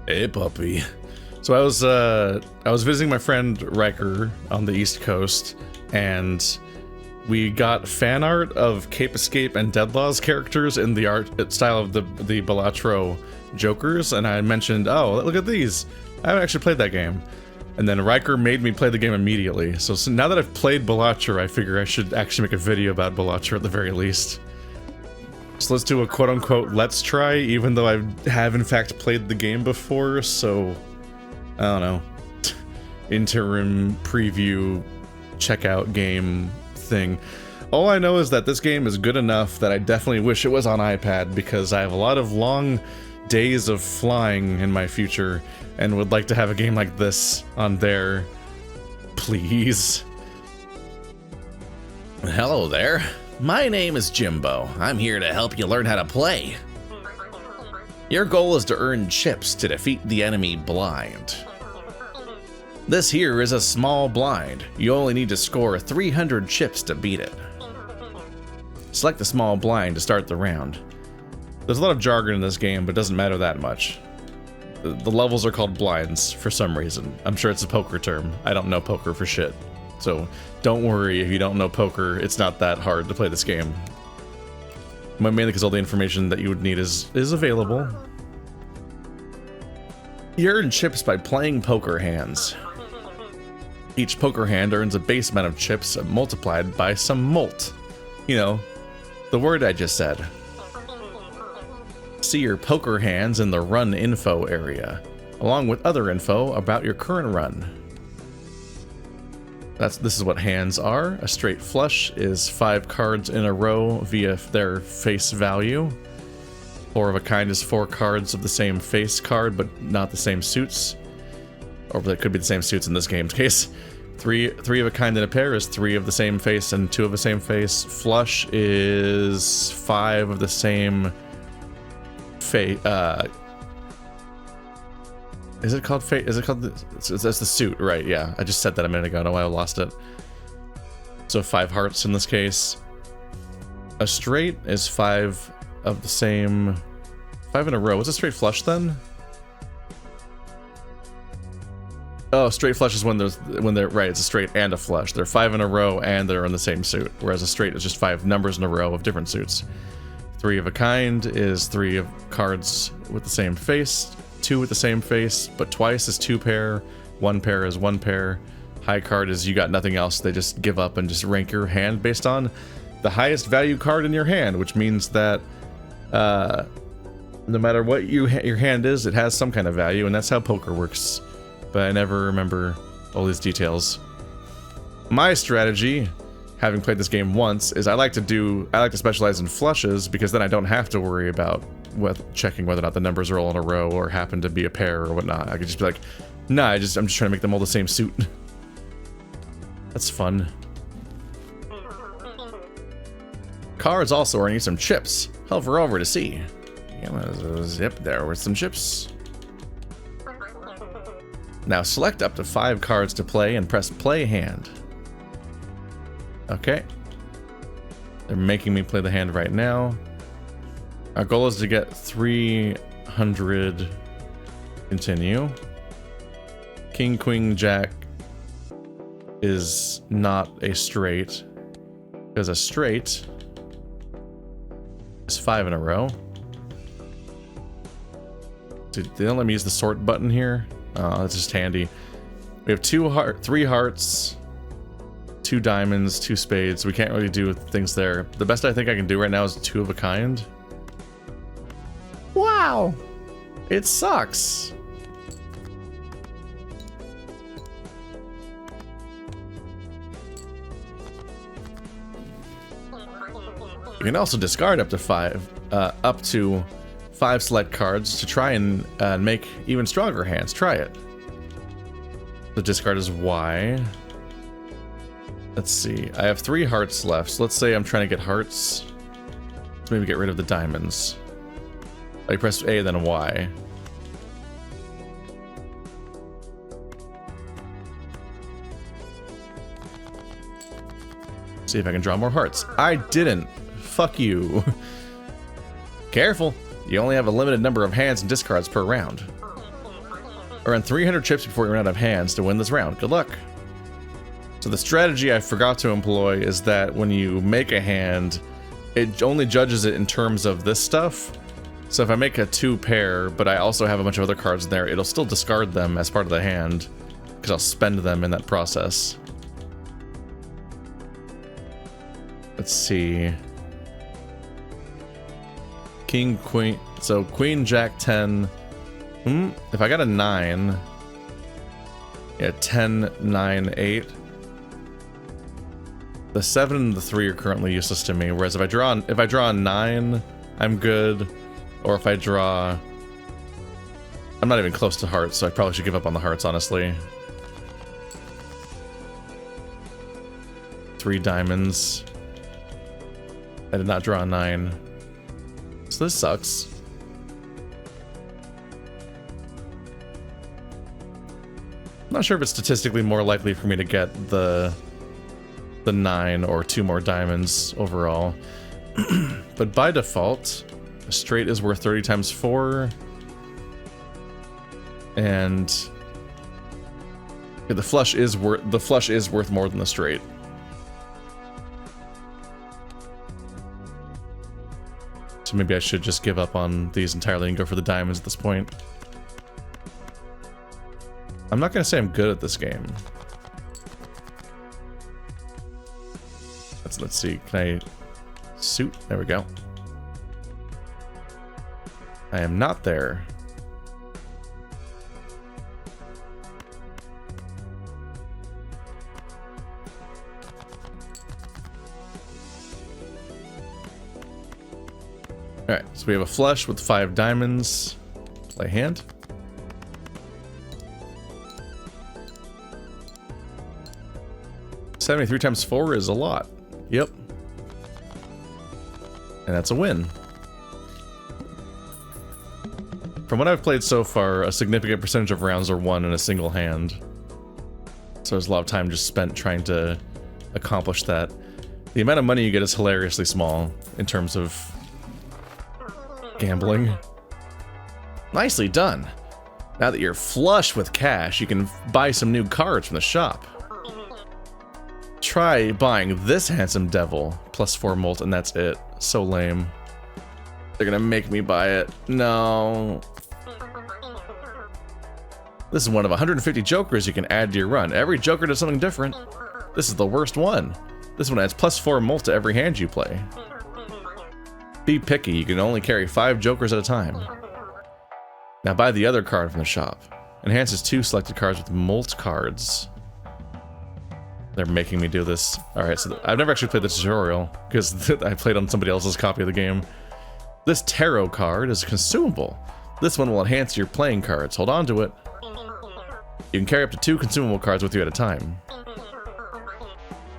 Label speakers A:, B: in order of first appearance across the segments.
A: Hey, puppy. So I was visiting my friend Riker on the East Coast, and we got fan art of Cape Escape and Deadlaw's characters in the art style of the Balatro Jokers, and I mentioned, oh, look at these. I haven't actually played that game. And then Riker made me play the game immediately. So now that I've played Balatro, I figure I should actually make a video about Balatro at the very least. So let's do a quote-unquote let's try, even though I have in fact played the game before, so I don't know. Interim preview checkout game thing. All I know is that this game is good enough that I definitely wish it was on iPad, because I have a lot of long days of flying in my future and would like to have a game like this on there. Please.
B: Hello there. My name is Jimbo. I'm here to help you learn how to play. Your goal is to earn chips to defeat the enemy blind. This here is a small blind. You only need to score 300 chips to beat it. Select the small blind to start the round. There's a lot of jargon in this game, but it doesn't matter that much. The levels are called blinds for some reason. I'm sure it's a poker term. I don't know poker for shit. So don't worry if you don't know poker, it's not that hard to play this game. Mainly because all the information that you would need is available. You earn chips by playing poker hands. Each poker hand earns a base amount of chips multiplied by some molt. You know, the word I just said. See your poker hands in the run info area, along with other info about your current run. This is what hands are. A straight flush is 5 cards in a row via their face value. 4 of a kind is 4 cards of the same face card, but not the same suits. Or that could be the same suits in this game's case. 3 of a kind in a pair is 3 of the same face and 2 of the same face. Flush is 5 of the same face. Is it called fate? Is it called? That's the suit, right? Yeah, I just said that a minute ago. I don't know why I lost it. So 5 hearts in this case. A straight is 5 of the same. 5 in a row. What's a straight flush then? Oh, straight flush is when they're right. It's a straight and a flush. They're 5 in a row and they're in the same suit. Whereas a straight is just 5 numbers in a row of different suits. 3 of a kind is 3 of cards with the same face. 2 with the same face, but twice is 2 pair. 1 pair is 1 pair. High card is you got nothing else. They just give up and just rank your hand based on the highest value card in your hand, which means that no matter what your hand is, it has some kind of value, and that's how poker works. But I never remember all these details. My strategy, having played this game once, is I like to specialize in flushes, because then I don't have to worry about checking whether or not the numbers are all in a row or happen to be a pair or whatnot. I could just be like, nah, I'm just trying to make them all the same suit. That's fun. Cards also earning some chips. Hover over to see. Yep, there were some chips. Now select up to 5 cards to play and press play hand. Okay. They're making me play the hand right now. Our goal is to get 300. Continue. King, queen, jack is not a straight, because a straight is 5 in a row. Dude, they don't let me use the sort button here. Oh, that's just handy. We have 3 hearts, 2 diamonds, 2 spades. We can't really do things there. The best I think I can do right now is 2 of a kind. Wow! It sucks! You can also discard up to 5 select cards to try and make even stronger hands. Try it. The discard is Y. Let's see. I have 3 hearts left, so let's say I'm trying to get hearts. Let's maybe get rid of the diamonds. I press A, then Y. See if I can draw more hearts. I didn't. Fuck you. Careful. You only have a limited number of hands and discards per round.
A: Earn 300 chips before you run out of hands to win this round. Good luck. So the strategy I forgot to employ is that when you make a hand, it only judges it in terms of this stuff. So if I make a 2 pair, but I also have a bunch of other cards in there, it'll still discard them as part of the hand, because I'll spend them in that process. Let's see. King, queen. So queen, jack, 10. If I got a 9. Yeah, 10, 9, 8. The 7 and the 3 are currently useless to me, whereas if I draw a 9, I'm good. Or if I draw... I'm not even close to hearts, so I probably should give up on the hearts, honestly. 3 diamonds. I did not draw a 9. So this sucks. I'm not sure if it's statistically more likely for me to get the 9 or 2 more diamonds overall. But by default, a straight is worth 30 times 4. And the flush is worth more than the straight. So maybe I should just give up on these entirely and go for the diamonds at this point. I'm not gonna say I'm good at this game. Let's see, can I suit? There we go. I am not there. Alright, so we have a flush with 5 diamonds. Play hand. $73 times 4 is a lot. Yep. And that's a win. From what I've played so far, a significant percentage of rounds are won in a single hand. So there's a lot of time just spent trying to accomplish that. The amount of money you get is hilariously small in terms of gambling. Nicely done. Now that you're flush with cash, you can buy some new cards from the shop. Try buying this handsome devil, plus 4 molt, and that's it. So lame. They're gonna make me buy it. No. This is one of 150 jokers you can add to your run. Every joker does something different. This is the worst one. This one adds plus 4 molt to every hand you play. Be picky, you can only carry 5 jokers at a time. Now buy the other card from the shop. Enhances 2 selected cards with molt cards. They're making me do this. Alright, so I've never actually played the tutorial, because I played on somebody else's copy of the game. This tarot card is consumable. This one will enhance your playing cards. Hold on to it. You can carry up to 2 consumable cards with you at a time.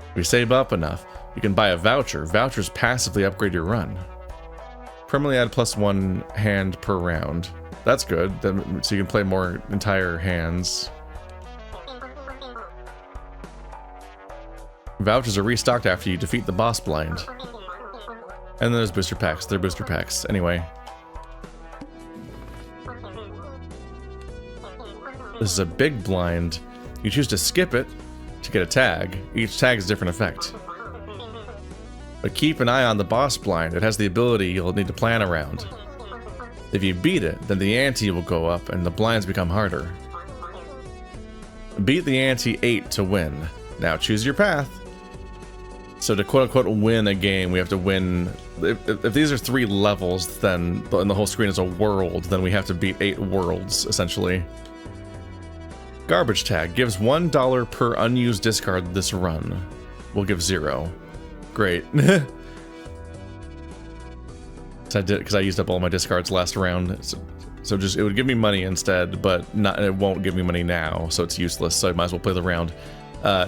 A: If you save up enough, you can buy a voucher. Vouchers passively upgrade your run. Permanently add plus 1 hand per round. That's good, so you can play more entire hands. Vouchers are restocked after you defeat the boss blind. And then there's booster packs. They're booster packs. Anyway. This is a big blind. You choose to skip it to get a tag. Each tag is a different effect. But keep an eye on the boss blind. It has the ability you'll need to plan around. If you beat it, then the ante will go up and the blinds become harder. Beat the ante 8 to win. Now choose your path. So to quote-unquote win a game, we have to win... If these are 3 levels, then and the whole screen is a world, then we have to beat 8 worlds, essentially. Garbage tag. Gives $1 per unused discard this run. We'll give 0. Great. Because I used up all my discards last round. So just it would give me money instead, but it won't give me money now, so it's useless, so I might as well play the round.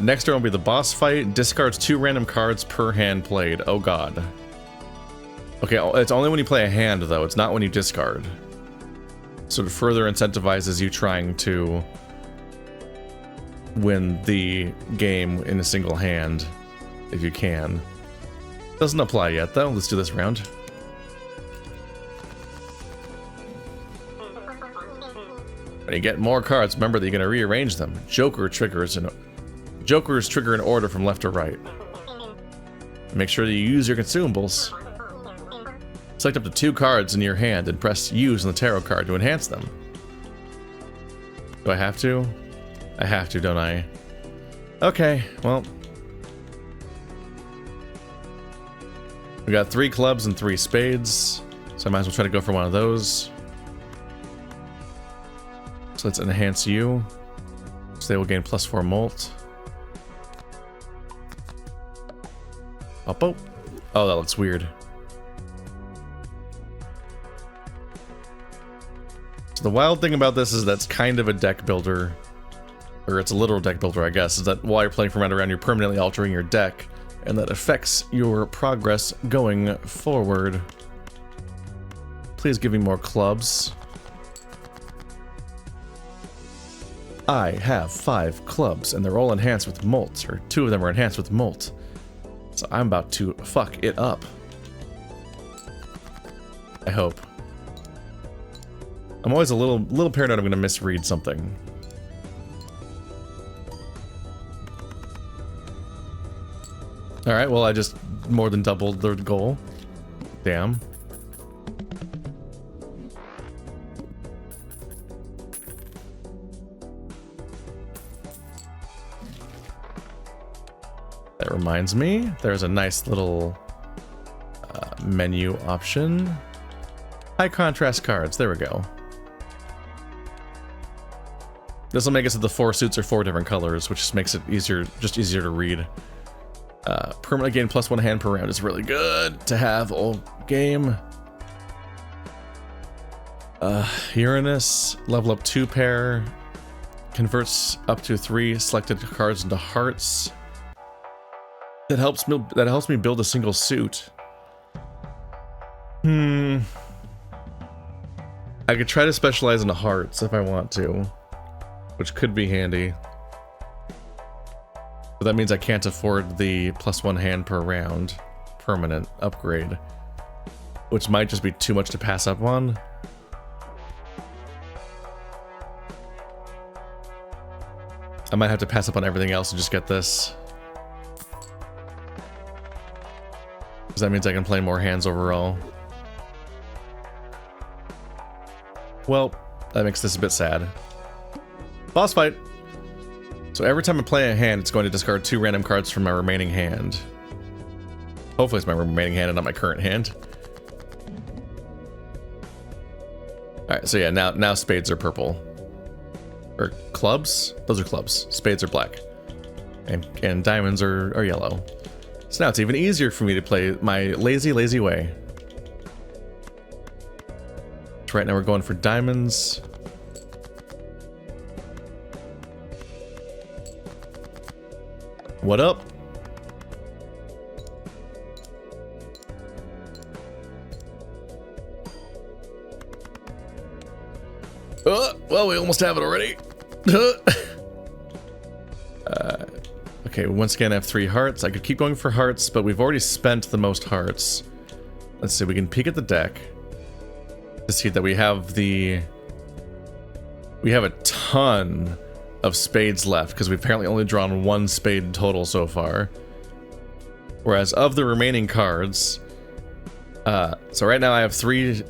A: Next turn will be the boss fight. Discards 2 random cards per hand played. Oh god. Okay, it's only when you play a hand, though. It's not when you discard. So it further incentivizes you trying to win the game in a single hand, if you can. Doesn't apply yet, though. Let's do this round.
B: When you get more cards, remember that you're going to rearrange them. Jokers trigger in order from left to right. Make sure that you use your consumables. Select up to 2 cards in your hand and press use on the tarot card to enhance them. Do I have to? I have to, don't I? Okay, well. We got 3 clubs and 3 spades, so I might as well try to go for one of those. So let's enhance you. So they will gain +4 molt. Oh, that looks weird. So the wild thing about this is that's kind of a deck builder, or it's a literal deck builder, I guess, is that while you're playing for round to round, you're permanently altering your deck, and that affects your progress going forward. Please give me more clubs. I have 5 clubs, and they're all enhanced with molt, or 2 of them are enhanced with molt. So I'm about to fuck it up. I hope. I'm always a little paranoid I'm gonna misread something. Alright, well I just more than doubled the goal. Damn. That reminds me, there's a nice little menu option. High contrast cards, there we go. This will make it so the 4 suits are 4 different colors, which just makes it easier to read. Permanently gain +1 hand per round is really good to have all game. Uranus, level up 2 pair, converts up to 3 selected cards into hearts. That helps me build a single suit. I could try to specialize into hearts if I want to, which could be handy. But that means I can't afford the +1 hand per round permanent upgrade, which might just be too much to pass up on. I might have to pass up on everything else and just get this. Because that means I can play more hands overall. Well, that makes this a bit sad. Boss fight! So every time I play a hand, it's going to discard 2 random cards from my remaining hand. Hopefully it's my remaining hand and not my current hand. Alright, so yeah, now spades are purple. Or clubs? Those are clubs. Spades are black. And diamonds are yellow. So now it's even easier for me to play my lazy way. So right now we're going for diamonds. What up? Well, we almost have it already. Okay, once again I have 3 hearts. I could keep going for hearts, but we've already spent the most hearts. Let's see, we can peek at the deck to see that we have a ton of spades left, because we've apparently only drawn 1 spade in total so far. Whereas of the remaining cards, so right now I have 3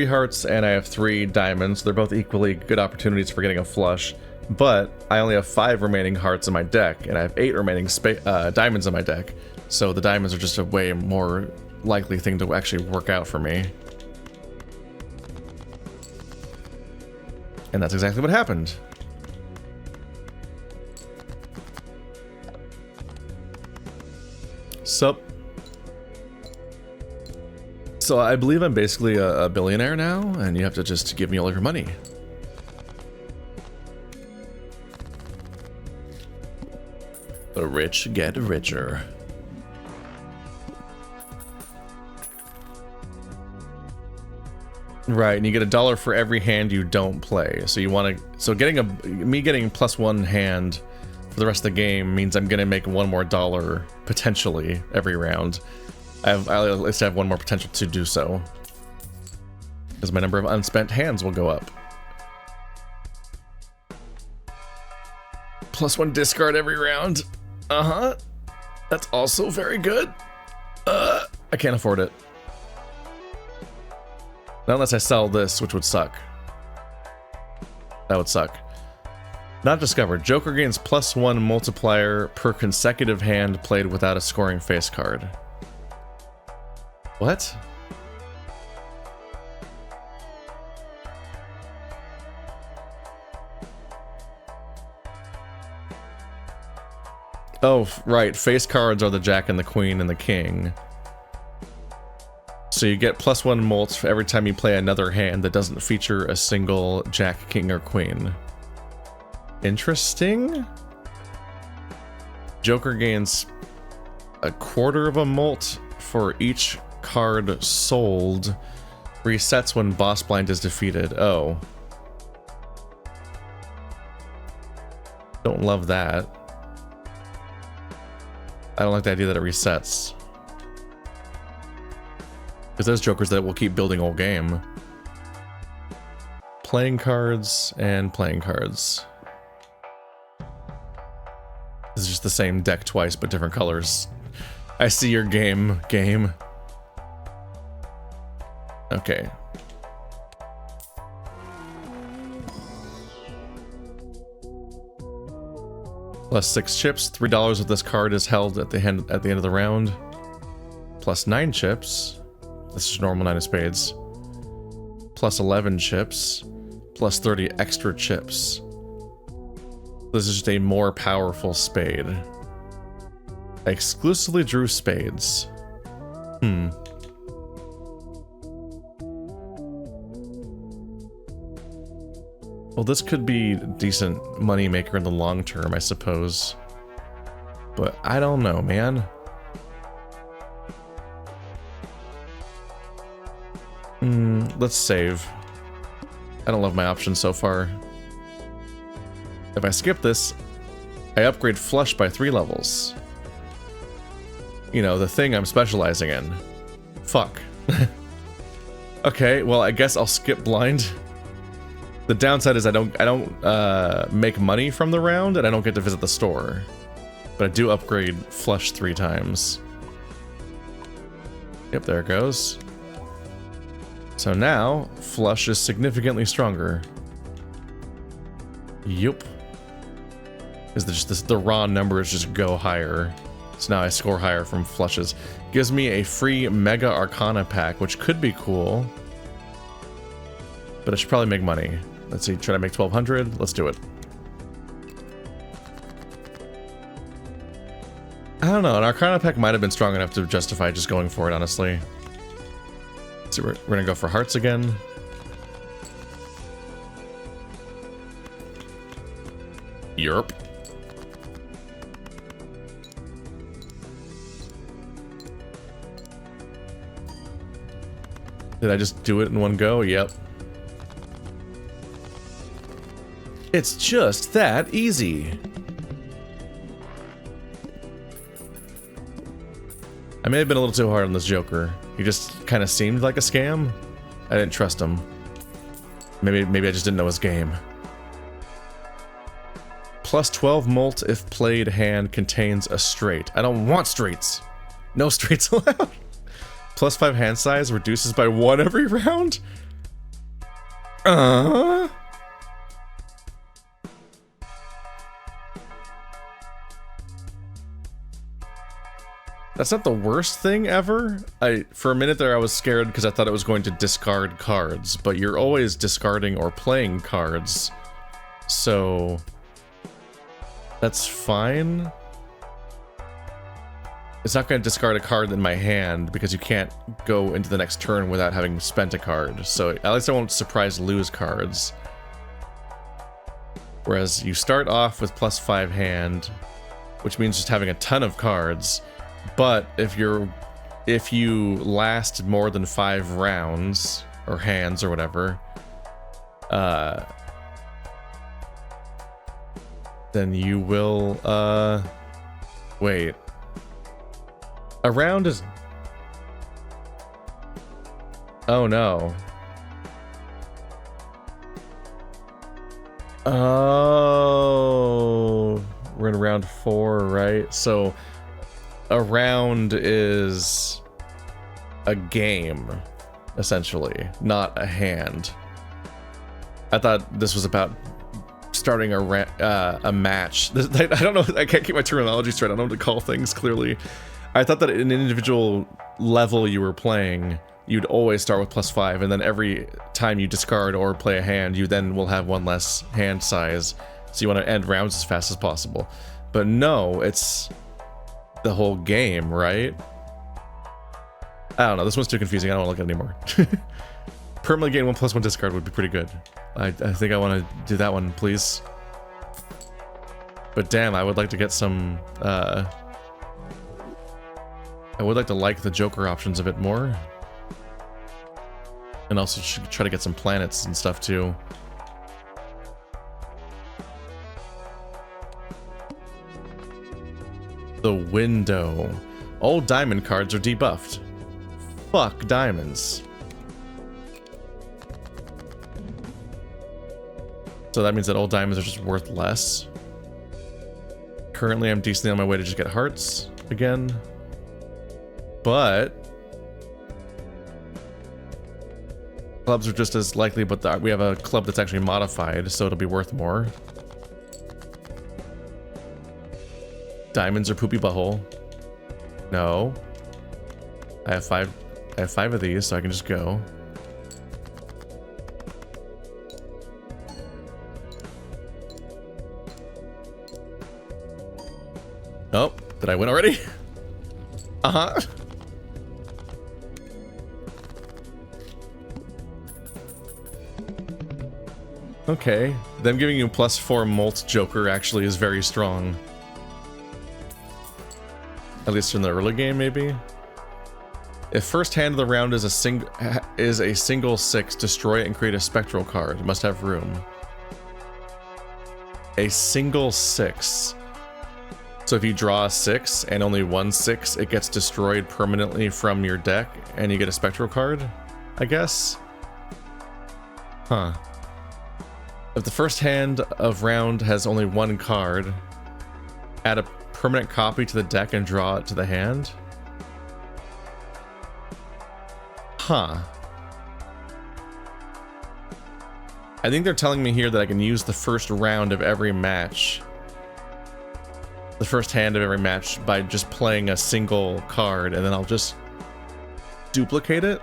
B: hearts and I have 3 diamonds. They're both equally good opportunities for getting a flush, but I only have 5 remaining hearts in my deck, and I have 8 remaining diamonds in my deck. So the diamonds are just a way more likely thing to actually work out for me. And that's exactly what happened. Sup? So I believe I'm basically a billionaire now, and you have to just give me all of your money. The rich get richer. Right, and you get $1 for every hand you don't play. So you want to, so me getting +1 hand for the rest of the game means I'm gonna make $1 more potentially every round. I at least have 1 more potential to do so, because my number of unspent hands will go up.
A: +1 discard every round. Uh-huh. That's also very good. I can't afford it. Not unless I sell this, which would suck. That would suck. Not discovered. Joker gains +1 multiplier per consecutive hand played without a scoring face card. What? Oh, right. Face cards are the Jack and the Queen and the King. So you get +1 molt for every time you play another hand that doesn't feature a single Jack, King, or Queen. Interesting. Joker gains a quarter of a molt for each card sold. Resets when boss blind is defeated. Oh. Don't love that. I don't like the idea that it resets. Because there's Jokers that will keep building all game. Playing cards and playing cards. This is just the same deck twice, but different colors. I see your game. Okay. +6 chips. $3 of this card is held at the end of the round. +9 chips. This is normal 9 of spades. +11 chips. +30 extra chips. This is just a more powerful spade. I exclusively drew spades. Well, this could be a decent moneymaker in the long term, I suppose. But I don't know, man. Let's save. I don't love my options so far. If I skip this, I upgrade flush by 3 levels. You know, the thing I'm specializing in. Fuck. Okay, well, I guess I'll skip blind. The downside is I don't make money from the round, and I don't get to visit the store. But I do upgrade flush 3 times. Yep, there it goes. So now, flush is significantly stronger. Yup. Because the raw numbers just go higher. So now I score higher from flushes. Gives me a free Mega Arcana pack, which could be cool. But I should probably make money. Let's see, try to make 1,200. Let's do it. I don't know, an Arcana pack might have been strong enough to justify just going for it, honestly. So we're gonna go for hearts again. Yerp. Did I just do it in one go? Yep. It's just that easy. I may have been a little too hard on this Joker. He just kind of seemed like a scam. I didn't trust him. Maybe I just didn't know his game. +12 molt if played hand contains a straight. I don't want straights. No straights allowed. +5 hand size reduces by 1 every round. That's not the worst thing ever. For a minute there I was scared because I thought it was going to discard cards, but you're always discarding or playing cards. So that's fine. It's not going to discard a card in my hand because you can't go into the next turn without having spent a card. So at least I won't surprise lose cards. Whereas you start off with +5 hand, which means just having a ton of cards. But if you last more than 5 rounds or hands or whatever, then you will wait. A round is... Oh no. Oh. We're in round 4, right? So a round is a game, essentially, not a hand. I thought this was about starting a match. I don't know. I can't keep my terminology straight. I don't know what to call things clearly. I thought that in an individual level you were playing, you'd always start with +5, and then every time you discard or play a hand, you then will have one less hand size. So you want to end rounds as fast as possible. But no, it's the whole game, right? I don't know. This one's too confusing. I don't want to look at it anymore. Permanently gain 1+1 discard would be pretty good. I think I want to do that one, please. But damn, I would like to get some... I would like to like the Joker options a bit more. And also try to get some planets and stuff too. The window. All diamond cards are debuffed. Fuck diamonds. So that means that all diamonds are just worth less. Currently I'm decently on my way to just get hearts again. But clubs are just as likely, but we have a club that's actually modified, so it'll be worth more. Diamonds are poopy butthole. No. I have five of these, so I can just go. Oh, did I win already? Uh-huh. Okay. Them giving you +4 Molt Joker actually is very strong. At least in the early game, maybe? If first hand of the round is a single 6, destroy it and create a Spectral card. Must have room. A single 6. So if you draw a 6 and only one 6, it gets destroyed permanently from your deck and you get a Spectral card, I guess? Huh. If the first hand of round has only one card, add a permanent copy to the deck and draw it to the hand? Huh. I think they're telling me here that I can use the first round of every match, the first hand of every match, by just playing a single card, and then I'll just duplicate it.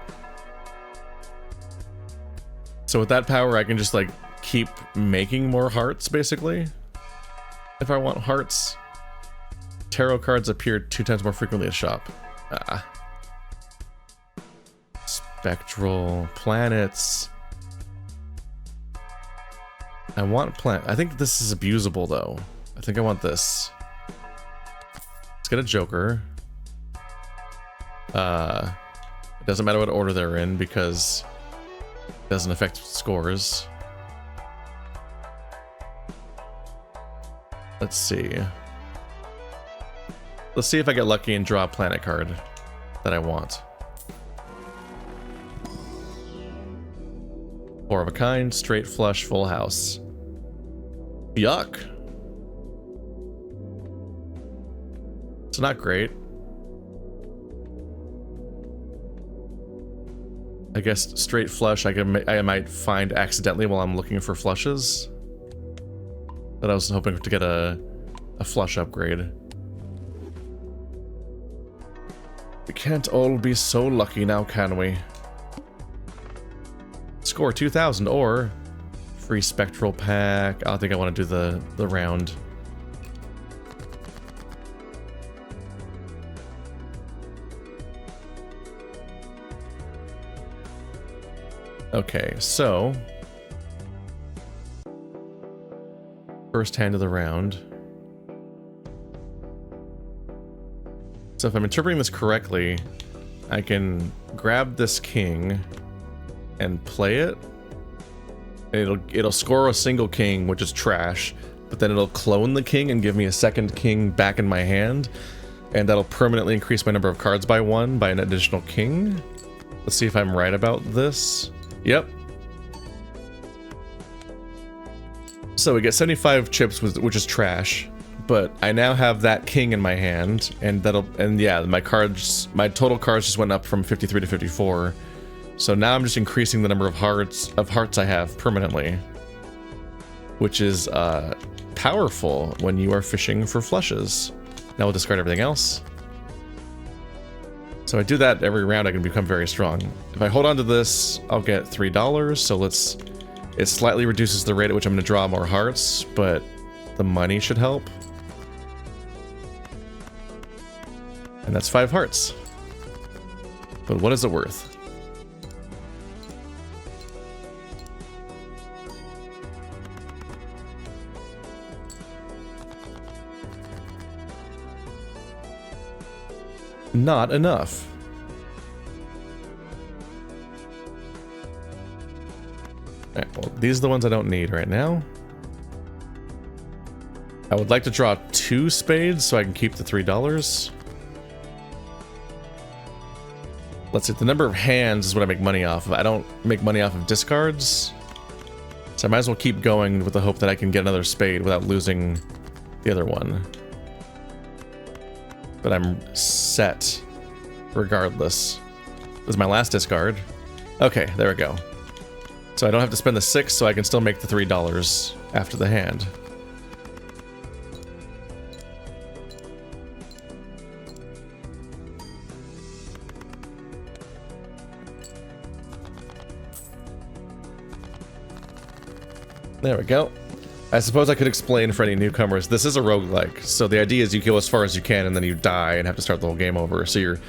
A: So with that power, I can just like keep making more hearts, basically. If I want hearts. Tarot cards appear 2 times more frequently at shop. Spectral planets. I want I think this is abusable though. I think I want this. Let's get a Joker. It doesn't matter what order they're in because it doesn't affect scores. Let's see. Let's see if I get lucky and draw a planet card that I want. 4 of a kind, straight flush, full house. Yuck. It's not great. I guess straight flush I might find accidentally while I'm looking for flushes. But I was hoping to get a flush upgrade. We can't all be so lucky now, can we? Score 2,000 or free Spectral pack. I think I want to do the round. Okay, so first hand of the round. So if I'm interpreting this correctly, I can grab this king and play it. It'll score a single king, which is trash, but then it'll clone the king and give me a second king back in my hand, and that'll permanently increase my number of cards by 1 by an additional king. Let's see if I'm right about this. Yep. So we get 75 chips, which is trash, but I now have that king in my hand, and yeah, my total cards just went up from 53 to 54. So now I'm just increasing the number of hearts I have permanently, which is powerful when you are fishing for flushes. Now we'll discard everything else. So I do that every round, I can become very strong. If I hold on to this, I'll get $3. So it slightly reduces the rate at which I'm going to draw more hearts, but the money should help. And that's 5 hearts. But what is it worth? Not enough. Alright, well, these are the ones I don't need right now. I would like to draw 2 spades so I can keep the $3. Let's see, the number of hands is what I make money off of. I don't make money off of discards. So I might as well keep going with the hope that I can get another spade without losing the other one. But I'm set regardless. This is my last discard. Okay, there we go. So I don't have to spend the 6, so I can still make the $3 after the hand. There we go. I suppose I could explain for any newcomers, this is a roguelike, so the idea is you go as far as you can and then you die and have to start the whole game over. So you're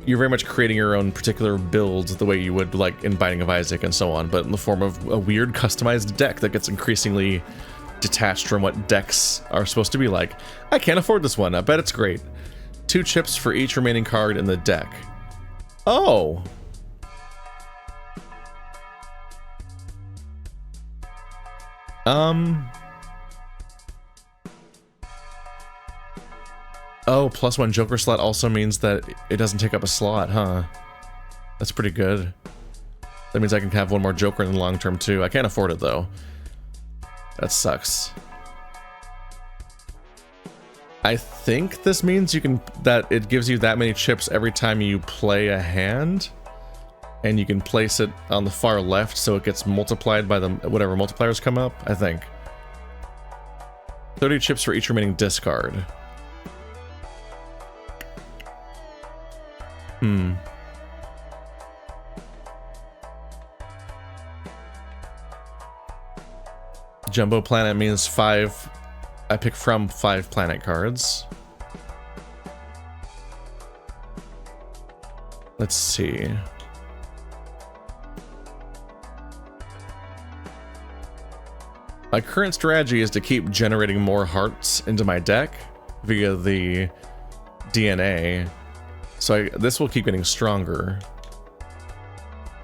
A: very much creating your own particular build the way you would like in Binding of Isaac and so on, but in the form of a weird customized deck that gets increasingly detached from what decks are supposed to be like. I can't afford this one, I bet it's great. 2 chips for each remaining card in the deck. Oh! Oh, +1 Joker slot also means that it doesn't take up a slot, huh? That's pretty good. That means I can have 1 more Joker in the long term too. I can't afford it though. That sucks. I think this means that it gives you that many chips every time you play a hand, and you can place it on the far left so it gets multiplied by the whatever multipliers come up, I think. 30 chips for each remaining discard. Jumbo Planet means 5. I pick from 5 planet cards. Let's see. My current strategy is to keep generating more hearts into my deck via the DNA. So this will keep getting stronger.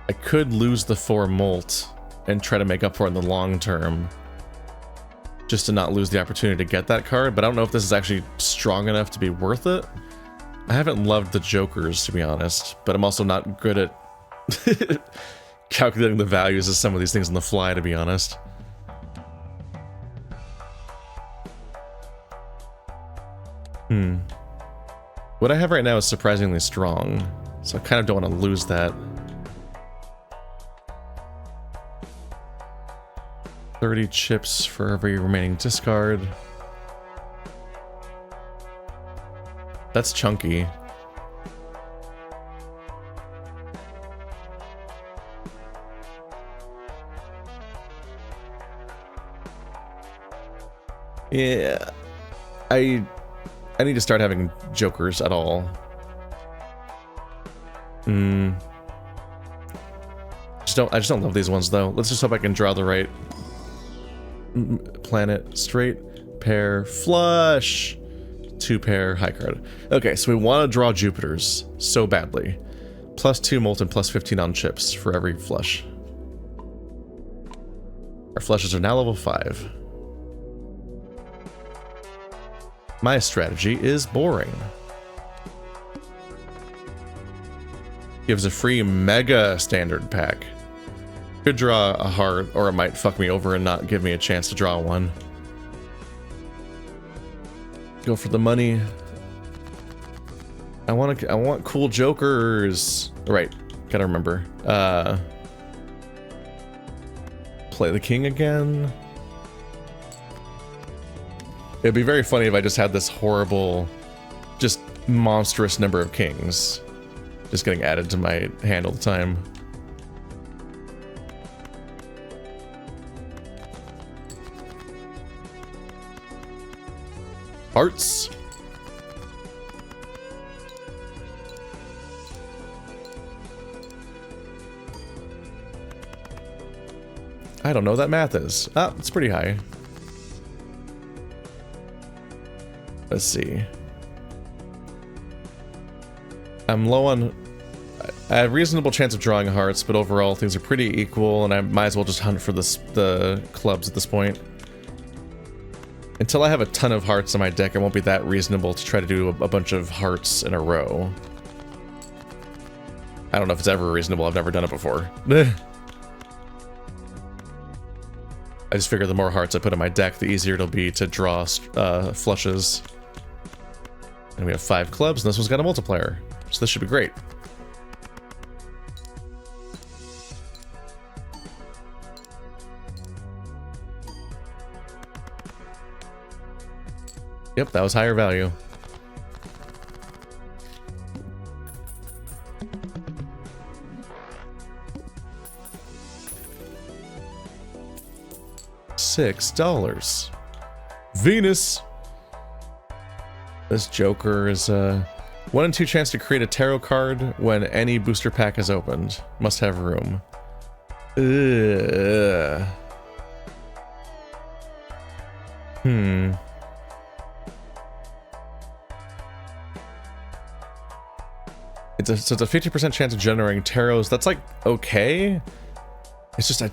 A: I could lose the 4 molt and try to make up for it in the long term, just to not lose the opportunity to get that card, but I don't know if this is actually strong enough to be worth it. I haven't loved the Jokers, to be honest, but I'm also not good at calculating the values of some of these things on the fly, to be honest. What I have right now is surprisingly strong, so I kind of don't want to lose that. 30 chips for every remaining discard. That's chunky. Yeah, I need to start having Jokers at all. I just don't love these ones though. Let's just hope I can draw the right planet. Straight, pair, flush. 2 pair, high card. Okay, so we want to draw Jupiters so badly. +2 Molten, +15 on chips for every flush. Our flushes are now level 5. My strategy is boring. Gives a free mega standard pack. Could draw a heart, or it might fuck me over and not give me a chance to draw one. Go for the money. I want cool jokers. Right, gotta remember. Play the king again. It'd be very funny if I just had this horrible, just monstrous number of kings just getting added to my hand all the time. Hearts. I don't know what that math is. Ah, it's pretty high. Let's see. I'm low on... I have a reasonable chance of drawing hearts, but overall things are pretty equal, and I might as well just hunt for the clubs at this point. Until I have a ton of hearts on my deck, it won't be that reasonable to try to do a bunch of hearts in a row. I don't know if it's ever reasonable. I've never done it before. I just figure the more hearts I put in my deck, the easier it'll be to draw flushes. And we have 5 clubs, and this one's got a multiplier. So this should be great. Yep, that was higher value. $6. Venus. This Joker is 1 in 2 chance to create a tarot card when any booster pack is opened. Must have room. Ugh. So it's a 50% chance of generating tarots. That's like okay. It's just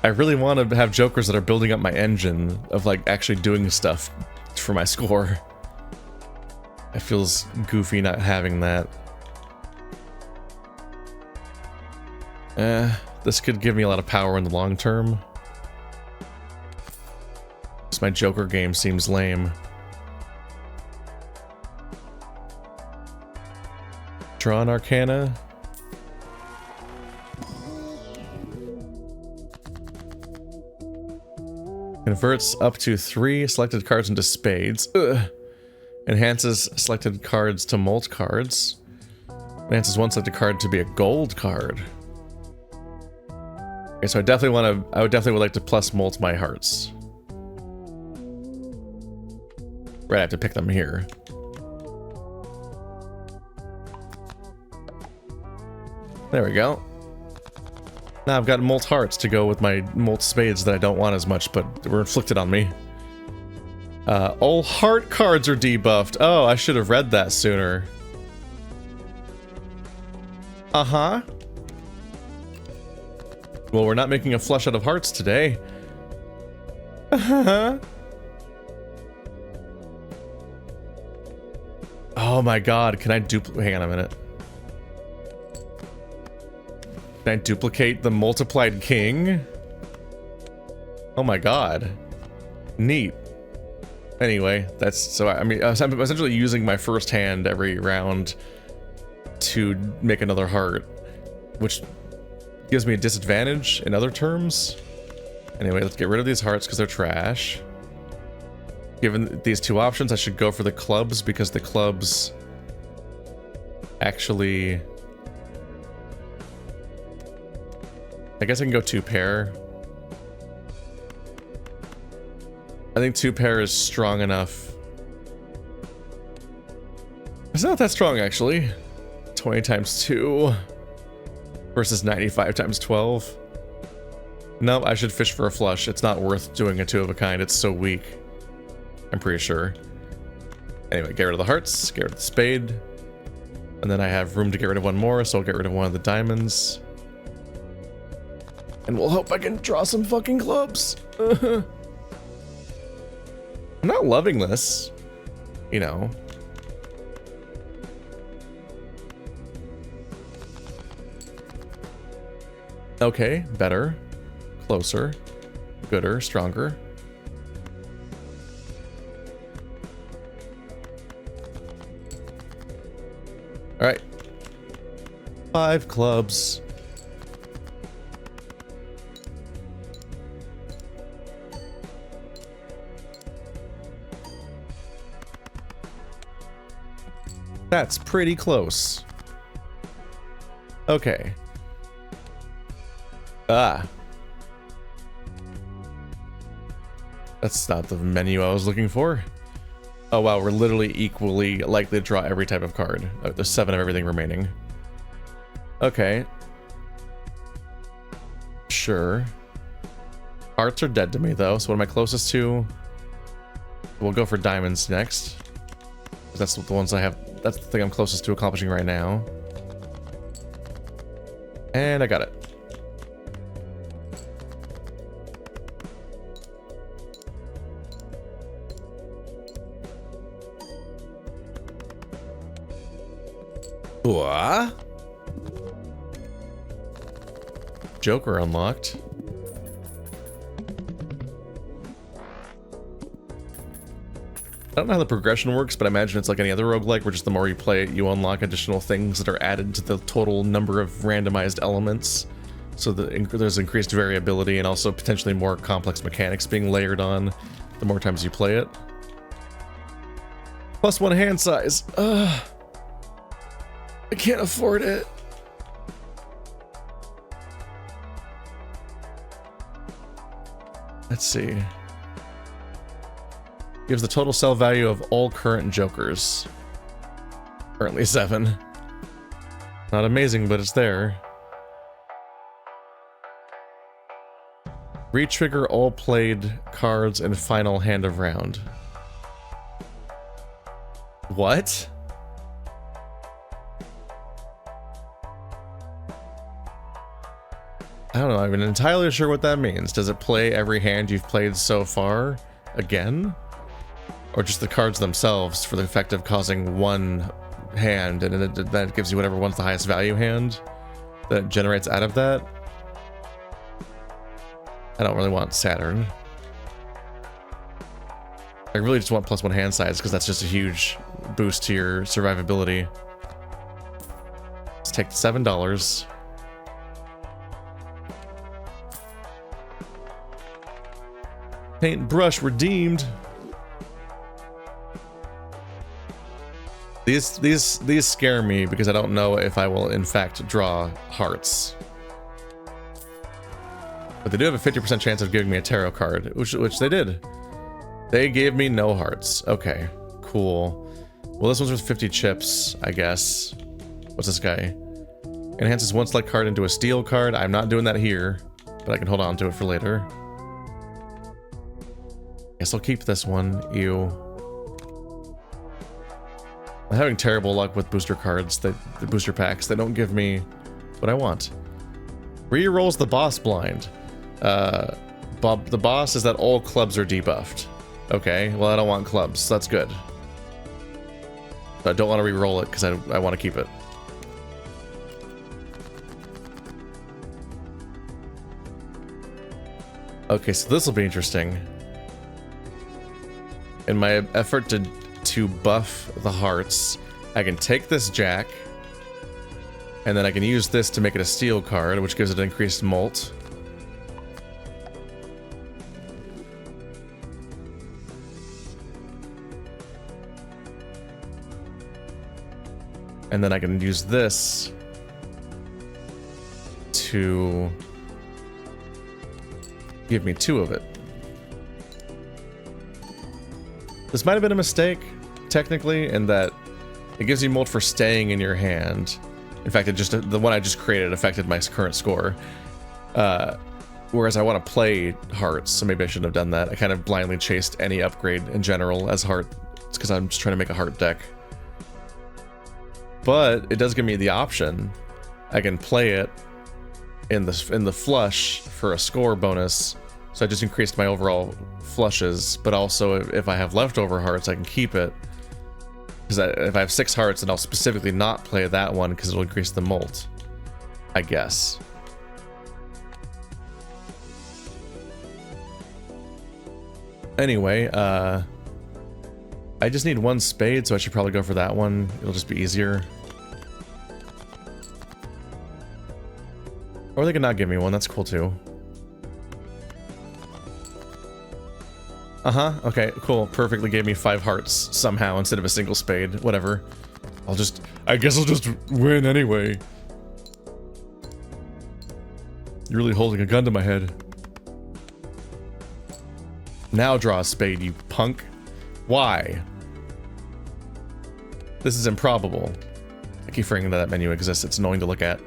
A: I really want to have jokers that are building up my engine of like actually doing stuff for my score. It feels goofy not having that. This could give me a lot of power in the long term. Just my Joker game seems lame. Draw an Arcana. Converts up to 3 selected cards into spades. Ugh. Enhances selected cards to molt cards. Enhances 1 selected card to be a gold card. Okay, so I would definitely would like to plus molt my hearts. Right, I have to pick them here. There we go. Now I've got molt hearts to go with my molt spades that I don't want as much, but were inflicted on me. All heart cards are debuffed. Oh, I should have read that sooner. Uh-huh. Well, we're not making a flush out of hearts today. Uh-huh. Oh my god, can I hang on a minute. Can I duplicate the multiplied king? Oh my god. Neat. Anyway, that's so I mean I'm essentially using my first hand every round to make another heart, which gives me a disadvantage in other terms. Anyway, let's get rid of these hearts because they're trash. Given these 2 options, I should go for the clubs because the clubs actually... I guess I can go 2 pair. I think 2 pair is strong enough. It's not that strong, actually. 20 times 2 versus 95 times 12. No, I should fish for a flush. It's not worth doing a 2 of a kind. It's so weak. I'm pretty sure. Anyway, get rid of the hearts, get rid of the spade. And then I have room to get rid of 1 more, so I'll get rid of 1 of the diamonds. And we'll hope I can draw some fucking clubs. I'm not loving this, you know. Okay, better, closer, gooder, stronger. All right. 5 clubs. That's pretty close. Okay. Ah. That's not the menu I was looking for. Oh wow, we're literally equally likely to draw every type of card. There's 7 of everything remaining. Okay. Sure. Hearts are dead to me though, so what am I closest to? We'll go for diamonds next. That's the ones I have. That's the thing I'm closest to accomplishing right now. And I got it. What? Joker unlocked. I don't know how the progression works, but I imagine it's like any other roguelike, where just the more you play it, you unlock additional things that are added to the total number of randomized elements. So there's increased variability and also potentially more complex mechanics being layered on the more times you play it. +1 hand size. Ugh. I can't afford it. Let's see. Gives the total sell value of all current Jokers. Currently 7. Not amazing, but it's there. Retrigger all played cards in final hand of round. What? I don't know, I'm not entirely sure what that means. Does it play every hand you've played so far again? Or just the cards themselves for the effect of causing one hand, and then it gives you whatever one's the highest value hand that it generates out of that? I don't really want Saturn. I really just want +1 hand size because that's just a huge boost to your survivability. Let's take the $7. Paintbrush redeemed. These scare me because I don't know if I will in fact draw hearts. But they do have a 50% chance of giving me a tarot card, which they did. They gave me no hearts. Okay, cool. Well, this one's worth 50 chips, I guess. What's this guy? Enhances one select card into a steel card. I'm not doing that here, but I can hold on to it for later. Guess I'll keep this one. Ew. I'm having terrible luck with booster cards, the booster packs. They don't give me what I want. Re-rolls the boss blind. The boss is that all clubs are debuffed. Okay, well I don't want clubs, so that's good. But I don't want to re-roll it because I want to keep it. Okay, so this will be interesting. In my effort to buff the hearts, I can take this jack, and then I can use this to make it a steel card, which gives it increased molt. And then I can use this to give me 2 of it. This might have been a mistake, technically, in that it gives you molt for staying in your hand. In fact, the one I just created affected my current score. Whereas I want to play hearts, so maybe I shouldn't have done that. I kind of blindly chased any upgrade in general as heart. It's because I'm just trying to make a heart deck. But it does give me the option. I can play it in the flush for a score bonus. So I just increased my overall flushes, but also if I have leftover hearts, I can keep it. Because if I have 6 hearts, then I'll specifically not play that one because it'll increase the molt, I guess. Anyway, I just need 1 spade, so I should probably go for that one. It'll just be easier. Or they could not give me one, that's cool too. Uh-huh, okay, cool. Perfectly gave me 5 hearts somehow instead of a single spade. Whatever. I guess I'll just win anyway. You're really holding a gun to my head. Now draw a spade, you punk. Why? This is improbable. I keep forgetting that that menu exists. It's annoying to look at.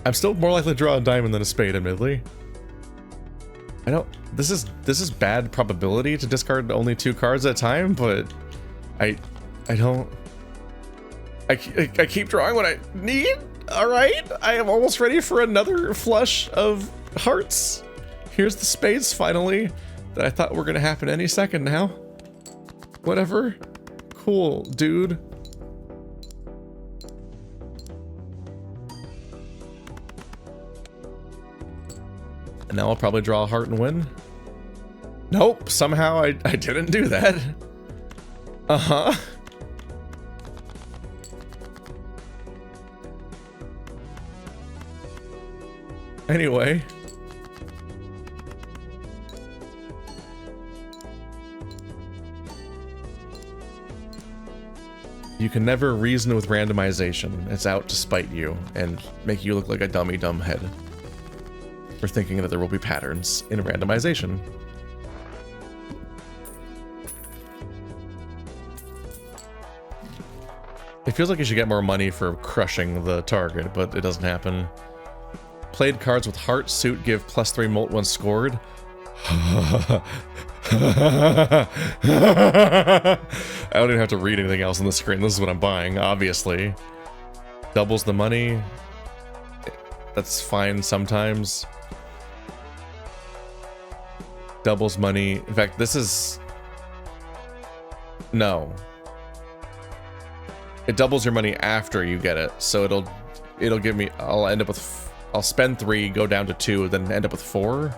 A: I'm still more likely to draw a diamond than a spade, admittedly. I don't... This is bad probability to discard only 2 cards at a time, but... I don't... I keep drawing what I need? Alright, I am almost ready for another flush of hearts. Here's the spades, finally, that I thought were gonna happen any second now. Whatever. Cool, dude. And now I'll probably draw a heart and win. Nope, somehow I didn't do that. Uh-huh. Anyway. You can never reason with randomization. It's out to spite you and make you look like a dummy dumbhead for thinking that there will be patterns in randomization. It feels like you should get more money for crushing the target, but it doesn't happen. Played cards with heart suit give +3 molt when scored. I don't even have to read anything else on the screen. This is what I'm buying, obviously. Doubles the money. That's fine sometimes. Doubles money. In fact, this is... No. It doubles your money after you get it, so it'll give me... I'll end up with... I'll spend 3, go down to 2, then end up with 4.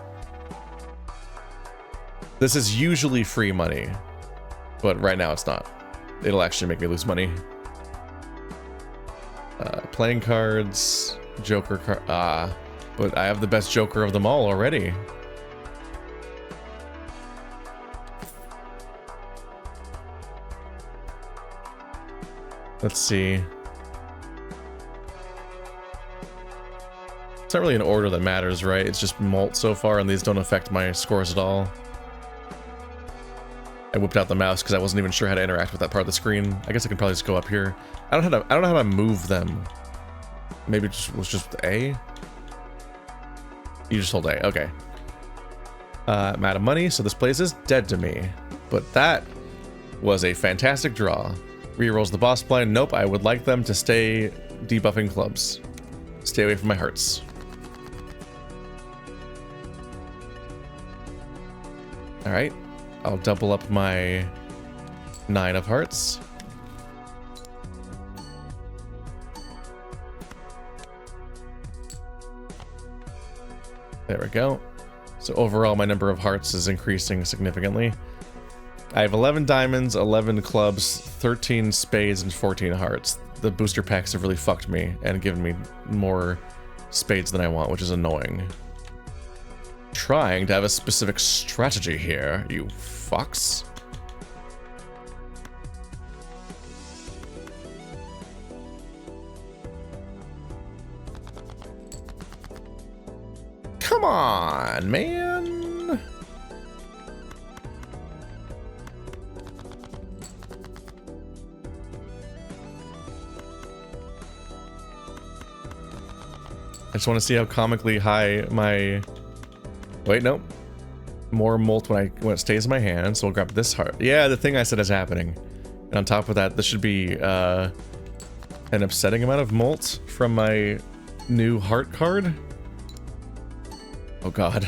A: This is usually free money, but right now it's not. It'll actually make me lose money. Playing cards, Joker card. But I have the best Joker of them all already. Let's see. It's not really an order that matters, right? It's just molt so far, and these don't affect my scores at all. I whipped out the mouse because I wasn't even sure how to interact with that part of the screen. I guess I can probably just go up here. I don't know how to move them. Maybe it was just A? You just hold A, okay. I'm out of money, so this place is dead to me. But that was a fantastic draw. Rerolls the boss blind. Nope, I would like them to stay debuffing clubs. Stay away from my hearts. Alright. I'll double up my 9 of hearts. There we go. So overall, my number of hearts is increasing significantly. I have 11 diamonds, 11 clubs, 13 spades, and 14 hearts. The booster packs have really fucked me and given me more spades than I want, which is annoying. Trying to have a specific strategy here, you fucks. Come on, man. I just want to see how comically high my... Wait, nope. More molt when it stays in my hand, so we'll grab this heart. Yeah, the thing I said is happening. And on top of that, this should be an upsetting amount of molt from my new heart card. Oh god.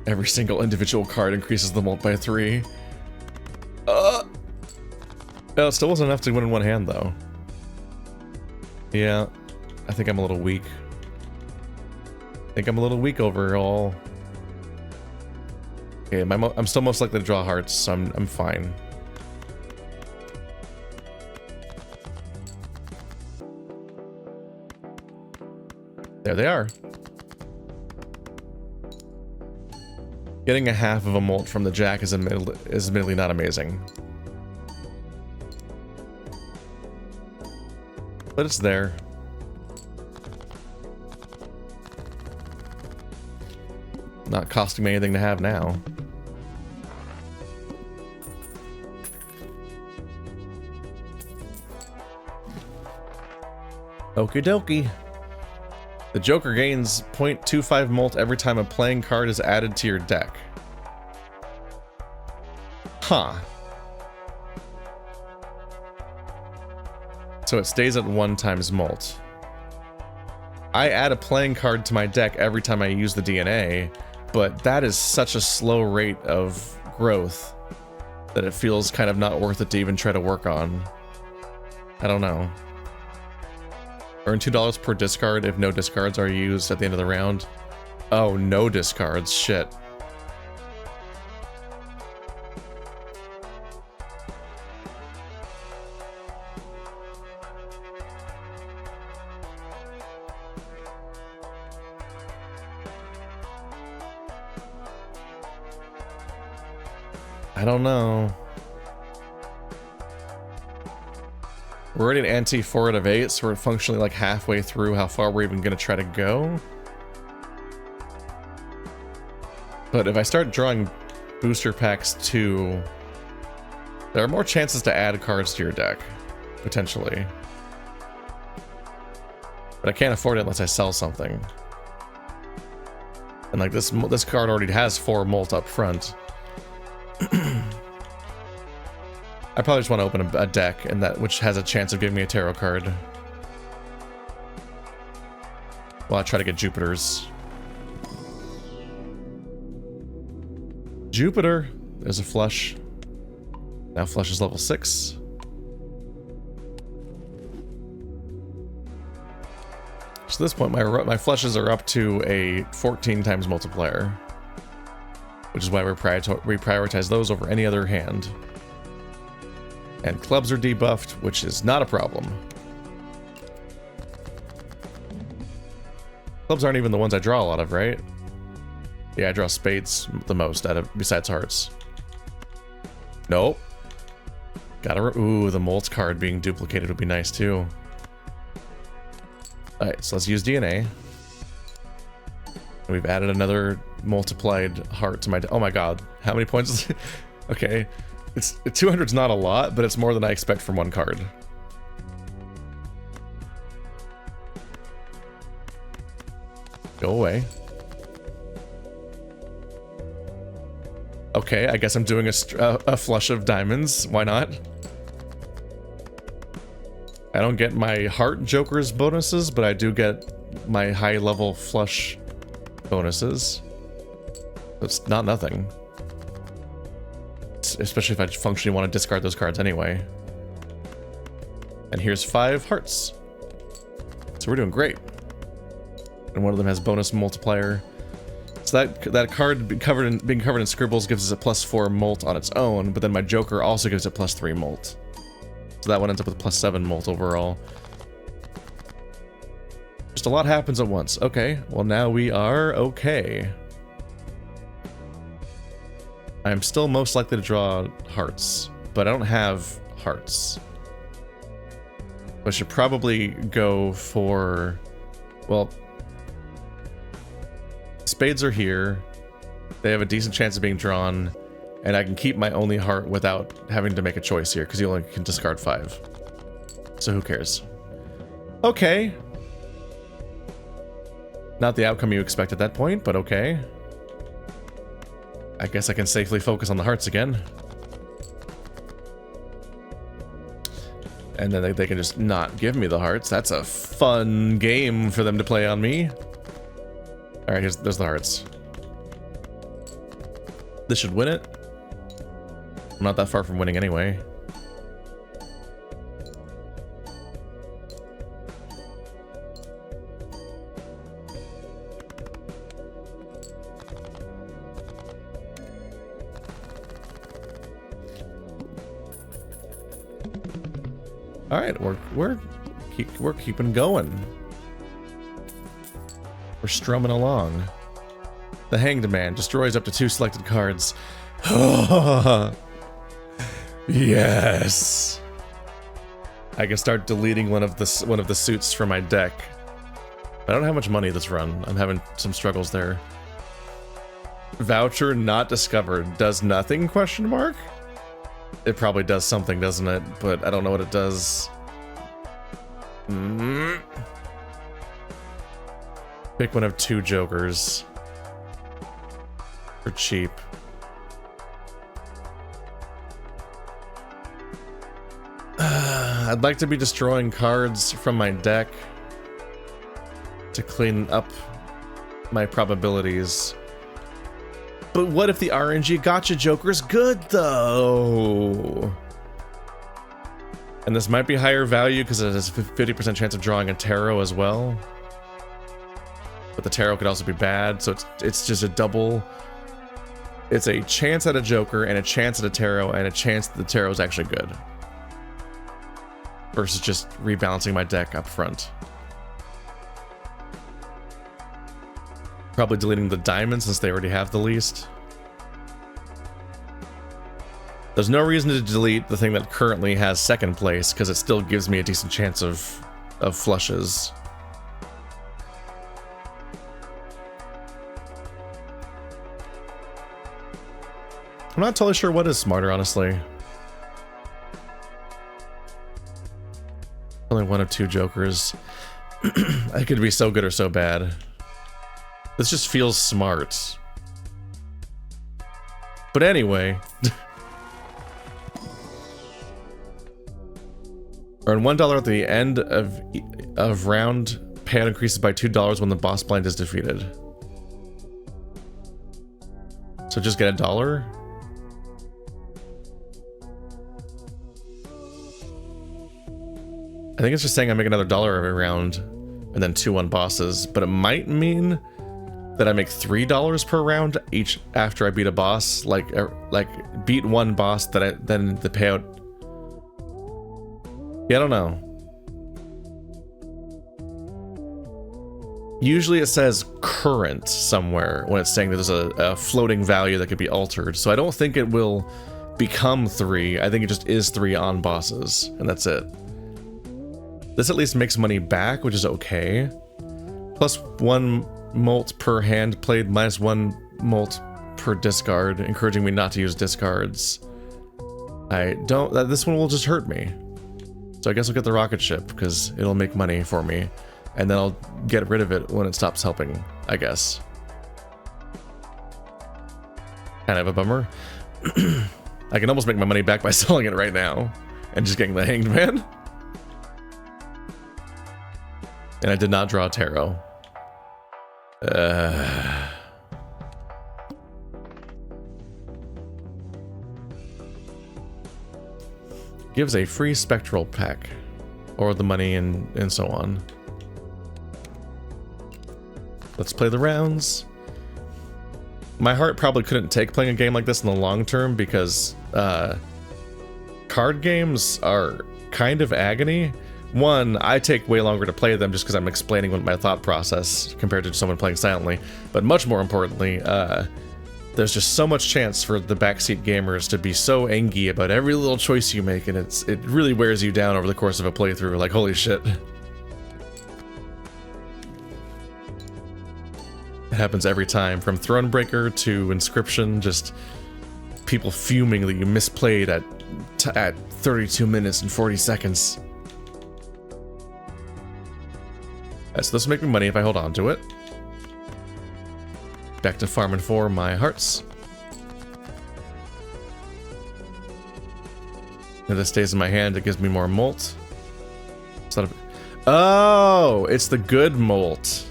A: Every single individual card increases the molt by 3. Oh, it still wasn't enough to win in one hand, though. Yeah, I think I'm a little weak. I think I'm a little weak overall. Okay, I'm still most likely to draw hearts, so I'm fine. There they are. Getting a half of a molt from the jack is admittedly not amazing. But it's there. Not costing me anything to have now. Okie dokie. The Joker gains 0.25 molt every time a playing card is added to your deck. Huh. So it stays at 1 times molt. I add a playing card to my deck every time I use the DNA, but that is such a slow rate of growth that it feels kind of not worth it to even try to work on. I don't know. Earn $2 per discard if no discards are used at the end of the round. Oh, no discards. Shit. I don't know. We're already at ante 4 out of 8, so we're functionally like halfway through how far we're even going to try to go. But if I start drawing booster packs too, there are more chances to add cards to your deck, potentially. But I can't afford it unless I sell something. And like this card already has 4 molt up front. I probably just want to open a deck, and which has a chance of giving me a tarot card. Well, I'll try to get Jupiter's. Jupiter! There's a flush. Now flush is level 6. So at this point, my flushes are up to a 14 times multiplier. Which is why we prioritize those over any other hand. And clubs are debuffed, which is not a problem. Clubs aren't even the ones I draw a lot of, right? Yeah, I draw spades the most besides hearts. Nope. Ooh, the Molt's card being duplicated would be nice too. Alright, so let's use DNA. We've added another multiplied heart to my... Oh my god, how many points? Okay. 200's not a lot, but it's more than I expect from one card. Go away. Okay, I guess I'm doing a flush of diamonds. Why not? I don't get my heart Joker's bonuses, but I do get my high level flush bonuses. It's not nothing. Especially if I functionally want to discard those cards anyway. And here's 5 hearts. So we're doing great. And one of them has bonus multiplier. So that card being covered in scribbles gives us a +4 molt on its own, but then my Joker also gives it +3 molt. So that one ends up with +7 molt overall. Just a lot happens at once. Okay, well now we are okay. I'm still most likely to draw hearts, but I don't have hearts. I should probably go for... Well... Spades are here. They have a decent chance of being drawn, and I can keep my only heart without having to make a choice here, because you only can discard 5. So who cares? Okay. Not the outcome you expect at that point, but okay. I guess I can safely focus on the hearts again. And then they can just not give me the hearts. That's a fun game for them to play on me. Alright, there's the hearts. This should win it. I'm not that far from winning anyway. All right, we're keeping going. strumming along. The Hanged Man destroys up to 2 selected cards. Yes. I can start deleting one of the suits from my deck. I don't have much money this run. I'm having some struggles there. Voucher not discovered. Does nothing, question mark? It probably does something, doesn't it? But I don't know what it does. Pick one of 2 jokers. For cheap. I'd like to be destroying cards from my deck to clean up my probabilities. But what if the RNG gotcha joker's good though? And this might be higher value because it has a 50% chance of drawing a tarot as well. But the tarot could also be bad, so it's just a double. It's a chance at a joker and a chance at a tarot and a chance that the tarot is actually good. Versus just rebalancing my deck up front. Probably deleting the diamonds since they already have the least. There's no reason to delete the thing that currently has second place because it still gives me a decent chance of flushes. I'm not totally sure what is smarter, honestly. Only one of 2 jokers. I could be so good or so bad. This just feels smart. But anyway. Earn $1 at the end of round. Payout increases by $2 when the boss blind is defeated. So just get $1? I think it's just saying I make another $1 every round and then 2 on bosses, but it might mean that I make $3 per round each after I beat a boss, like beat one boss that then the payout. Yeah, I don't know. Usually it says current somewhere when it's saying that there's a floating value that could be altered, so I don't think it will become 3. I think it just is 3 on bosses, and that's it. This at least makes money back, which is okay. Plus 1 molt per hand played, minus 1 molt per discard, encouraging me not to use discards. This one will just hurt me. So I guess I'll get the rocket ship, because it'll make money for me. And then I'll get rid of it when it stops helping, I guess. Kind of a bummer. I can almost make my money back by selling it right now. And just getting the Hanged Man. And I did not draw a tarot. Gives a free Spectral pack. Or the money and so on. Let's play the rounds. My heart probably couldn't take playing a game like this in the long term because card games are kind of agony. One, I take way longer to play them just because I'm explaining what my thought process compared to someone playing silently. But much more importantly, there's just so much chance for the backseat gamers to be so angry about every little choice you make, and it really wears you down over the course of a playthrough. Like, holy shit. It happens every time, from Thronebreaker to Inscription, just people fuming that you misplayed at 32 minutes and 40 seconds. So this will make me money if I hold on to it. Back to farming for my hearts. If this stays in my hand, it gives me more molt. Oh, it's the good molt.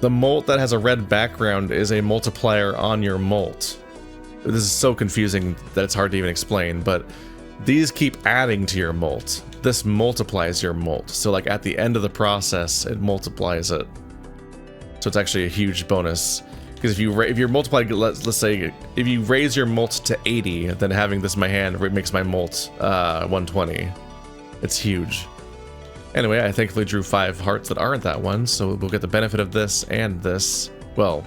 A: The molt that has a red background is a multiplier on your molt. This is so confusing that it's hard to even explain, but these keep adding to your molt. This multiplies your molt. So like at the end of the process, it multiplies it. So it's actually a huge bonus. Because if you're multiplying, let's say, if you raise your molt to 80, then having this in my hand makes my molt 120. It's huge. Anyway, I thankfully drew 5 hearts that aren't that one, so we'll get the benefit of this and this. Well,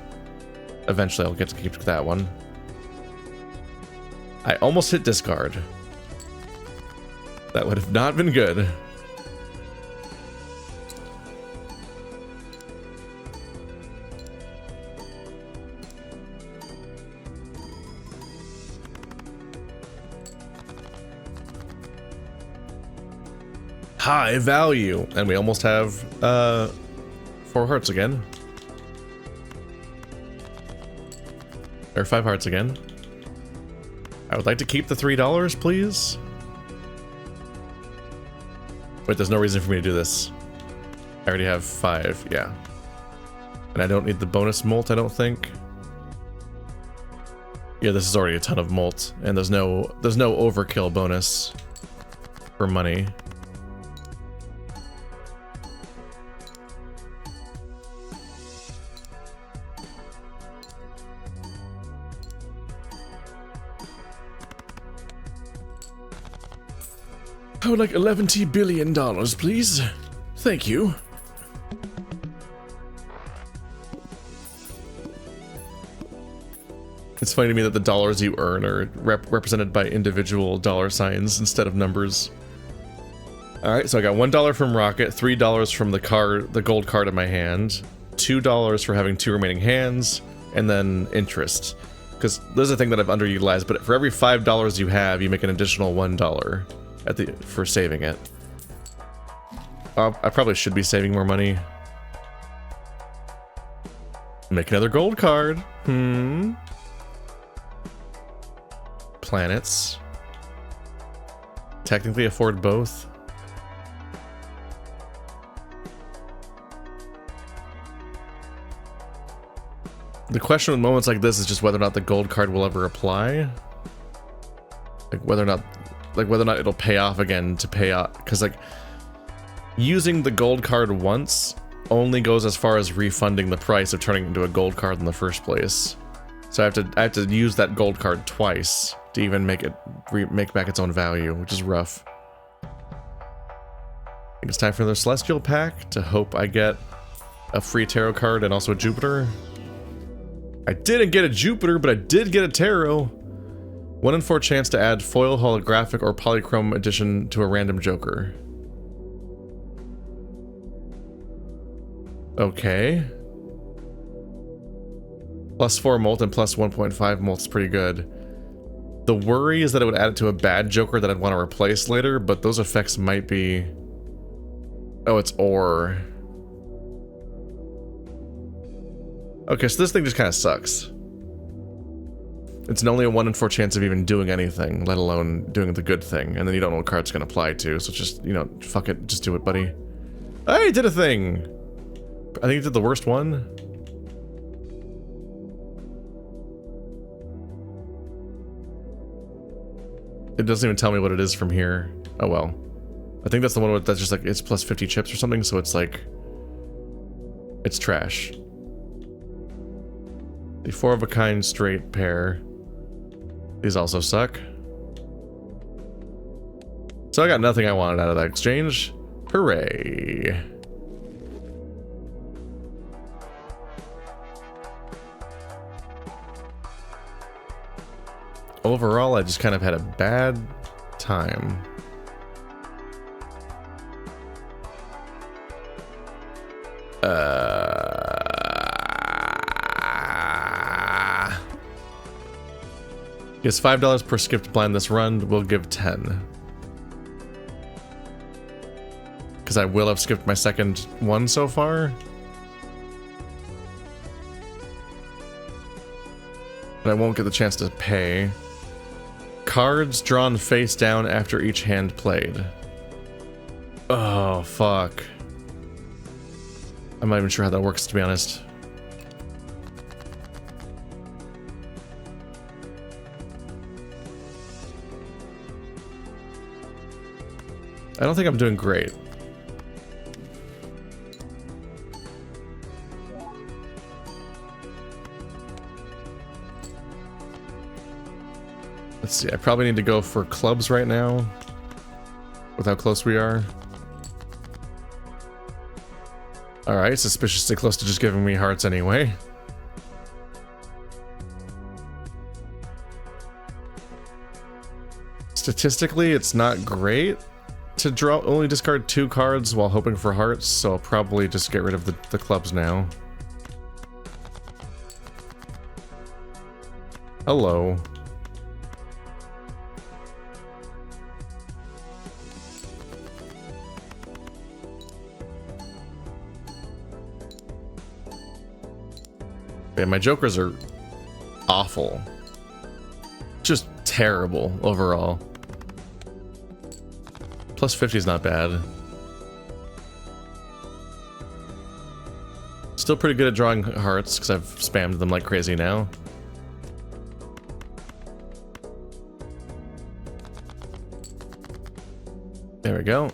A: eventually I'll get to keep that one. I almost hit discard. That would have not been good. High value, and we almost have 4 hearts again, or 5 hearts again. I would like to keep the $3, please. Wait, there's no reason for me to do this. I already have 5, yeah, and I don't need the bonus molt, I don't think. Yeah, this is already a ton of molt, and there's no overkill bonus for money. I would like $11 billion, please. Thank you. It's funny to me that the dollars you earn are represented by individual dollar signs instead of numbers. Alright, so I got $1 from Rocket, $3 from the gold card in my hand, $2 for having 2 remaining hands, and then interest. Because there's a thing that I've underutilized, but for every $5 you have, you make an additional $1 for saving it. I probably should be saving more money. Make another gold card. Planets. Technically afford both. The question with moments like this is just whether or not the gold card will ever apply. Like whether or not it'll pay off again to pay off, because like using the gold card once only goes as far as refunding the price of turning into a gold card in the first place. So I have to use that gold card twice to even make it make back its own value, which is rough. I think it's time for the Celestial pack to hope I get a free tarot card and also a Jupiter. I didn't get a Jupiter, but I did get a tarot. 1 in 4 chance to add foil, holographic, or polychrome addition to a random joker. Okay. +4 molt and plus 1.5 molt is pretty good. The worry is that it would add it to a bad joker that I'd want to replace later, but those effects might be... Oh, it's ore. Okay, so this thing just kind of sucks. It's only a 1 in 4 chance of even doing anything, let alone doing the good thing. And then you don't know what card it's going to apply to, so just, you know, fuck it, just do it, buddy. Hey, did a thing! I think it did the worst one. It doesn't even tell me what it is from here. Oh well. I think that's the one that's just like, it's plus 50 chips or something, so it's like... It's trash. The 4-of-a-kind straight pair. These also suck. So I got nothing I wanted out of that exchange. Hooray. Overall, I just kind of had a bad time. Guess $5 per skipped blind this run. We'll give 10. Because I will have skipped my second one so far. But I won't get the chance to pay. Cards drawn face down after each hand played. Oh, fuck. I'm not even sure how that works, to be honest. I don't think I'm doing great. Let's see, I probably need to go for clubs right now with how close we are. Alright, suspiciously close to just giving me hearts anyway. Statistically, it's not great to draw only discard 2 cards while hoping for hearts, so I'll probably just get rid of the clubs now. Hello. Yeah, my jokers are awful. Just terrible overall. Plus 50 is not bad. Still pretty good at drawing hearts because I've spammed them like crazy now. There we go.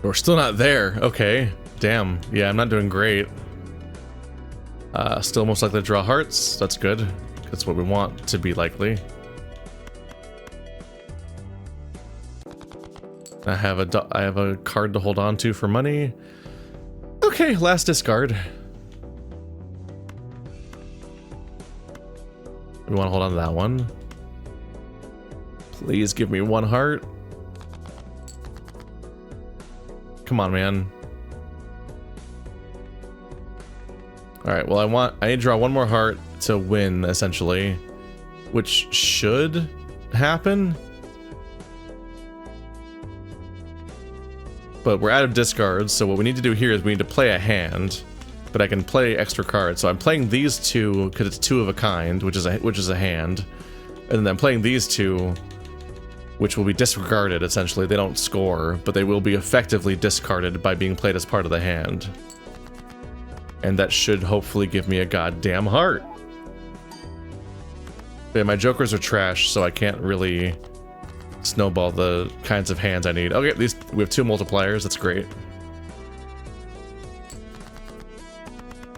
A: We're still not there. Okay. Damn. Yeah, I'm not doing great. Still most likely to draw hearts. That's good. That's what we want to be likely. I have a card to hold on to for money. Okay, last discard. We want to hold on to that one. Please give me 1 heart. Come on, man. Alright, well I need to draw 1 more heart to win, essentially. Which should happen. But we're out of discards, so what we need to do here is we need to play a hand. But I can play extra cards, so I'm playing these 2 because it's 2 of a kind, which is a hand. And then I'm playing these 2, which will be disregarded, essentially. They don't score, but they will be effectively discarded by being played as part of the hand. And that should hopefully give me a goddamn heart. Yeah, my jokers are trash, so I can't really snowball the kinds of hands I need. Okay, we have 2 multipliers, that's great.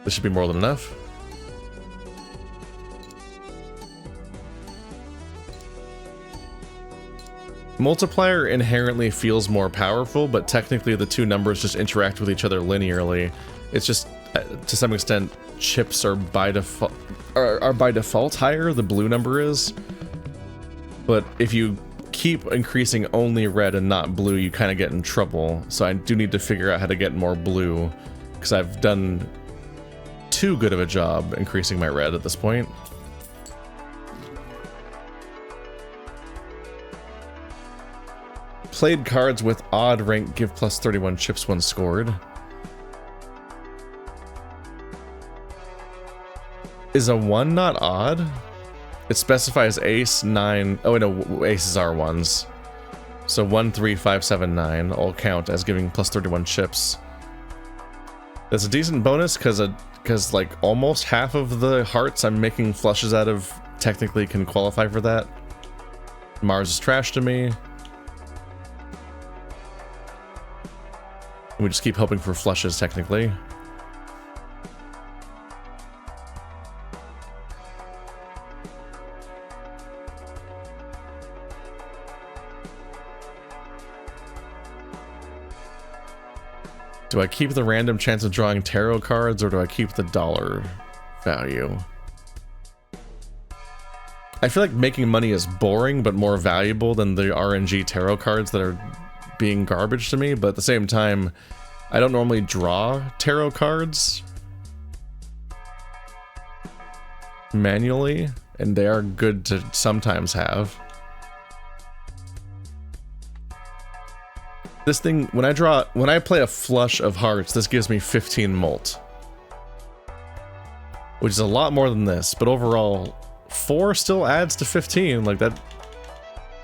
A: This should be more than enough. Multiplier inherently feels more powerful, but technically the 2 numbers just interact with each other linearly. It's just, to some extent, chips are by default higher, the blue number is. But if you keep increasing only red and not blue, you kind of get in trouble. So I do need to figure out how to get more blue, because I've done too good of a job increasing my red at this point. Played cards with odd rank give plus 31 chips when scored. Is a 1 not odd? It specifies ace, 9... Oh, no, aces are 1s. So 1, 3, 5, 7, 9 all count as giving plus 31 chips. That's a decent bonus because like almost half of the hearts I'm making flushes out of technically can qualify for that. Mars is trash to me. We just keep hoping for flushes, technically. Do I keep the random chance of drawing tarot cards, or do I keep the dollar value? I feel like making money is boring, but more valuable than the RNG tarot cards that are being garbage to me, but at the same time, I don't normally draw tarot cards manually, and they are good to sometimes have. This thing, when I play a flush of hearts, this gives me 15 mult, which is a lot more than this, but overall, 4 still adds to 15, like that.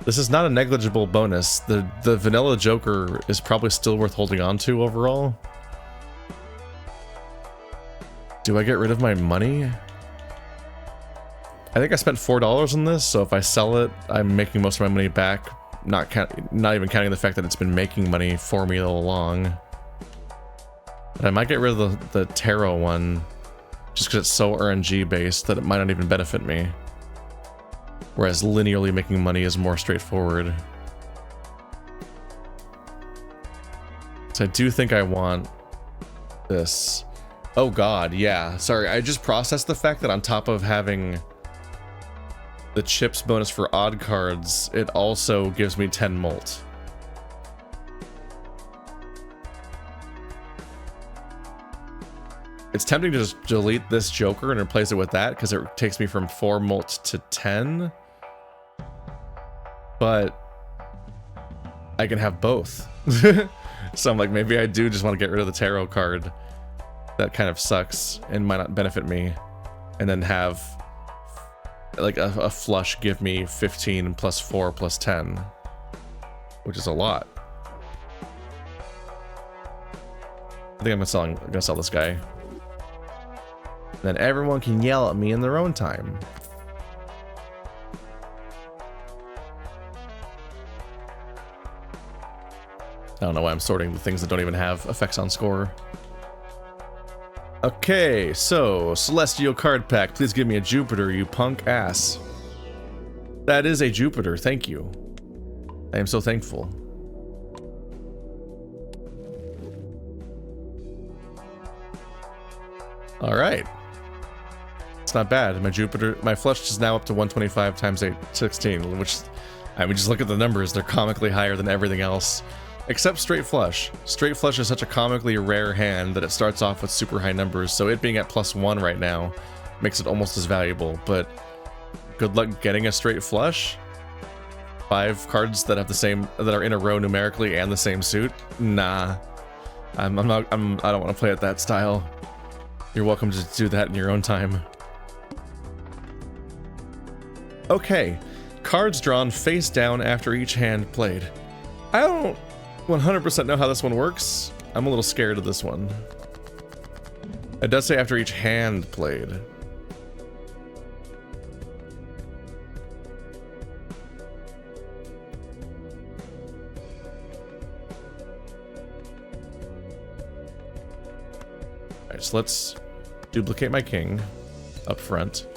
A: This is not a negligible bonus. The vanilla Joker is probably still worth holding on to overall. Do I get rid of my money? I think I spent $4 on this, so if I sell it, I'm making most of my money back not even counting the fact that it's been making money for me all along. But I might get rid of the tarot one, just because it's so RNG based that it might not even benefit me. Whereas linearly making money is more straightforward. So I do think I want this. Oh god, yeah. Sorry, I just processed the fact that on top of having the chips bonus for odd cards, it also gives me 10 molt. It's tempting to just delete this Joker and replace it with that, because it takes me from 4 molt to 10. But I can have both. So I'm like, maybe I do just want to get rid of the tarot card. That kind of sucks and might not benefit me. And then have like a flush give me 15 plus 4 plus 10. Which is a lot. I think I'm gonna sell this guy. Then everyone can yell at me in their own time. I don't know why I'm sorting the things that don't even have effects on score. Okay, so Celestial card pack. Please give me a Jupiter, you punk ass. That is a Jupiter, thank you. I am so thankful. All right. It's not bad. My Jupiter, my flush is now up to 125 times 816, which, I mean, just look at the numbers. They're comically higher than everything else. Except Straight Flush. Straight Flush is such a comically rare hand that it starts off with super high numbers, so it being at +1 right now makes it almost as valuable, but good luck getting a Straight Flush. 5 cards that have the same, that are in a row numerically and the same suit? Nah. I don't want to play at that style. You're welcome to do that in your own time. Okay. Cards drawn face down after each hand played. I don't 100% know how this one works. I'm a little scared of this one. It does say after each hand played. Alright, so let's duplicate my king up front.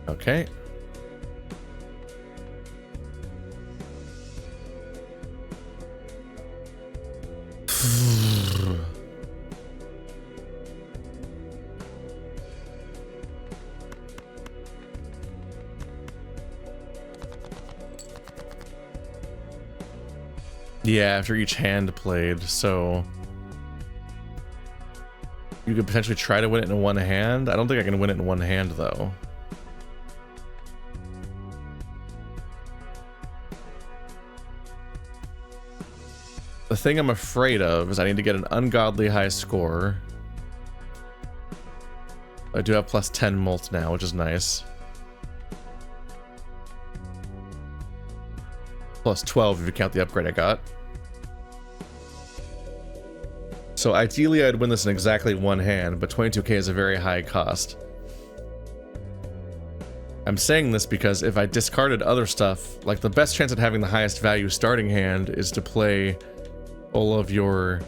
A: Okay. Yeah, after each hand played, so you could potentially try to win it in one hand. I don't think I can win it in one hand though. The thing I'm afraid of is I need to get an ungodly high score. I do have +10 molt now, which is nice. +12 if you count the upgrade I got. So ideally I'd win this in exactly one hand, but 22k is a very high cost. I'm saying this because if I discarded other stuff, like the best chance at having the highest value starting hand is to play all of your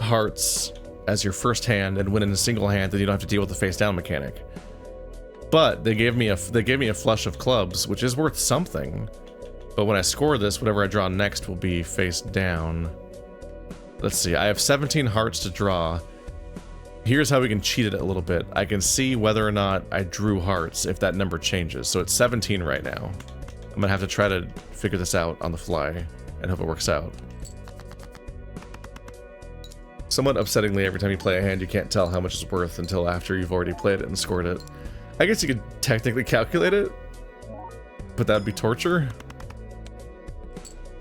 A: hearts as your first hand and win in a single hand, then you don't have to deal with the face down mechanic. But they gave me a flush of clubs, which is worth something. But when I score this, whatever I draw next will be face down. Let's see, I have 17 hearts to draw. Here's how we can cheat it a little bit. I can see whether or not I drew hearts if that number changes. So it's 17 right now. I'm gonna have to try to figure this out on the fly and hope it works out. Somewhat upsettingly, every time you play a hand, you can't tell how much it's worth until after you've already played it and scored it. I guess you could technically calculate it, but that'd be torture.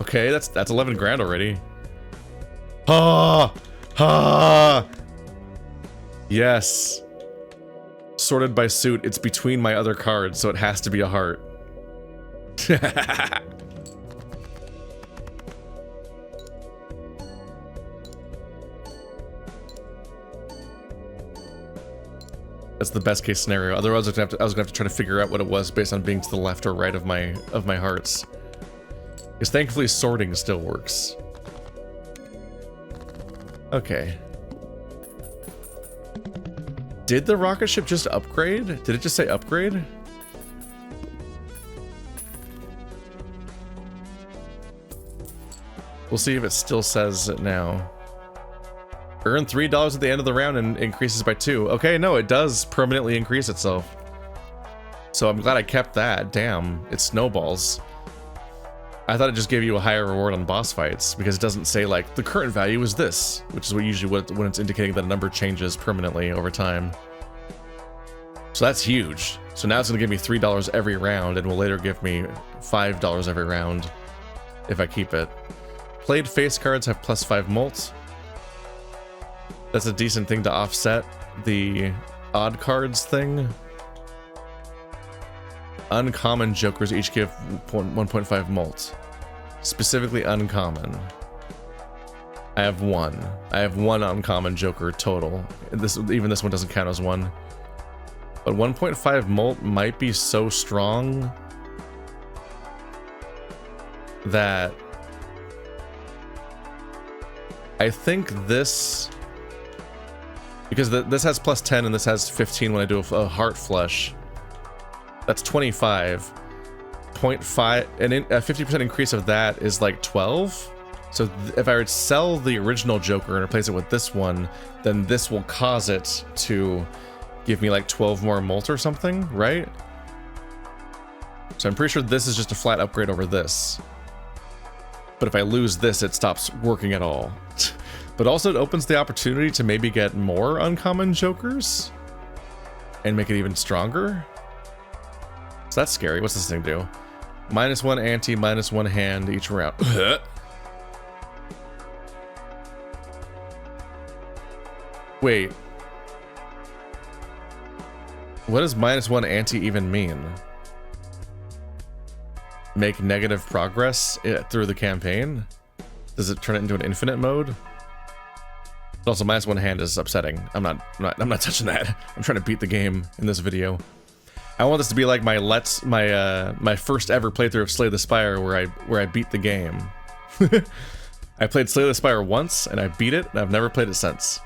A: Okay, that's 11 grand already. Ha! Ha! Yes. Sorted by suit, it's between my other cards, so it has to be a heart. That's the best case scenario. Otherwise, I was gonna have to try to figure out what it was based on being to the left or right of my hearts. Because thankfully, sorting still works. Okay. Did the rocket ship just upgrade? Did it just say upgrade? We'll see if it still says it now. Earn $3 at the end of the round and increases by 2. Okay, no, it does permanently increase itself. So I'm glad I kept that. Damn, it snowballs. I thought it just gave you a higher reward on boss fights because it doesn't say like the current value is this, which is what usually when it's indicating that a number changes permanently over time. So that's huge. So now it's gonna give me $3 every round and will later give me $5 every round if I keep it. Played face cards have +5 molt. That's a decent thing to offset the odd cards thing. Uncommon jokers each give 1.5 molt. Specifically uncommon. I have one. I have one uncommon joker total. Even this one doesn't count as one. But 1.5 molt might be so strong that I think this, because this has +10 and this has 15 when I do a heart flush. That's 25. 0.5, and a 50% increase of that is like 12. So if I were to sell the original Joker and replace it with this one, then this will cause it to give me like 12 more molt or something, right? So I'm pretty sure this is just a flat upgrade over this. But if I lose this, it stops working at all. But also it opens the opportunity to maybe get more uncommon Jokers and make it even stronger. So that's scary. What's this thing do? -1 ante, -1 hand each round. Wait. What does -1 ante even mean? Make negative progress through the campaign? Does it turn it into an infinite mode? But also, -1 hand is upsetting. I'm not touching that. I'm trying to beat the game in this video. I want this to be like my first ever playthrough of Slay the Spire, where I beat the game. I played Slay the Spire once and I beat it, and I've never played it since.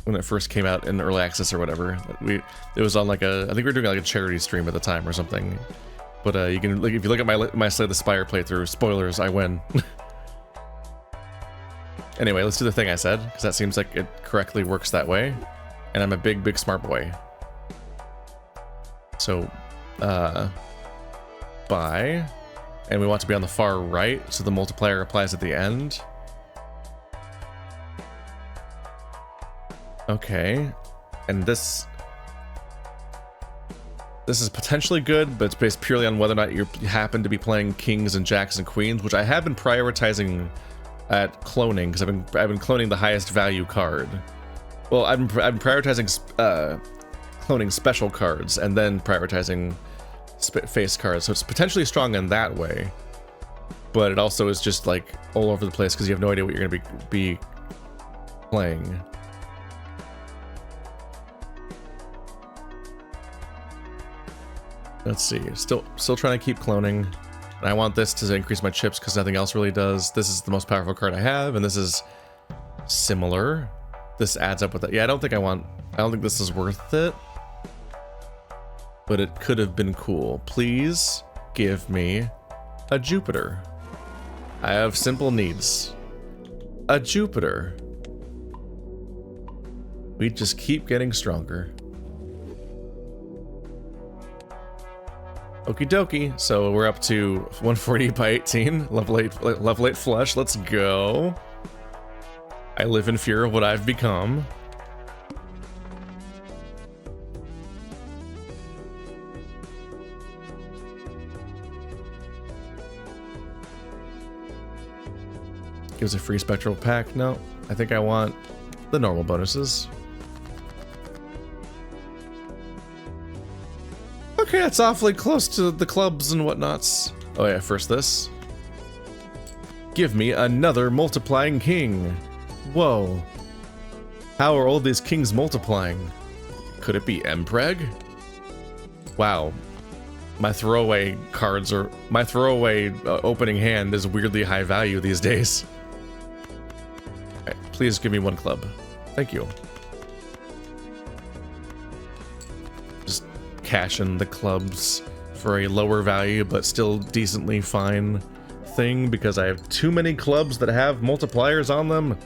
A: When it first came out in early access or whatever, it was on like I think we were doing like a charity stream at the time or something. But you can, like, if you look at my Slay the Spire playthrough, spoilers, I win. Anyway, let's do the thing I said, because that seems like it correctly works that way, and I'm a big smart boy. So, buy, and we want to be on the far right, so the multiplier applies at the end. Okay, and this is potentially good, but it's based purely on whether or not you happen to be playing kings and jacks and queens, which I have been prioritizing at cloning, because I've been cloning the highest value card. Well, I've been prioritizing cloning special cards and then prioritizing face cards, so it's potentially strong in that way. But it also is just like all over the place because you have no idea what you're going to be playing. Let's see, still trying to keep cloning. And I want this to increase my chips because nothing else really does. This is the most powerful card I have, and this is similar. This adds up with that. Yeah, I don't think this is worth it. But it could have been cool. Please give me a Jupiter. I have simple needs. A Jupiter. We just keep getting stronger. Okie dokie, so we're up to 140 by 18, level 8 flush, let's go. I live in fear of what I've become. Gives a free Spectral pack, no, I think I want the normal bonuses. Okay, that's awfully close to the clubs and whatnots. Oh yeah, first this. Give me another multiplying king. Whoa. How are all these kings multiplying? Could it be Mpreg? Wow. My throwaway cards are... My throwaway opening hand is weirdly high value these days. Right, please give me 1 club. Thank you. Just cash in the clubs for a lower value but still decently fine thing because I have too many clubs that have multipliers on them.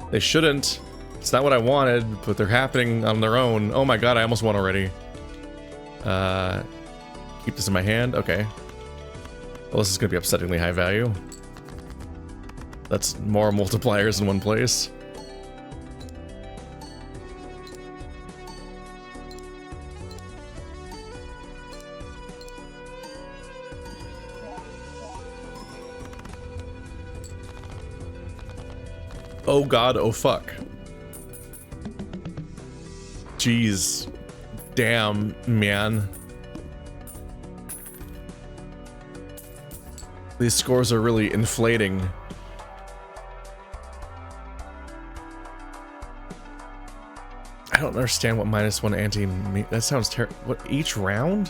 A: They shouldn't. It's not what I wanted, but they're happening on their own. Oh my god, I almost won already. Keep this in my hand. Okay. Well, this is going to be upsettingly high value. That's more multipliers in one place. Oh god, oh fuck. Jeez. Damn, man. These scores are really inflating. I don't understand what -1 ante mean. That sounds terrible. What, each round?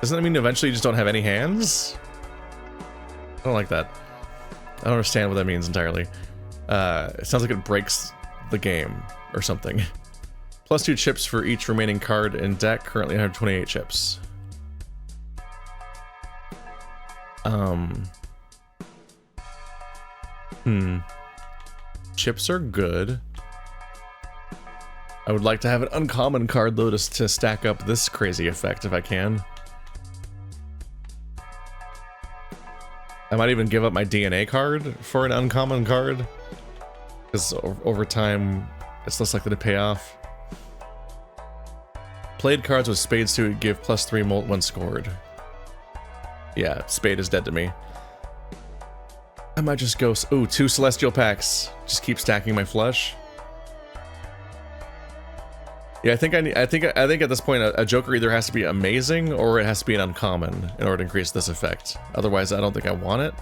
A: Doesn't that mean eventually you just don't have any hands? I don't like that. I don't understand what that means entirely. It sounds like it breaks the game or something. +2 chips for each remaining card in deck. Currently 128 chips. Chips are good. I would like to have an uncommon card though to stack up this crazy effect if I can. I might even give up my DNA card for an uncommon card, because over time it's less likely to pay off. Played cards with spade suit give +3 molt when scored. Yeah, spade is dead to me. I might just go. Ooh, 2 celestial packs. Just keep stacking my flush. Yeah, I think at this point a joker either has to be amazing or it has to be an uncommon in order to increase this effect. Otherwise, I don't think I want it.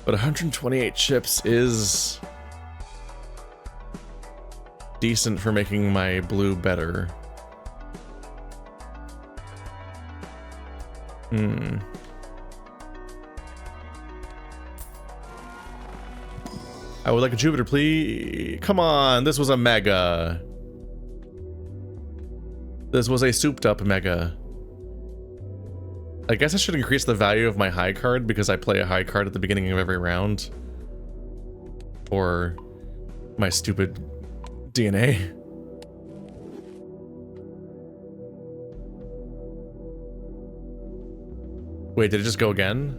A: But 128 chips is decent for making my blue better. I would like a Jupiter, please. Come on, this was a mega. This was a souped up mega. I guess I should increase the value of my high card because I play a high card at the beginning of every round. Or my stupid DNA. Wait, did it just go again?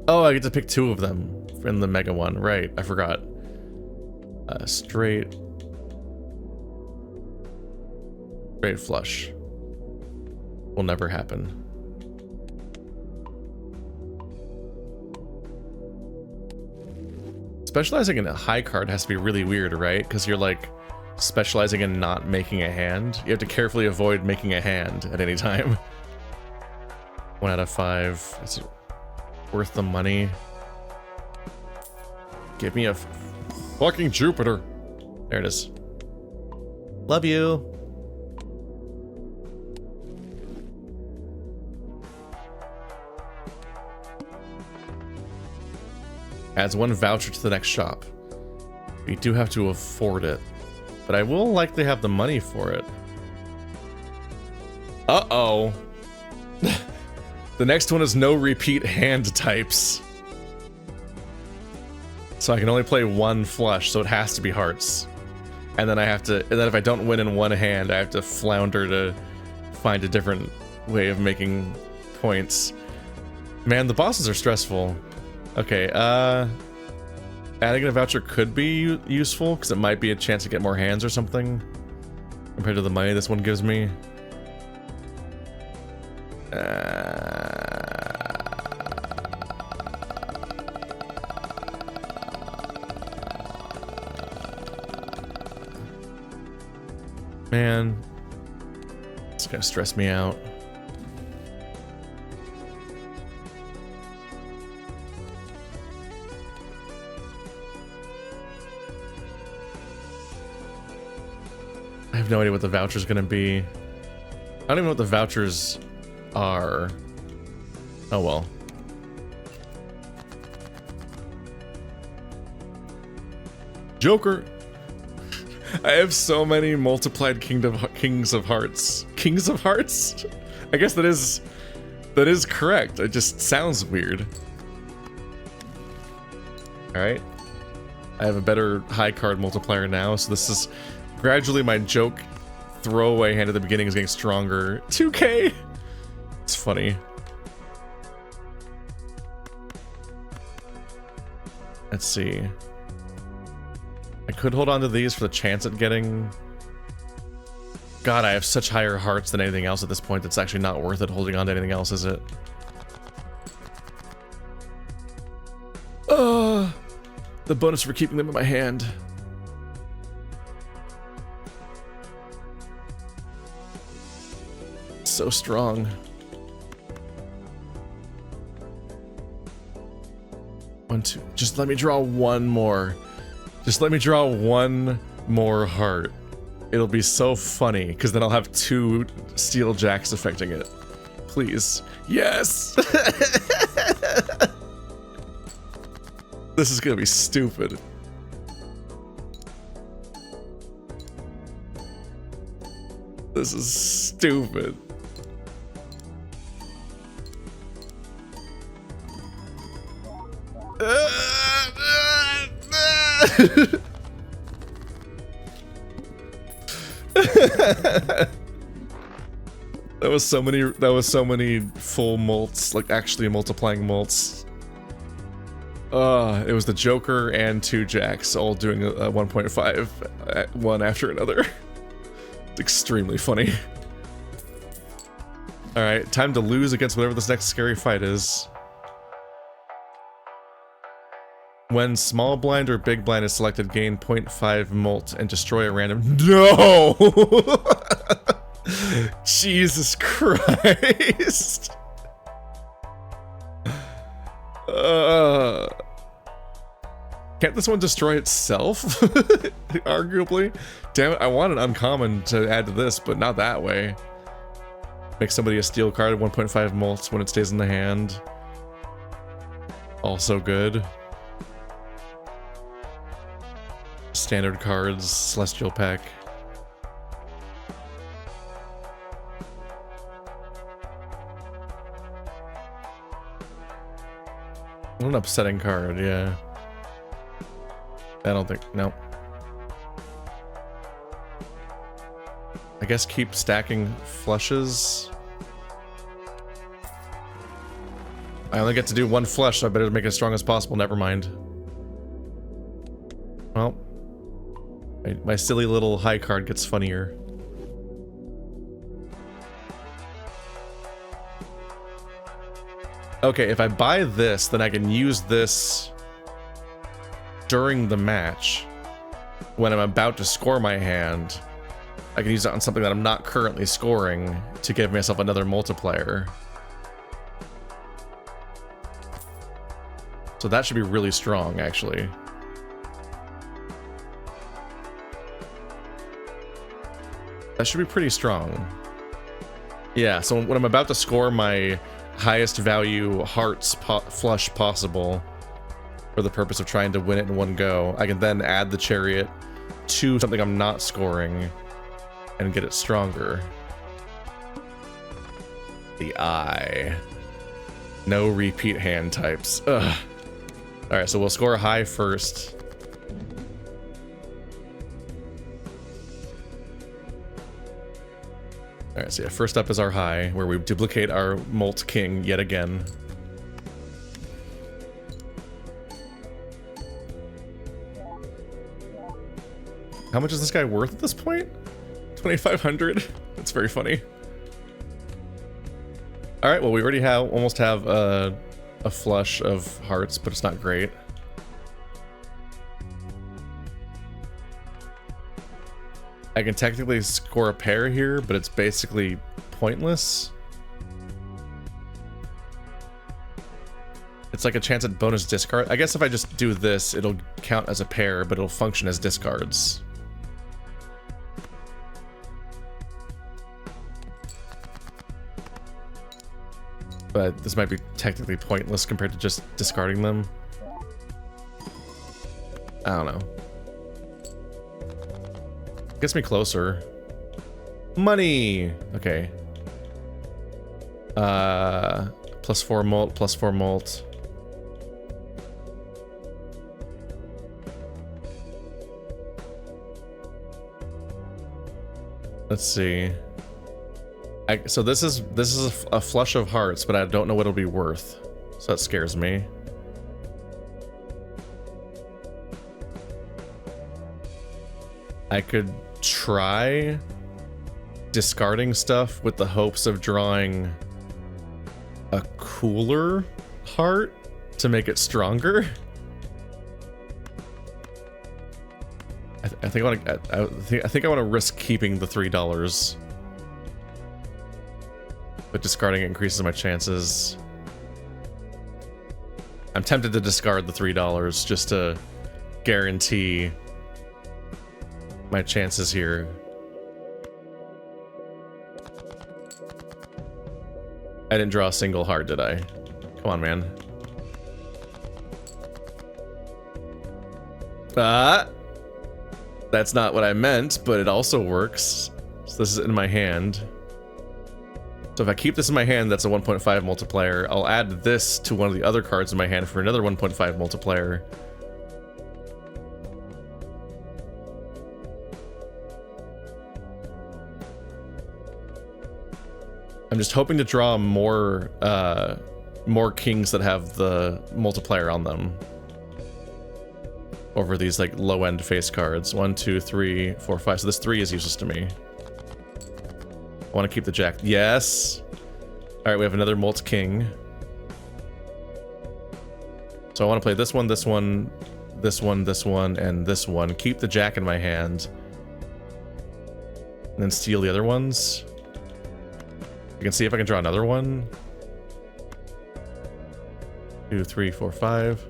A: Oh, I get to pick 2 of them in the mega one. Right, I forgot. Straight flush. Will never happen. Specializing in a high card has to be really weird, right? Because you're like specializing in not making a hand. You have to carefully avoid making a hand at any time. 1 out of 5. Is it worth the money? Give me a fucking Jupiter. There it is. Love you. Adds 1 voucher to the next shop. We do have to afford it, but I will likely have the money for it. Uh-oh. The next one is no repeat hand types. So I can only play 1 flush, so it has to be hearts. And then I have to, and then if I don't win in 1 hand, I have to flounder to find a different way of making points. Man, the bosses are stressful. Okay, adding a voucher could be useful, because it might be a chance to get more hands or something, compared to the money this one gives me. Man, it's gonna stress me out. I have no idea what the voucher's gonna be. I don't even know what the vouchers are. Oh well. Joker! I have so many multiplied Kings of Hearts. Kings of Hearts? I guess that is correct. It just sounds weird. Alright. I have a better high card multiplier now, so this is gradually my joke throwaway hand at the beginning is getting stronger. 2K! It's funny. Let's see. I could hold on to these for the chance at getting... God, I have such higher hearts than anything else at this point. It's actually not worth it holding on to anything else, is it? The bonus for keeping them in my hand. So strong. One, two. Just let me draw one more. Just let me draw one more heart. It'll be so funny, because then I'll have 2 steel jacks affecting it. Please. Yes! This is gonna be stupid. This is stupid. That was so many full mults, like actually multiplying mults. It was the Joker and 2 jacks all doing a 1.5 one after another. It's extremely funny. Alright, time to lose against whatever this next scary fight is. When small blind or big blind is selected, gain 0.5 molt and destroy a random... No! Jesus Christ! Can't this one destroy itself? Arguably. Damn it, I want an uncommon to add to this, but not that way. Make somebody a steel card at 1.5 molts when it stays in the hand. Also good. Standard cards, Celestial Pack. What an upsetting card, yeah. I don't think, no. I guess keep stacking flushes. I only get to do 1 flush, so I better make it as strong as possible, never mind. Well, my silly little high card gets funnier. Okay, if I buy this, then I can use this during the match. When I'm about to score my hand, I can use it on something that I'm not currently scoring to give myself another multiplier. So that should be really strong, actually. That should be pretty strong. Yeah, so when I'm about to score my highest value hearts flush possible for the purpose of trying to win it in one go, I can then add the chariot to something I'm not scoring and get it stronger. The eye. No repeat hand types. Ugh. Alright, so we'll score a high first. Alright, so yeah, first up is our high, where we duplicate our Molt King yet again. How much is this guy worth at this point? 2,500? That's very funny. Alright, well we already almost have a flush of hearts, but it's not great. I can technically score a pair here, but it's basically pointless. It's like a chance at bonus discard. I guess if I just do this, it'll count as a pair, but it'll function as discards. But this might be technically pointless compared to just discarding them. I don't know. Gets me closer. Money! Okay. +4 molt, +4 molt. Let's see. So this is a flush of hearts, but I don't know what it'll be worth. So that scares me. I could try discarding stuff with the hopes of drawing a cooler heart to make it stronger. I think I want to risk keeping the $3, but discarding it increases my chances. I'm tempted to discard the $3 just to guarantee my chances here. I didn't draw a single heart, did I? Come on, man. That's not what I meant, but it also works. So this is in my hand. So if I keep this in my hand, that's a 1.5 multiplier. I'll add this to one of the other cards in my hand for another 1.5 multiplier. I'm just hoping to draw more kings that have the multiplier on them over these like low-end face cards. 1, 2, 3, 4, 5. So this 3 is useless to me. I want to keep the jack. Yes. All right, we have another Molt King. So I want to play this one, this one, this one, this one, and this one. Keep the jack in my hand, and then steal the other ones. I can see if I can draw another one. 2, 3, 4, 5.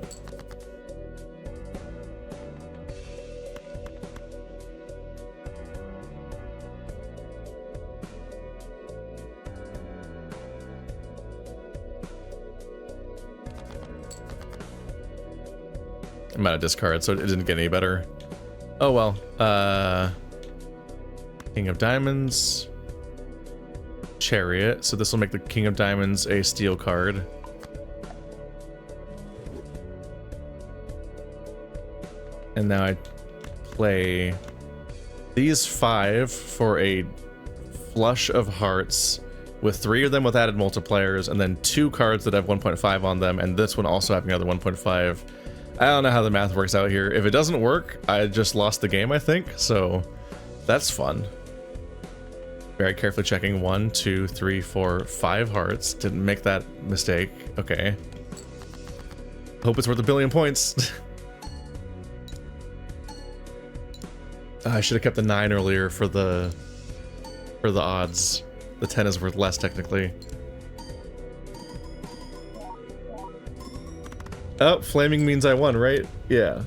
A: I'm out of discard, so it didn't get any better. Oh well. King of Diamonds. Chariot. So this will make the King of Diamonds a steel card. And now I play these 5 for a flush of hearts with 3 of them with added multipliers, and then 2 cards that have 1.5 on them, and this one also having another 1.5. I don't know how the math works out here. If it doesn't work, I just lost the game, I think. So that's fun. Very carefully checking 1, 2, 3, 4, 5 hearts. Didn't make that mistake. Okay. Hope it's worth a billion points. I should have kept the 9 earlier for the odds. The 10 is worth less technically. Oh, flaming means I won, right? Yeah.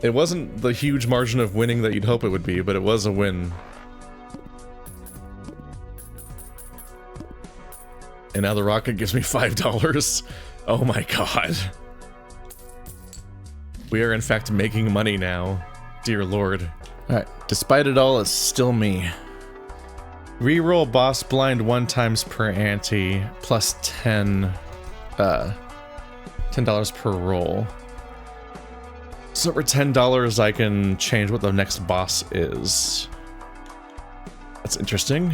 A: It wasn't the huge margin of winning that you'd hope it would be, but it was a win. And now the rocket gives me $5. Oh my god. We are in fact making money now. Dear lord. Alright, despite it all, it's still me. Reroll boss blind 1 times per ante, plus $10 per roll. So for $10, I can change what the next boss is. That's interesting.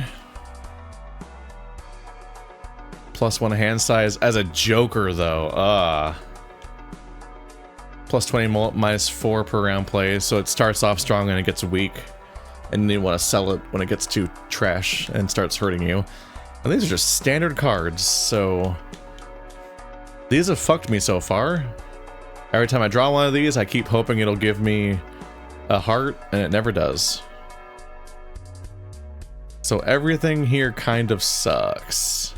A: Plus 1 hand size as a joker, though. Plus 20 molt, minus 4 per round play, so it starts off strong and it gets weak. And then you want to sell it when it gets too trash and starts hurting you. And these are just standard cards, so these have fucked me so far. Every time I draw one of these, I keep hoping it'll give me a heart, and it never does. So everything here kind of sucks.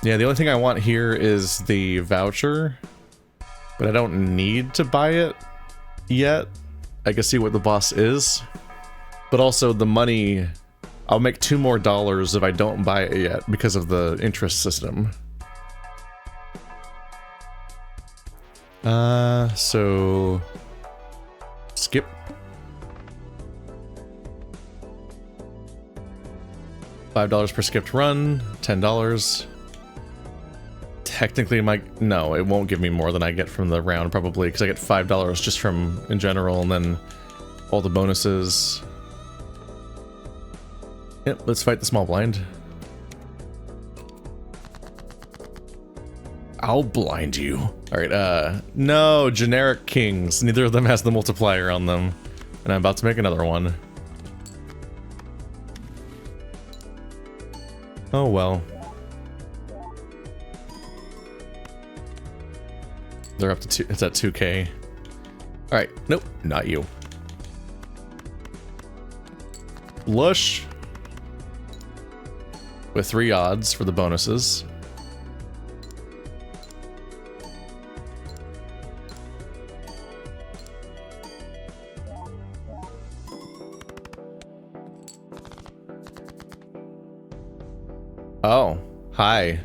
A: Yeah, the only thing I want here is the voucher, but I don't need to buy it yet. I can see what the boss is. But also the money, I'll make $2 more if I don't buy it yet because of the interest system. So skip. $5 per skipped run, $10. Technically, no, it won't give me more than I get from the round, probably, because I get $5 just from in general, and then all the bonuses. Yep, let's fight the small blind. I'll blind you. Alright, no, generic kings. Neither of them has the multiplier on them. And I'm about to make another one. Oh well. They're up to it's at 2K. Alright, nope, not you. Lush. With 3 odds for the bonuses. Oh, hi.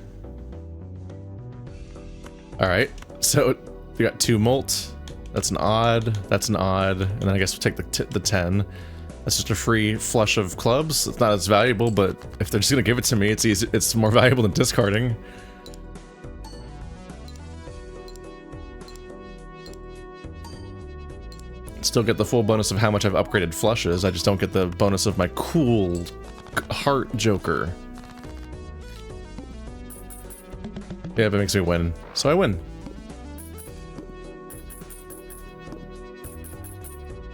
A: Alright, so we got 2 molt. That's an odd, and then I guess we'll take the 10. That's just a free flush of clubs. It's not as valuable, but if they're just gonna give it to me, it's easy. It's more valuable than discarding. Still get the full bonus of how much I've upgraded flushes. I just don't get the bonus of my cool heart joker. Yeah, but it makes me win. So I win.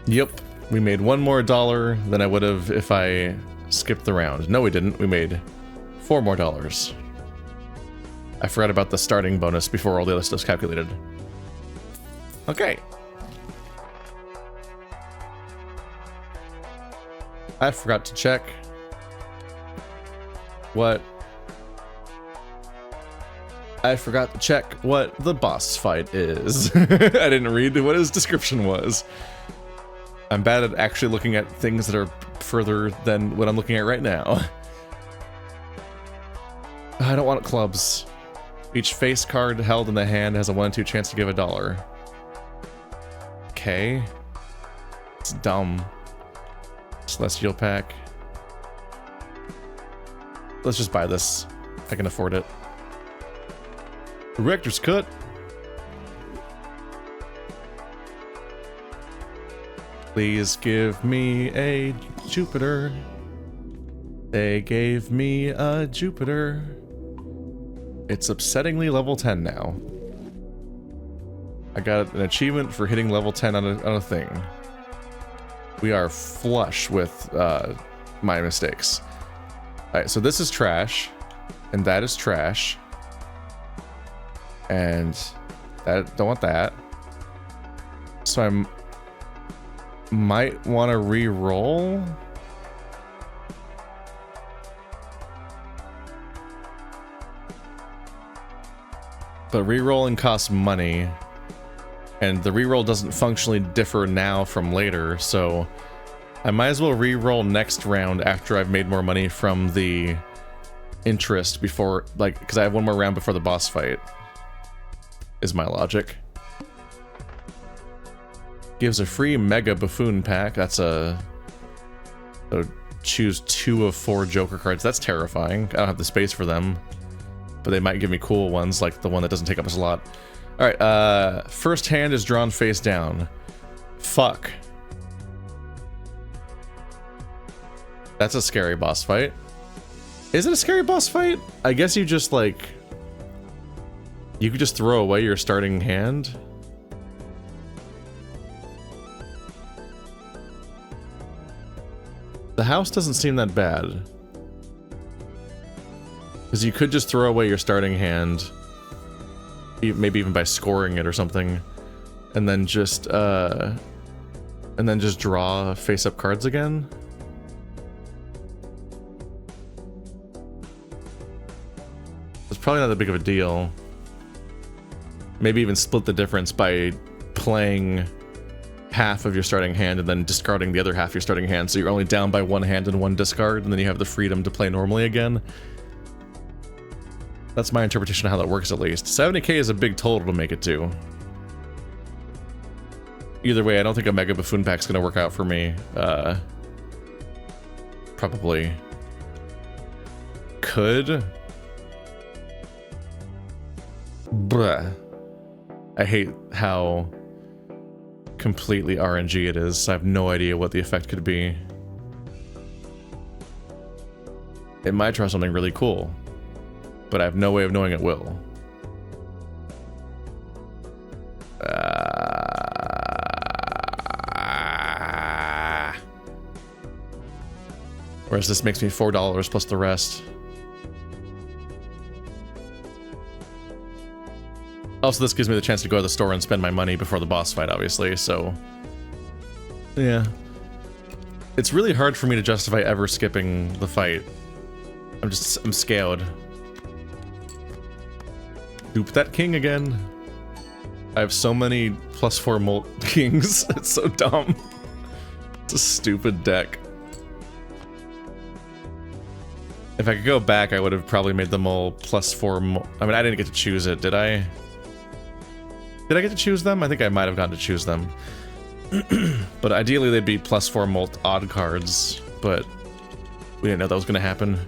A: Yep. We made $1 more than I would have if I skipped the round. No, we didn't. We made $4 more. I forgot about the starting bonus before all the other stuff's calculated. Okay. I forgot to check what the boss fight is. I didn't read what his description was. I'm bad at actually looking at things that are further than what I'm looking at right now. I don't want clubs. Each face card held in the hand has a 1 in 2 chance to give $1. Okay. It's dumb. Celestial pack. Let's just buy this. I can afford it. Director's cut. Please give me a Jupiter. They gave me a Jupiter. It's upsettingly level 10 now. I got an achievement for hitting level 10 on a thing. We are flush with my mistakes. Alright, so this is trash. And that is trash. And that, don't want that. So I might want to re-roll. But re-rolling costs money. And the re-roll doesn't functionally differ now from later, so I might as well re-roll next round after I've made more money from the interest before, like, because I have 1 more round before the boss fight. Is my logic. Gives a free Mega Buffoon pack. That's so choose 2 of 4 Joker cards. That's terrifying. I don't have the space for them. But they might give me cool ones, like the one that doesn't take up a slot. Alright, first hand is drawn face down. Fuck. That's a scary boss fight. Is it a scary boss fight? I guess you just, like... You could just throw away your starting hand. The house doesn't seem that bad. Because you could just throw away your starting hand, maybe even by scoring it or something, and then just draw face-up cards again. It's probably not that big of a deal. Maybe even split the difference by playing half of your starting hand and then discarding the other half of your starting hand, so you're only down by one hand and one discard, and then you have the freedom to play normally again. That's my interpretation of how that works, at least. 70k is a big total to make it to. Either way, I don't think a Mega Buffoon pack's gonna work out for me. Probably. Could. Bruh. I hate how completely RNG it is. I have no idea what the effect could be. It might try something really cool, but I have no way of knowing it will. Whereas this makes me $4 plus the rest. Also, this gives me the chance to go to the store and spend my money before the boss fight, obviously, so... yeah. It's really hard for me to justify ever skipping the fight. I'm scared. Dupe that king again. I have so many +4 molt kings. It's so dumb. It's a stupid deck. If I could go back, I would have probably made them all +4 molt. I mean, I didn't get to choose it, did I? Did I get to choose them? I think I might have gotten to choose them. But ideally, they'd be +4 molt odd cards, but we didn't know that was going to happen.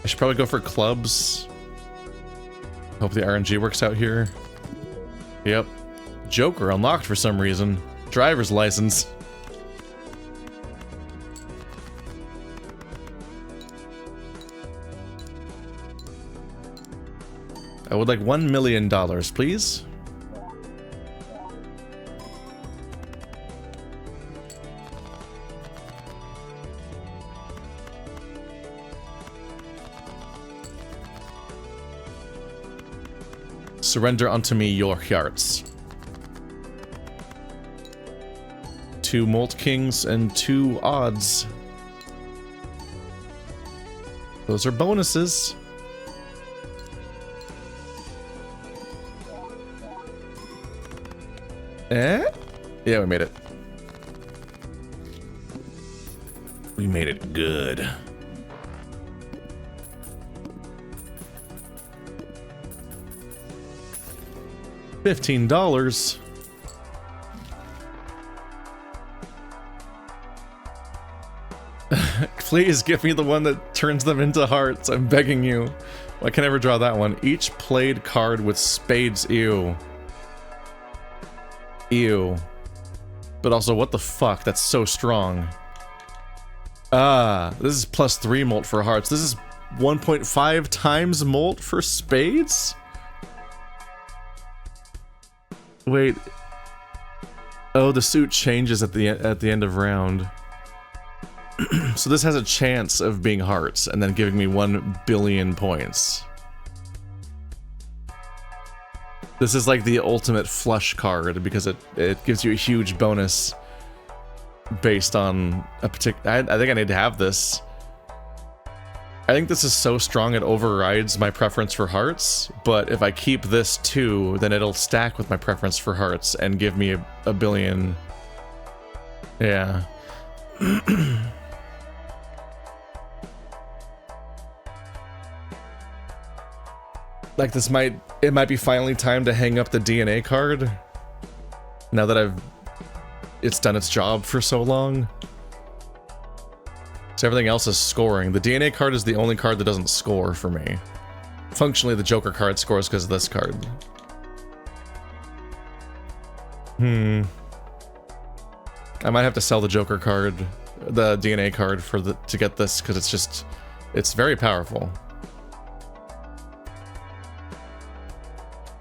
A: I should probably go for clubs. Hope the RNG works out here. Yep. Joker unlocked for some reason. Driver's license. I would like $1 million, please. Surrender unto me your hearts. 2 Molt Kings and 2 odds. Those are bonuses. Eh? Yeah, we made it. We made it good. $15. Please give me the one that turns them into hearts. I'm begging you. I can never draw that one. Each played card with spades. Ew. Ew. But also, what the fuck? That's so strong. Ah, this is +3 molt for hearts. This is 1.5 times molt for spades? Wait. Oh, the suit changes at the end of round. So this has a chance of being hearts and then giving me 1 billion points. This is like the ultimate flush card because it gives you a huge bonus based on a particular... I think I need to have this. I think this is so strong it overrides my preference for hearts, but if I keep this too, then it'll stack with my preference for hearts and give me a billion. Yeah. Like this it might be finally time to hang up the DNA card. Now that it's done its job for so long. So everything else is scoring. The DNA card is the only card that doesn't score for me. Functionally, the Joker card scores because of this card. I might have to sell the Joker card, the DNA card to get this because it's very powerful.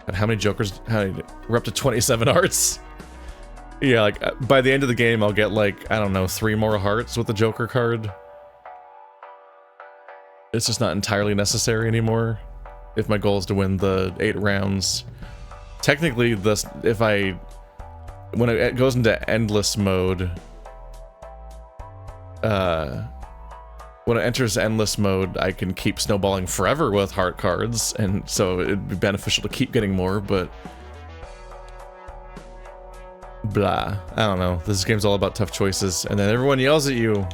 A: And how many Jokers? We're up to 27 hearts. Yeah, like by the end of the game, I'll get like, I don't know, 3 more hearts with the Joker card. It's just not entirely necessary anymore if my goal is to win the 8 rounds. Technically, when it goes into endless mode, when it enters endless mode, I can keep snowballing forever with heart cards, and so it'd be beneficial to keep getting more, but Blah. I don't know. This game's all about tough choices, and then everyone yells at you.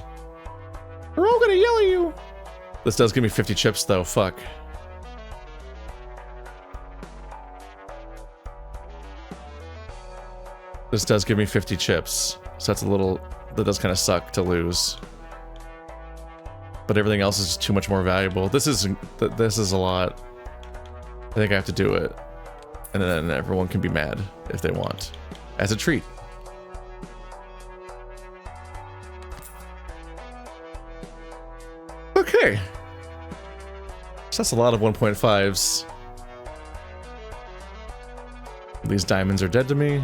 A: We're all gonna yell at you. This does give me 50 chips, though. Fuck. This does give me 50 chips, so that's a little... That does kind of suck to lose. But everything else is too much more valuable. This is a lot. I think I have to do it. And then everyone can be mad if they want. As a treat. Okay. So that's a lot of 1.5s. These diamonds are dead to me.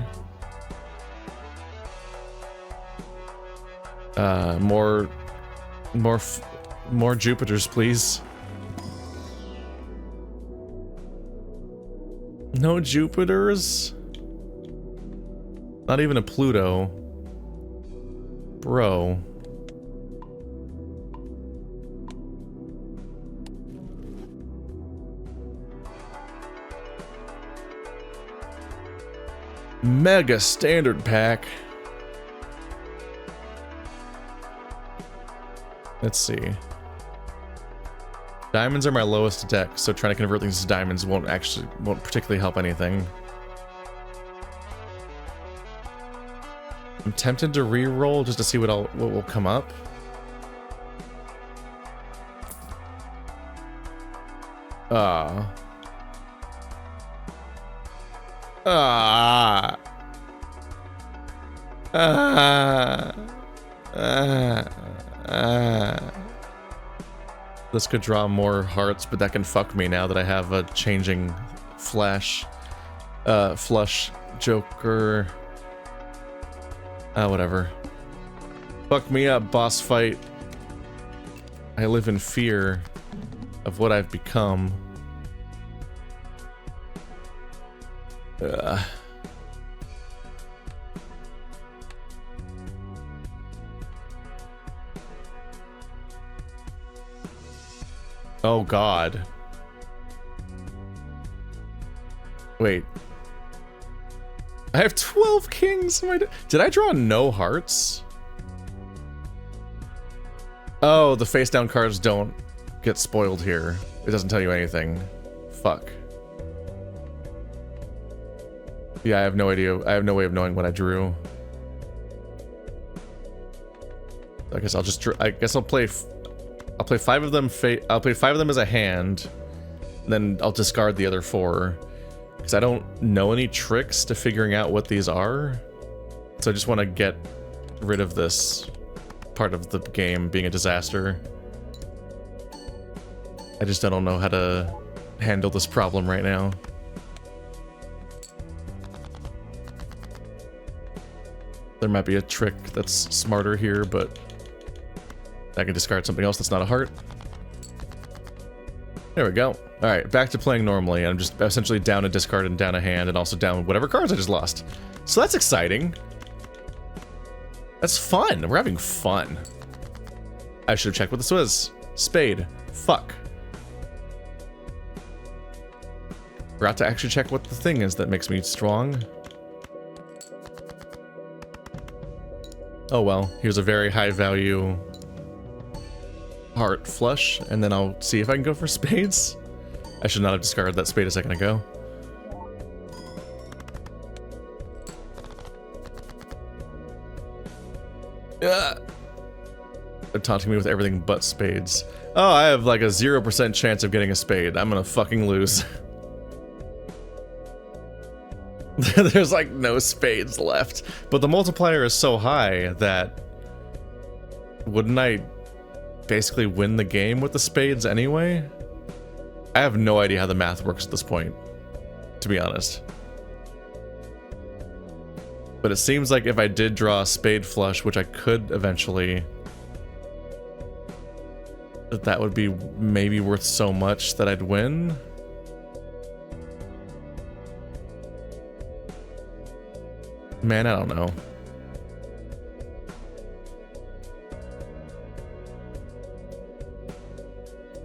A: More Jupiters, please. No Jupiters? Not even a Pluto. Bro. Mega standard pack. Let's see. Diamonds are my lowest deck, so trying to convert things to diamonds won't particularly help anything. I'm tempted to re-roll just to see what will come up. This could draw more hearts, but that can fuck me now that I have a changing flush joker. Whatever. Fuck me up, boss fight. I live in fear of what I've become. Oh god. Wait. I have 12 kings. Did I draw no hearts? Oh, the face down cards don't get spoiled here. It doesn't tell you anything. Fuck. Yeah, I have no idea. I have no way of knowing what I drew. I guess I'll just. I guess I'll play 5 of them. I'll play 5 of them as a hand, and then I'll discard the other 4 because I don't know any tricks to figuring out what these are. So I just want to get rid of this part of the game being a disaster. I just don't know how to handle this problem right now. There might be a trick that's smarter here, but I can discard something else that's not a heart. There we go. Alright, back to playing normally. I'm just essentially down a discard and down a hand, and also down whatever cards I just lost. So that's exciting. That's fun. We're having fun. I should have checked what this was. Spade. Fuck. Forgot to actually check what the thing is that makes me strong. Oh well, here's a very high value heart flush, and then I'll see if I can go for spades. I should not have discarded that spade a second ago. They're taunting me with everything but spades. Oh, I have like a 0% chance of getting a spade. I'm gonna fucking lose. There's like no spades left. But the multiplier is so high that... Wouldn't I basically win the game with the spades anyway? I have no idea how the math works at this point, to be honest. But it seems like if I did draw a spade flush, which I could eventually, that would be maybe worth so much that I'd win. Man, I don't know.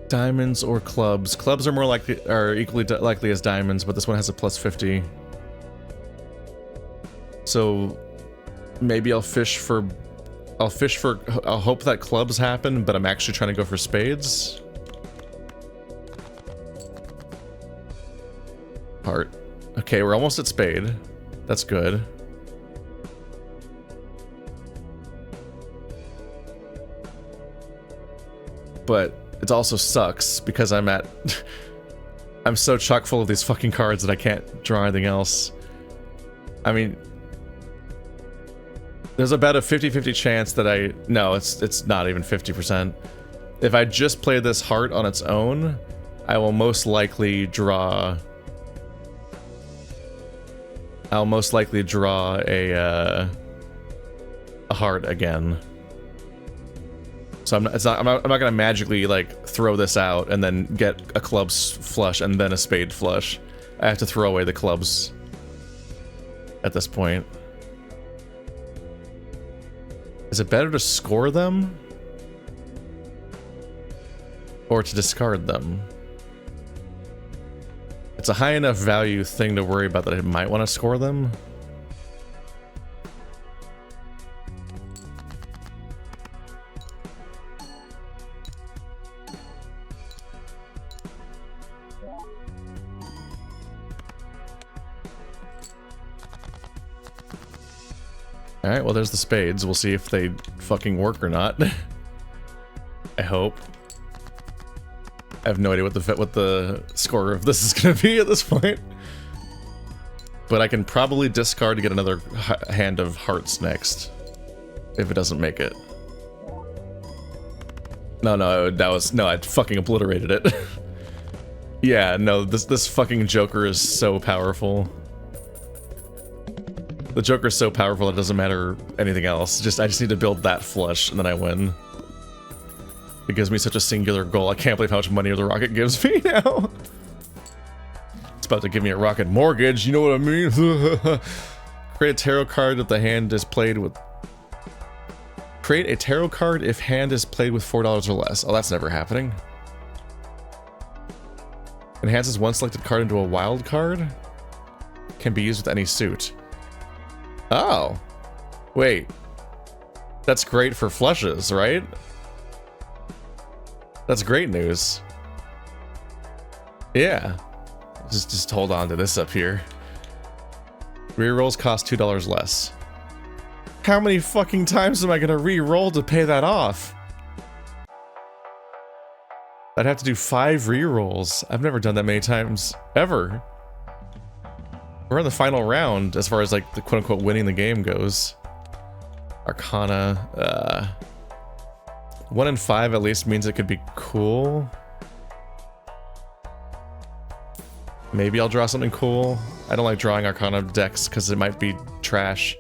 A: Diamonds or clubs? Clubs are more likely, are equally likely as diamonds, but this one has a +50. So maybe I'll hope that clubs happen, but I'm actually trying to go for spades. Heart. Okay, we're almost at spade. That's good. But it also sucks because I'm so chock full of these fucking cards that I can't draw anything else. I mean, there's about a 50-50 chance that no, it's not even 50%. If I just play this heart on its own, I will most likely draw a heart again. So I'm not gonna magically like throw this out and then get a clubs flush and then a spade flush. I have to throw away the clubs at this point. Is it better to score them or to discard them? It's a high enough value thing to worry about that I might want to score them. Alright, well there's the spades. We'll see if they fucking work or not. I hope. I have no idea what the score of this is gonna be at this point. But I can probably discard to get another hand of hearts next. If it doesn't make it. No, I fucking obliterated it. Yeah, no, this fucking Joker is so powerful. The Joker's so powerful it doesn't matter anything else. I just need to build that flush and then I win. It gives me such a singular goal. I can't believe how much money the rocket gives me now. It's about to give me a rocket mortgage, you know what I mean? Create a tarot card if the hand is played with... Create a tarot card if hand is played with $4 or less. Oh, that's never happening. Enhances one selected card into a wild card. Can be used with any suit. Oh. Wait. That's great for flushes, right? That's great news. Yeah. Just hold on to this up here. Rerolls cost $2 less. How many fucking times am I gonna re-roll to pay that off? I'd have to do 5 rerolls. I've never done that many times, ever. We're in the final round, as far as like the quote-unquote winning the game goes. Arcana, 1 in 5 at least means it could be cool. Maybe I'll draw something cool. I don't like drawing Arcana decks because it might be trash.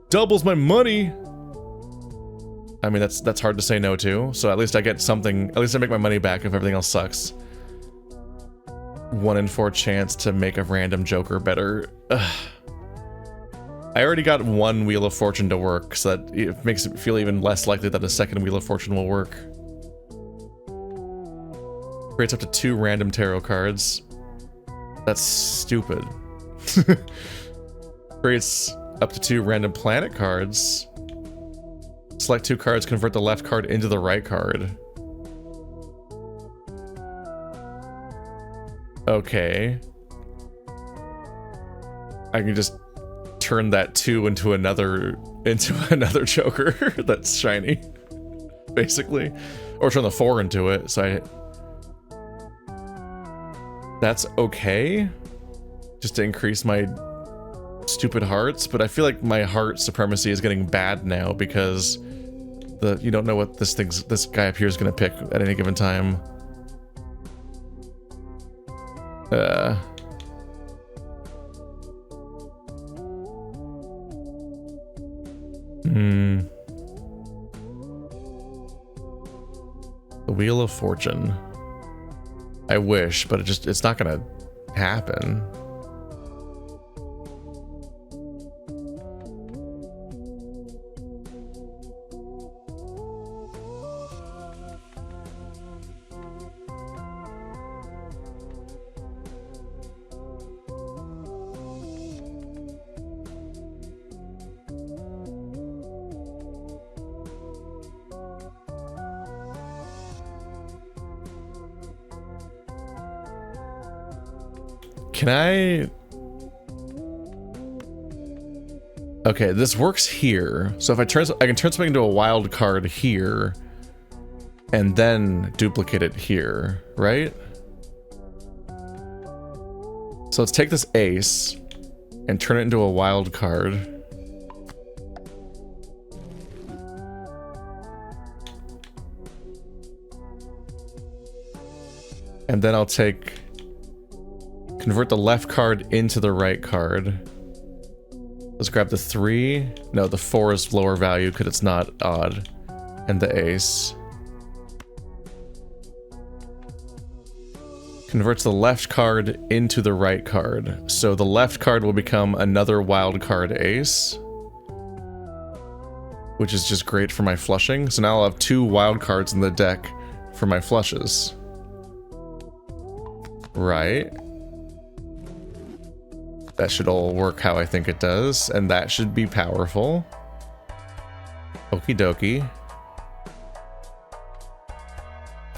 A: Doubles my money! I mean, that's hard to say no to, so at least I get something, at least I make my money back if everything else sucks. 1 in 4 chance to make a random Joker better. Ugh. I already got 1 Wheel of Fortune to work, so that it makes it feel even less likely that a second Wheel of Fortune will work. Creates up to 2 random tarot cards. That's stupid. Creates up to 2 random planet cards. Select 2 cards, convert the left card into the right card. Okay. I can just turn that 2 into another Joker that's shiny, basically, or turn the 4 into it. So that's okay, just to increase my stupid hearts. But I feel like my heart supremacy is getting bad now because you don't know what this guy up here is gonna pick at any given time. The Wheel of Fortune. I wish, but it's not gonna happen. Can I... Okay, this works here. So if I can turn something into a wild card here, and then duplicate it here, right? So let's take this ace and turn it into a wild card. And then I'll convert the left card into the right card. Let's grab the 3. No, the 4 is lower value because it's not odd. And the ace. Converts the left card into the right card. So the left card will become another wild card ace. Which is just great for my flushing. So now I'll have 2 wild cards in the deck for my flushes. Right. That should all work how I think it does, and that should be powerful. Okie dokie.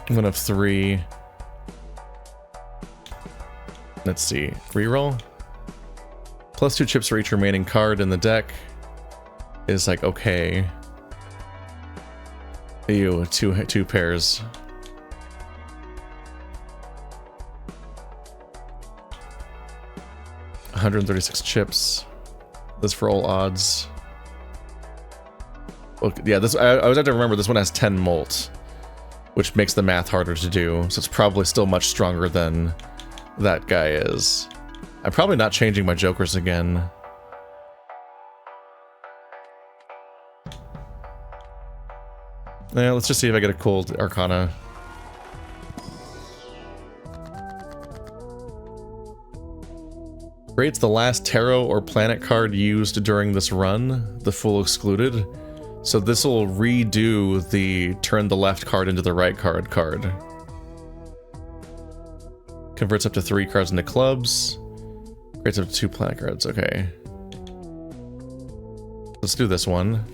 A: I'm gonna have 3. Let's see. Reroll. Plus 2 chips for each remaining card in the deck is like okay. Ew, two pairs. $136 chips. This for all odds. Okay, yeah, this I always have to remember this one has 10 molt, which makes the math harder to do. So it's probably still much stronger than that guy is. I'm probably not changing my jokers again. Yeah, let's just see if I get a cool Arcana. Creates the last tarot or planet card used during this run, the full excluded. So this will redo the turn the left card into the right card. Converts up to 3 cards into clubs. Creates up to 2 planet cards, okay. Let's do this one.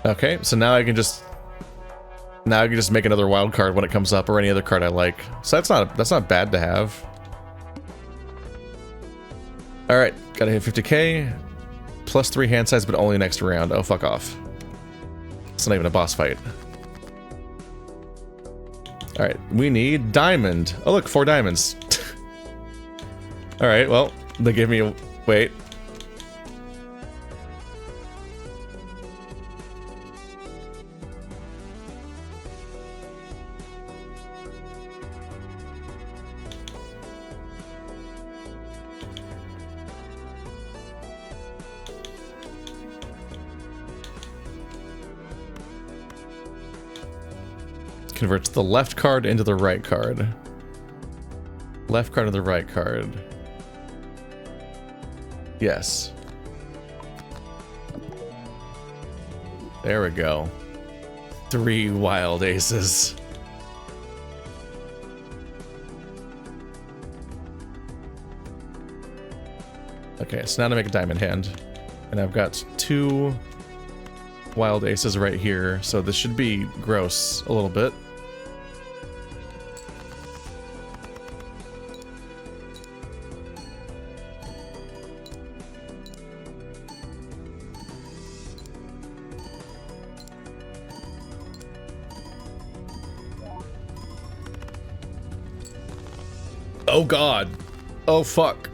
A: Okay, so now I can just make another wild card when it comes up, or any other card I like. So that's not bad to have. All right, gotta hit 50k, plus 3 hand size, but only next round. Oh, fuck off. It's not even a boss fight. All right, we need diamond. Oh look, 4 diamonds. All right, well, they gave me a wait. Converts the left card into the right card. Left card to the right card. Yes. There we go. 3 wild aces. Okay, so now to make a diamond hand. And I've got 2 wild aces right here, so this should be gross a little bit. Oh god. Oh fuck.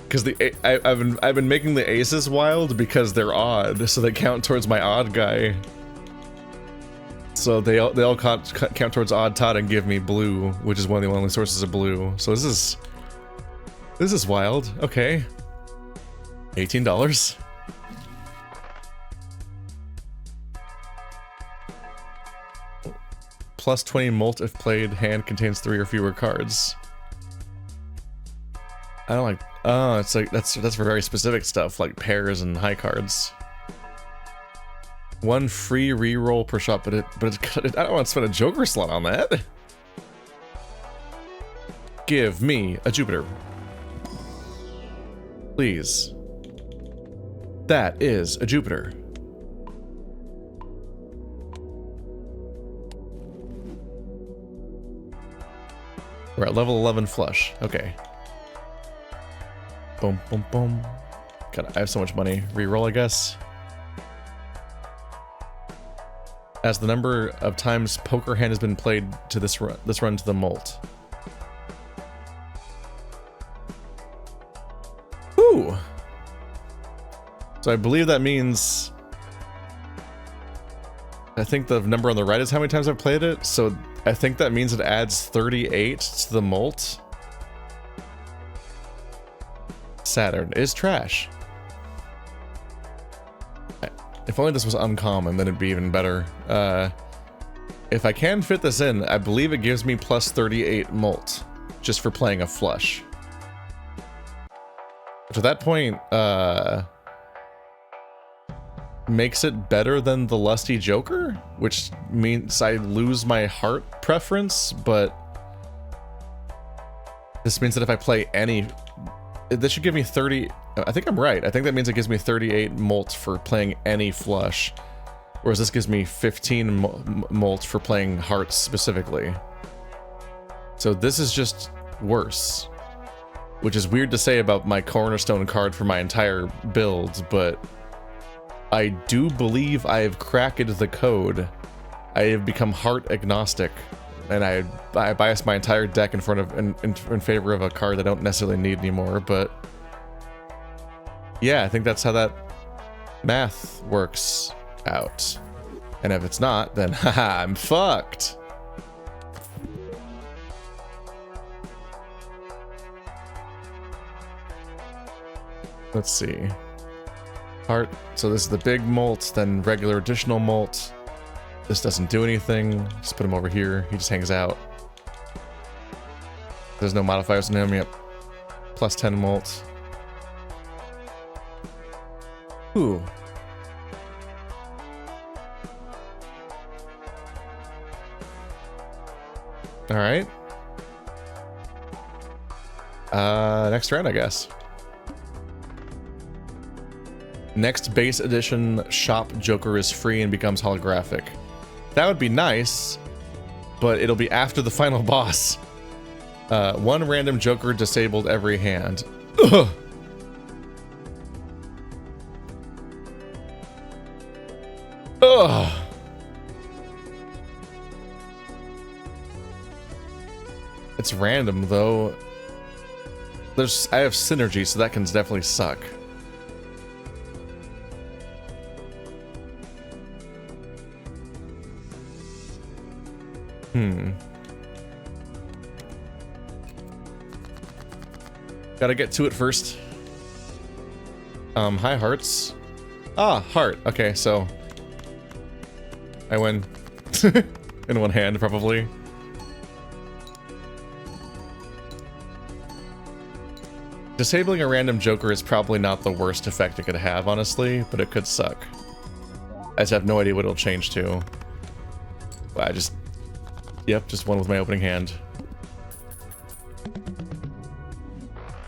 A: Because I've been making the aces wild because they're odd, so they count towards my odd guy. So they all count towards odd tot and give me blue, which is one of the only sources of blue. So this is wild. Okay. $18. Plus 20 molt if played, hand contains 3 or fewer cards. I don't like. Oh, it's like that's for very specific stuff like pairs and high cards. 1 free reroll per shot, but I don't want to spend a Joker slot on that. Give me a Jupiter, please. That is a Jupiter. We're at level 11 flush. Okay. Boom, boom, boom. God, I have so much money. Reroll, I guess. As the number of times poker hand has been played to this run to the molt. Ooh. So I believe that means, I think the number on the right is how many times I've played it. So I think that means it adds 38 to the molt. Saturn is trash. If only this was uncommon, then it'd be even better. If I can fit this in, I believe it gives me plus 38 molt just for playing a flush. Which at that point, makes it better than the Lusty Joker, which means I lose my heart preference, but this means that if I play any, this should give me 30, I think I'm right. I think that means it gives me 38 molt for playing any flush, whereas this gives me 15 molt for playing hearts specifically. So this is just worse, which is weird to say about my cornerstone card for my entire build, but I do believe I have cracked the code. I have become heart agnostic, and I bias my entire deck in front of in favor of a card I don't necessarily need anymore. But yeah, I think that's how that math works out. And if it's not, then haha, I'm fucked. Let's see. Heart. So this is the big molt, then regular additional molt. This doesn't do anything. Just put him over here. He just hangs out. There's no modifiers on him. Yep. Plus 10 molt. Ooh. All right. Next round, I guess. Next base edition shop Joker is free and becomes holographic. That would be nice, but it'll be after the final boss. One random Joker disabled every hand. Ugh. Ugh. It's random though. I have synergies, so that can definitely suck. Gotta get to it first. Hi, hearts. Ah, heart. Okay, so I win in one hand, probably. Disabling a random Joker is probably not the worst effect it could have, honestly, but it could suck. I just have no idea what it'll change to. But I just... Yep, just won with my opening hand.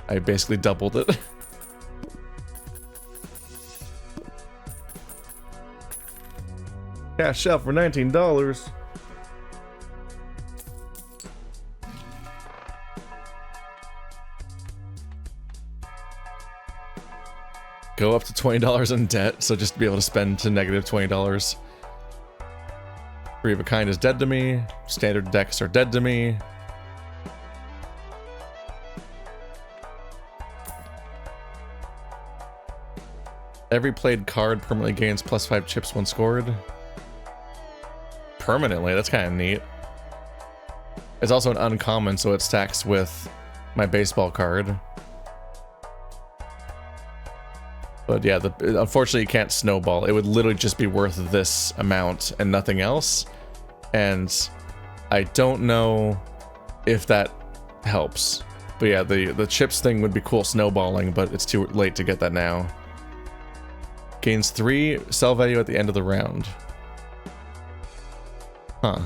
A: I basically doubled it. Cash out for $19. Go up to $20 in debt, so just to be able to spend to negative $20. Three of a kind is dead to me. Standard decks are dead to me. Every played card permanently gains +5 chips when scored. Permanently, that's kind of neat. It's also an uncommon, so it stacks with my baseball card. But yeah, unfortunately you can't snowball. It would literally just be worth this amount and nothing else. And I don't know if that helps. But yeah, the chips thing would be cool snowballing, but it's too late to get that now. Gains 3 sell value at the end of the round. Huh.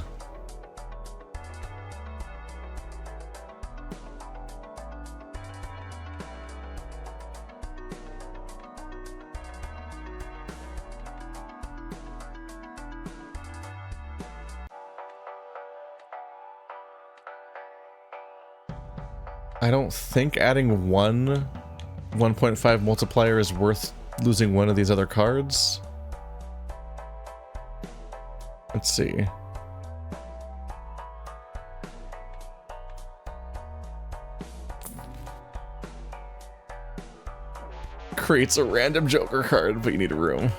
A: I don't think adding one 1.5 multiplier is worth losing one of these other cards. Let's see. Creates a random Joker card, but you need a room.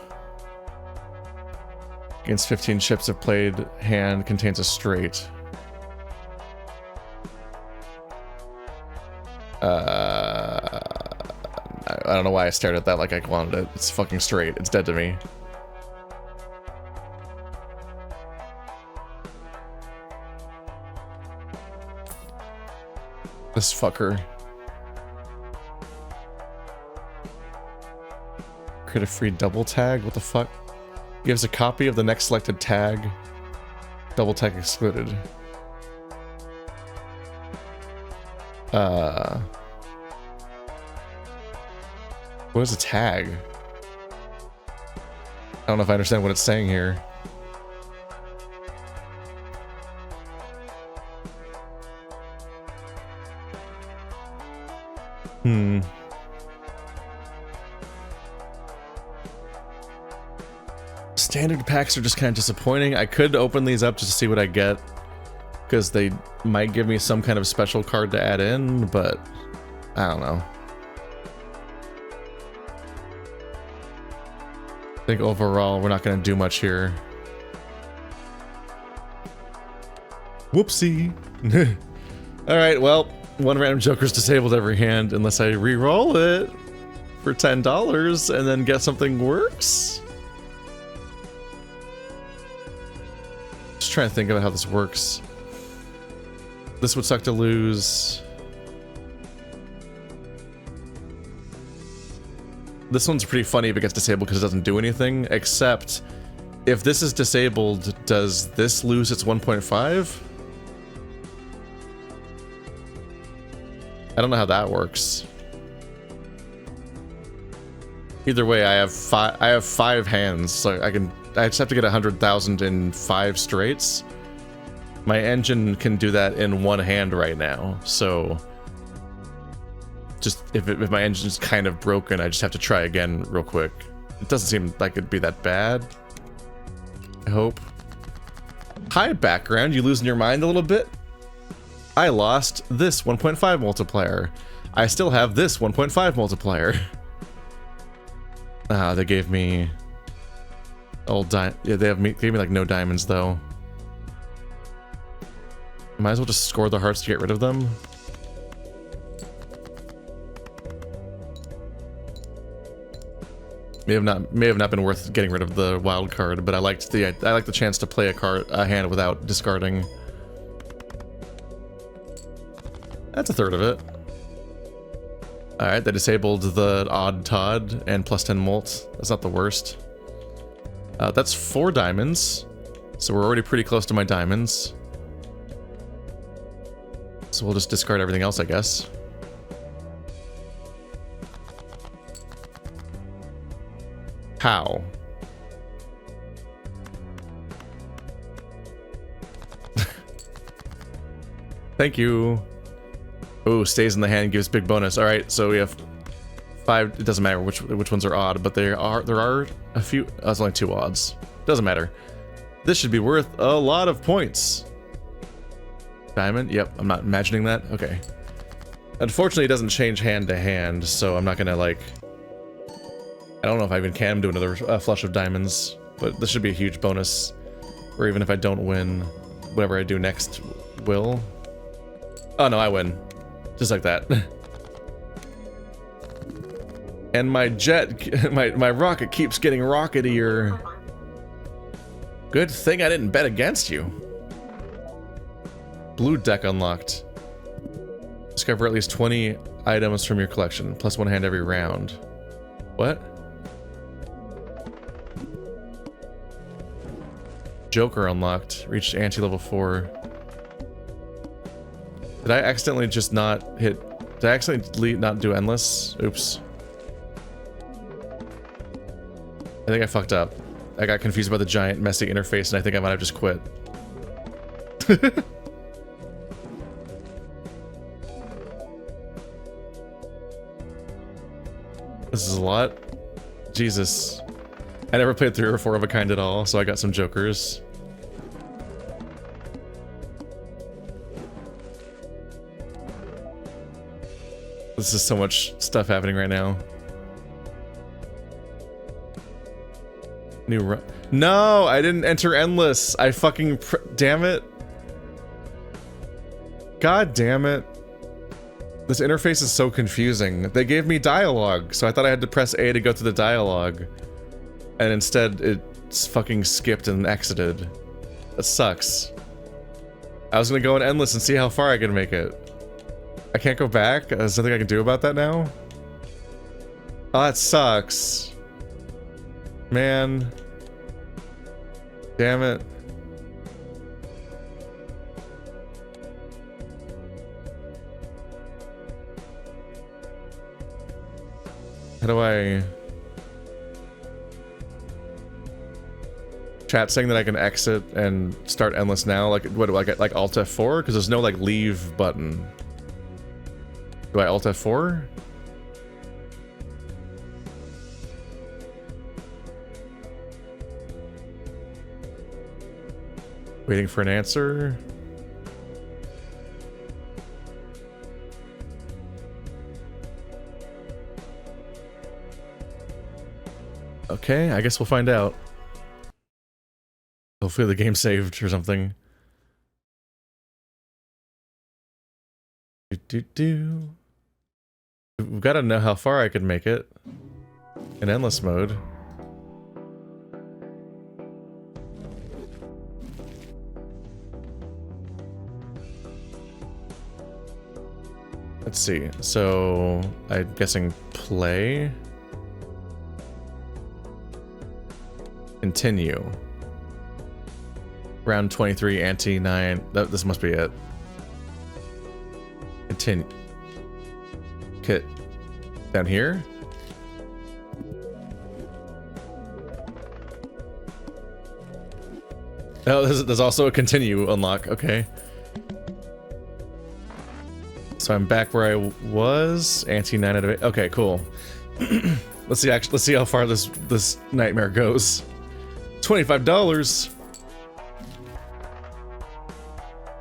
A: Against 15 chips of played hand contains a straight. I don't know why I stared at that like I wanted it. It's fucking straight. It's dead to me. This fucker. Create a free double tag? What the fuck? Gives a copy of the next selected tag. Double tag excluded. What is a tag? I don't know if I understand what it's saying here. Standard packs are just kind of disappointing. I could open these up just to see what I get, because they might give me some kind of special card to add in, but I don't know. I think overall we're not going to do much here. Whoopsie. Alright, well, one random Joker's disabled every hand unless I re-roll it for $10 and then get something works. Just trying to think about how this works. This would suck to lose. This one's pretty funny if it gets disabled because it doesn't do anything, except if this is disabled, does this lose its 1.5? I don't know how that works. Either way, I have five hands, so I just have to get 100,000 in 5 straights. My engine can do that in one hand right now, so just if my engine's kind of broken, I just have to try again real quick. It doesn't seem like it'd be that bad. I hope. Hi, background. You losing your mind a little bit? I lost this 1.5 multiplier. I still have this 1.5 multiplier. They gave me old yeah, gave me like no diamonds though. Might as well just score the hearts to get rid of them. May have not been worth getting rid of the wild card, but I liked the chance to play a hand without discarding. That's a third of it. Alright, they disabled the odd Todd and plus 10 molt. That's not the worst. That's 4 diamonds. So we're already pretty close to my diamonds. So we'll just discard everything else, I guess. How? Thank you. Oh, stays in the hand, gives big bonus. All right, so we have 5. It doesn't matter which ones are odd, but there are a few. Oh, it's only 2 odds. Doesn't matter. This should be worth a lot of points. Diamond. Yep, I'm not imagining that. Okay. Unfortunately, it doesn't change hand to hand, so I'm not gonna like. I don't know if I even can do another flush of diamonds, but this should be a huge bonus. Or even if I don't win, whatever I do next will. Oh no, I win. Just like that. And my jet, my rocket keeps getting rocketier. Good thing I didn't bet against you. Blue deck unlocked. Discover at least 20 items from your collection, plus 1 hand every round. What? Joker unlocked. Reached ante level 4. Did I accidentally just not hit... Did I accidentally not do endless? Oops. I think I fucked up. I got confused by the giant messy interface and I think I might have just quit. This is a lot. Jesus. I never played 3 or 4 of a kind at all, so I got some jokers. This is so much stuff happening right now. No, I didn't enter endless. I fucking damn it. God damn it. This interface is so confusing. They gave me dialogue, so I thought I had to press A to go through the dialogue. And instead, it's fucking skipped and exited. That sucks. I was gonna go in endless and see how far I can make it. I can't go back? There's nothing I can do about that now? Oh, that sucks. Man. Damn it. How do I... Chat saying that I can exit and start endless now? Like, what do I get? Like Alt F4? Because there's no, like, leave button. Do I Alt F4? Waiting for an answer. Okay, I guess we'll find out. Hopefully the game saved or something. We've got to know how far I could make it in endless mode. Let's see. So I'm guessing play. Continue. Round 23, ante 9. This must be it. Continue. Kit. Down here? Oh, there's also a continue unlock. Okay. So I'm back where I was. Ante 9 out of 8. Okay, cool. Let's see how far this nightmare goes. $25.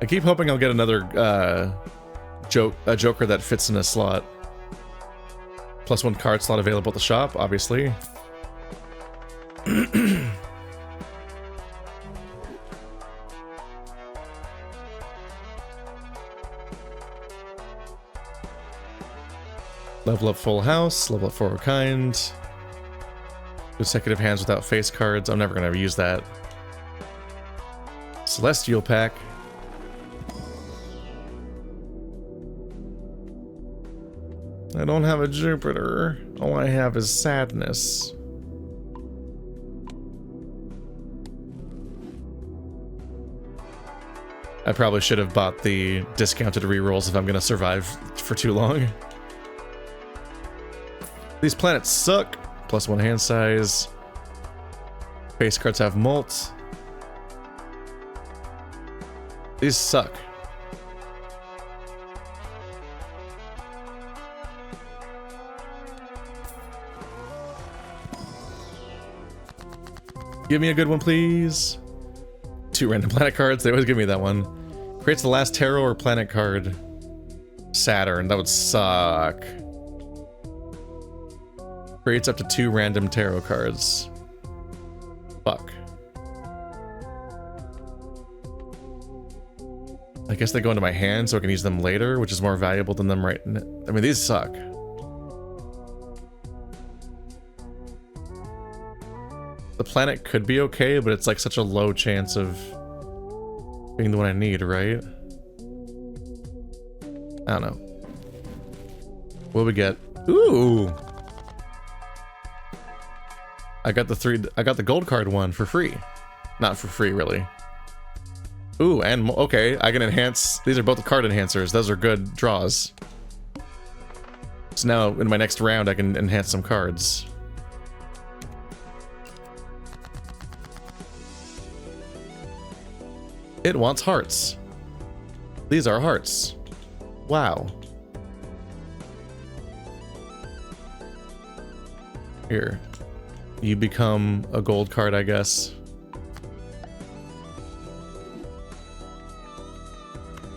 A: I keep hoping I'll get another joker that fits in a slot. +1 card slot available at the shop, obviously. Level up full house, level up 4 of a kind. Consecutive hands without face cards. I'm never gonna use that. Celestial pack. I don't have a Jupiter. All I have is sadness. I probably should have bought the discounted rerolls if I'm gonna survive for too long. These planets suck. +1 hand size. Face cards have molt. These suck. Give me a good one, please. 2 random planet cards. They always give me that one. Creates the last tarot or planet card. Saturn. That would suck. Creates up to 2 random tarot cards. Fuck. I guess they go into my hand so I can use them later, which is more valuable than them right now. I mean, these suck. The planet could be okay, but it's like such a low chance of being the one I need, right? I don't know. What do we get? Ooh! I got the gold card one for free. Not for free, really. Ooh, and okay, I can enhance. These are both the card enhancers. Those are good draws. So now, in my next round, I can enhance some cards. It wants hearts. These are hearts. Wow. Here. You become a gold card, I guess.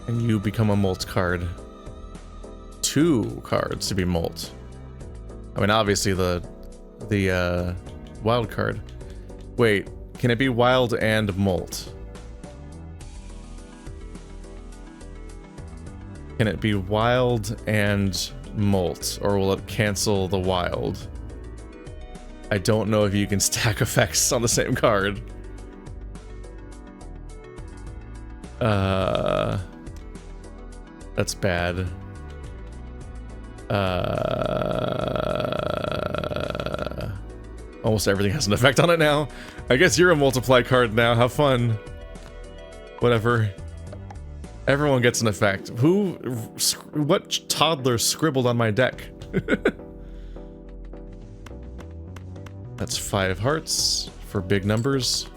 A: And you become a molt card. 2 cards to be molt. I mean, obviously the wild card. Wait, can it be wild and molt? Can it be wild and molt, or will it cancel the wild? I don't know if you can stack effects on the same card. That's bad. Almost everything has an effect on it now. I guess you're a multiply card now. Have fun. Whatever. Everyone gets an effect. What toddler scribbled on my deck? That's 5 hearts for big numbers.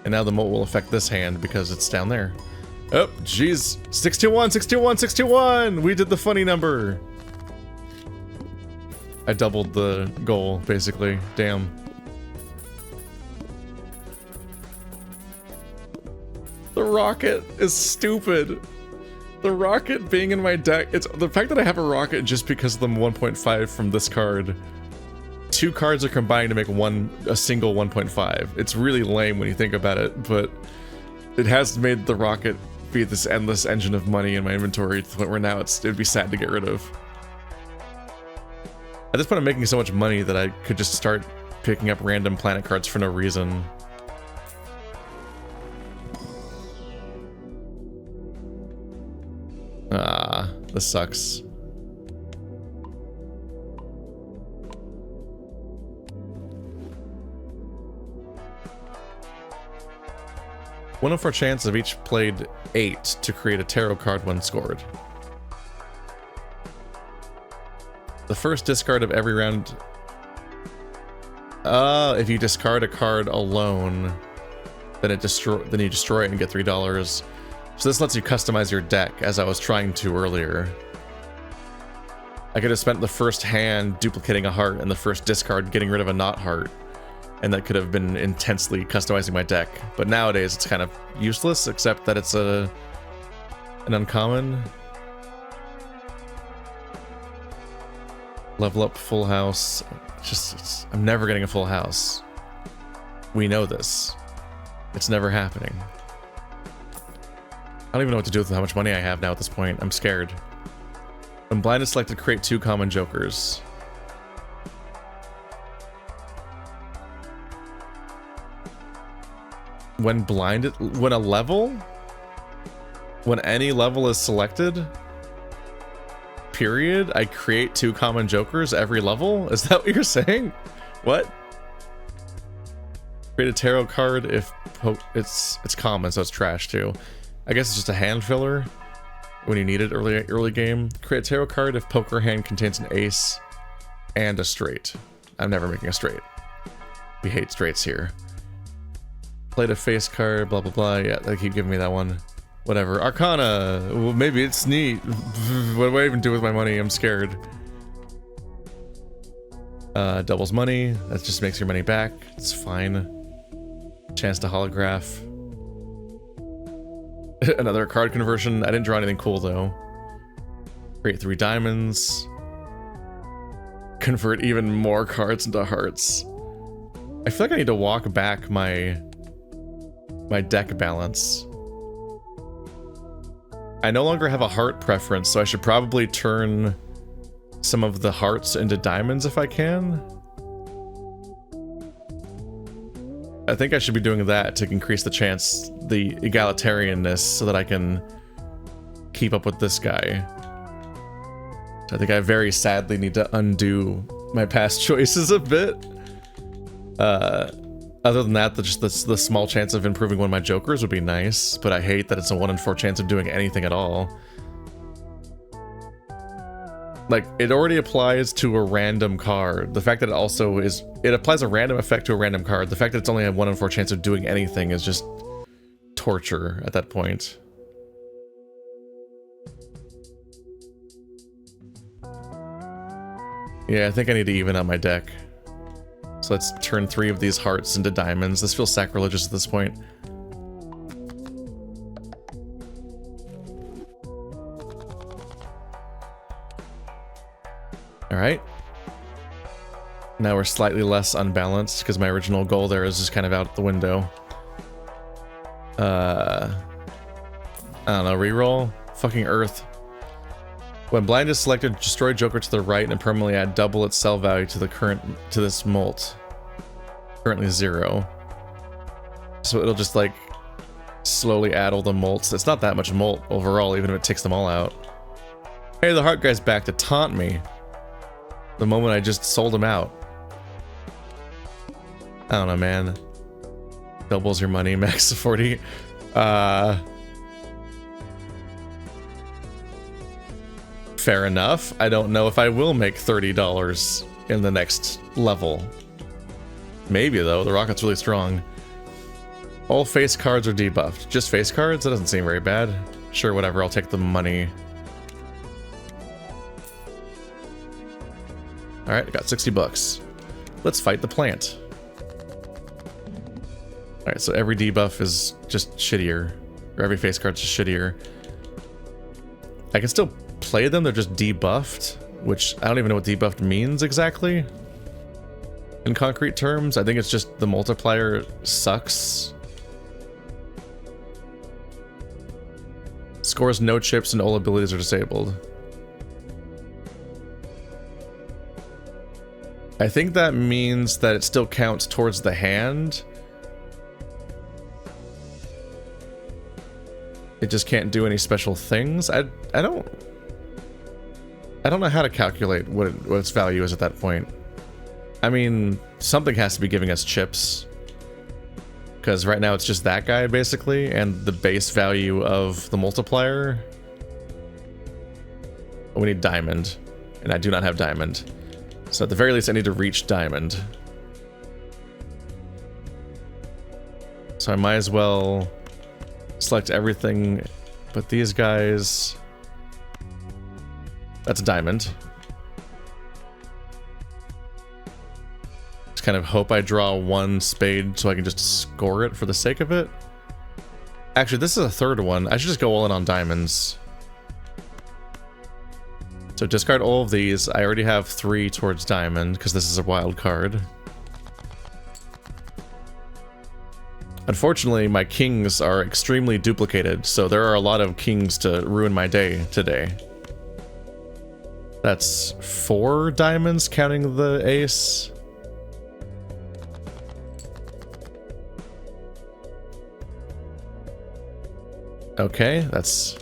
A: And now the molt will affect this hand because it's down there. Oh, jeez. 621, 621, 621! We did the funny number. I doubled the goal, basically. Damn. The rocket is stupid. The rocket being in my deck, it's the fact that I have a rocket just because of the 1.5 from this card. 2 cards are combined to make a single 1.5. It's really lame when you think about it, but it has made the rocket be this endless engine of money in my inventory to the point where now it'd be sad to get rid of. At this point, I'm making so much money that I could just start picking up random planet cards for no reason. Ah, this sucks. One of our chances of each played 8 to create a tarot card when scored. The first discard of every round. If you discard a card alone, then you destroy it and get $3. So this lets you customize your deck, as I was trying to earlier. I could have spent the first hand duplicating a heart and the first discard getting rid of a not heart, and that could have been intensely customizing my deck. But nowadays it's kind of useless, except that it's an uncommon. Level up full house. I'm never getting a full house. We know this. It's never happening. I don't even know what to do with how much money I have now at this point. I'm scared. When blind is selected, create 2 common jokers. When any level is selected, period, I create 2 common jokers every level? Is that what you're saying? What? Create a tarot card if it's common, so it's trash too. I guess it's just a hand filler when you need it early game. Create a tarot card if poker hand contains an ace and a straight. I'm never making a straight. We hate straights here. Played a face card, blah blah blah. Yeah, they keep giving me that one. Whatever. Arcana. Well, maybe it's neat. What do I even do with my money? I'm scared. Doubles money. That just makes your money back. It's fine. Chance to holograph. Another card conversion. I didn't draw anything cool though. Create 3 diamonds. Convert even more cards into hearts. I feel like I need to walk back my deck balance. I no longer have a heart preference, so I should probably turn some of the hearts into diamonds if I can. I think I should be doing that to increase the chance, the egalitarianness, so that I can keep up with this guy. I think I very sadly need to undo my past choices a bit. Other than that, just the small chance of improving one of my jokers would be nice, but I hate that it's a 1 in 4 chance of doing anything at all. Like, it already applies to a random card. The fact that it applies a random effect to a random card. The fact that it's only a 1 in 4 chance of doing anything is just torture at that point. Yeah, I think I need to even out my deck. So let's turn 3 of these hearts into diamonds. This feels sacrilegious at this point. Alright. Now we're slightly less unbalanced because my original goal there is just kind of out the window. I don't know, reroll? Fucking Earth. When blind is selected, destroy Joker to the right and permanently add double its sell value to this molt. Currently 0. So it'll just like slowly add all the molts. It's not that much molt overall, even if it takes them all out. Hey, the heart guy's back to taunt me. The moment I just sold him out. I don't know, man. Doubles your money, max to 40. Fair enough. I don't know if I will make $30 in the next level. Maybe, though. The rocket's really strong. All face cards are debuffed. Just face cards? That doesn't seem very bad. Sure, whatever. I'll take the money. Alright, I got 60 bucks. Let's fight the plant. Alright, so every debuff is just shittier. Or every face card's just shittier. I can still play them, they're just debuffed, which I don't even know what debuffed means exactly. In concrete terms, I think it's just the multiplier sucks. Scores no chips and all abilities are disabled. I think that means that it still counts towards the hand. It just can't do any special things. I don't know how to calculate what its value is at that point. I mean, something has to be giving us chips. Because right now it's just that guy, basically, and the base value of the multiplier. We need diamond, and I do not have diamond. So at the very least, I need to reach diamond. So I might as well select everything but these guys. That's a diamond. Just kind of hope I draw one spade so I can just score it for the sake of it. Actually, this is a third one. I should just go all in on diamonds. So discard all of these. I already have 3 towards diamond because this is a wild card. Unfortunately, my kings are extremely duplicated, so there are a lot of kings to ruin my day today. That's 4 diamonds counting the ace. Okay, this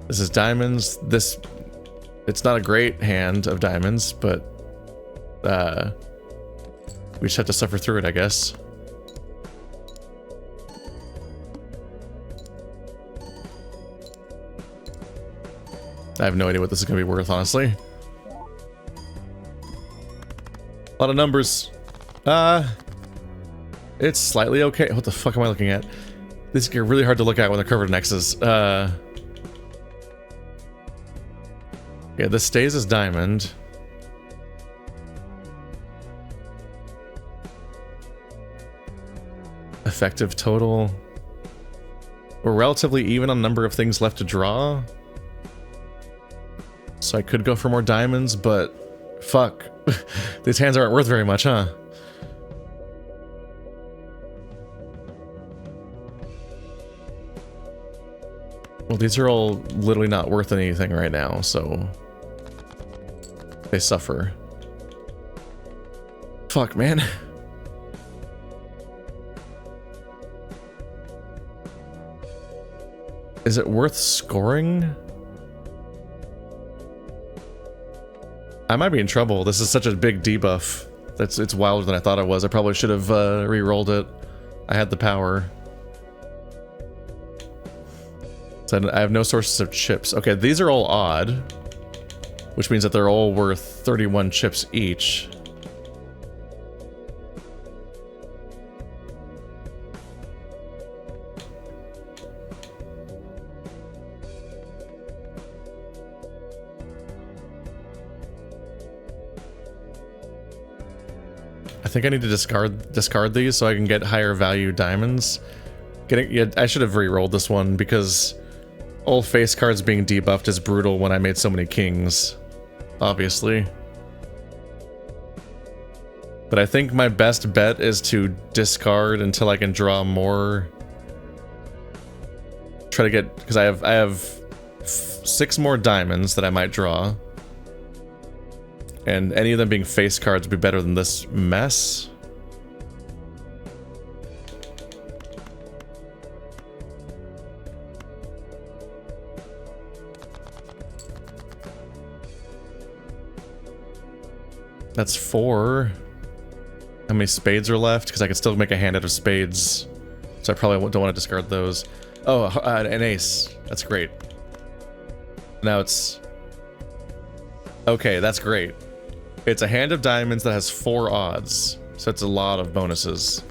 A: is diamonds. It's not a great hand of diamonds, but we just have to suffer through it, I guess. I have no idea what this is going to be worth, honestly. A lot of numbers. It's slightly okay. What the fuck am I looking at? These get really hard to look at when they're covered in X's. Yeah, this stays as diamond. Effective total. We're relatively even on number of things left to draw. So I could go for more diamonds, but fuck. These hands aren't worth very much, huh? Well, these are all literally not worth anything right now, so they suffer. Fuck, man. Is it worth scoring? I might be in trouble. This is such a big debuff. It's wilder than I thought it was. I probably should have re-rolled it. I had the power. So I have no sources of chips. Okay, these are all odd. which means that they're all worth 31 chips each. I think I need to discard these so I can get higher value diamonds. I should have re-rolled this one because all face cards being debuffed is brutal when I made so many kings, obviously. But I think my best bet is to discard until I can draw more. Try to get, because I have 6 more diamonds that I might draw. And any of them being face cards would be better than this mess. That's 4. How many spades are left? Because I can still make a hand out of spades. So I probably don't want to discard those. Oh, an ace. That's great. Now it's... Okay, that's great. It's a hand of diamonds that has 4 odds. So that's a lot of bonuses.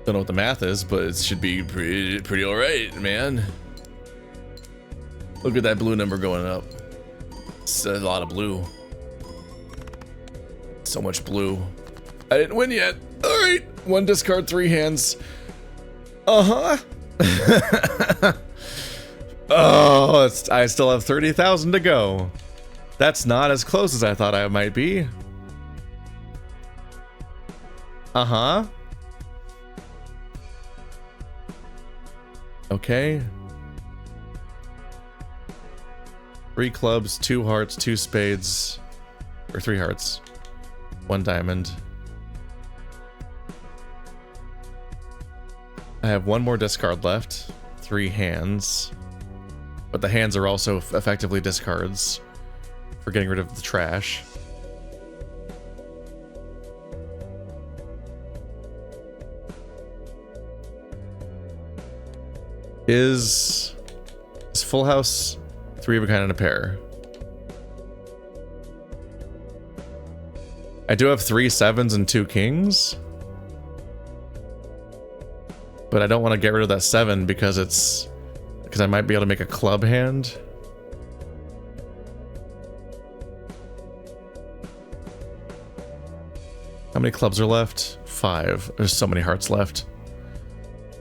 A: Don't know what the math is, but it should be pretty alright, man. Look at that blue number going up. It's a lot of blue. So much blue. I didn't win yet. Alright, 1 discard, 3 hands. Uh-huh. Oh, I still have 30,000 to go. That's not as close as I thought I might be. Uh-huh. Okay. 3 clubs, 2 hearts, 2 spades. Or 3 hearts. 1 diamond. I have 1 more discard left. 3 hands. But the hands are also effectively discards for getting rid of the trash. Is full house 3 of a kind and a pair? I do have 3 sevens and 2 kings. But I don't want to get rid of that 7 because I might be able to make a club hand. How many clubs are left? 5. There's so many hearts left.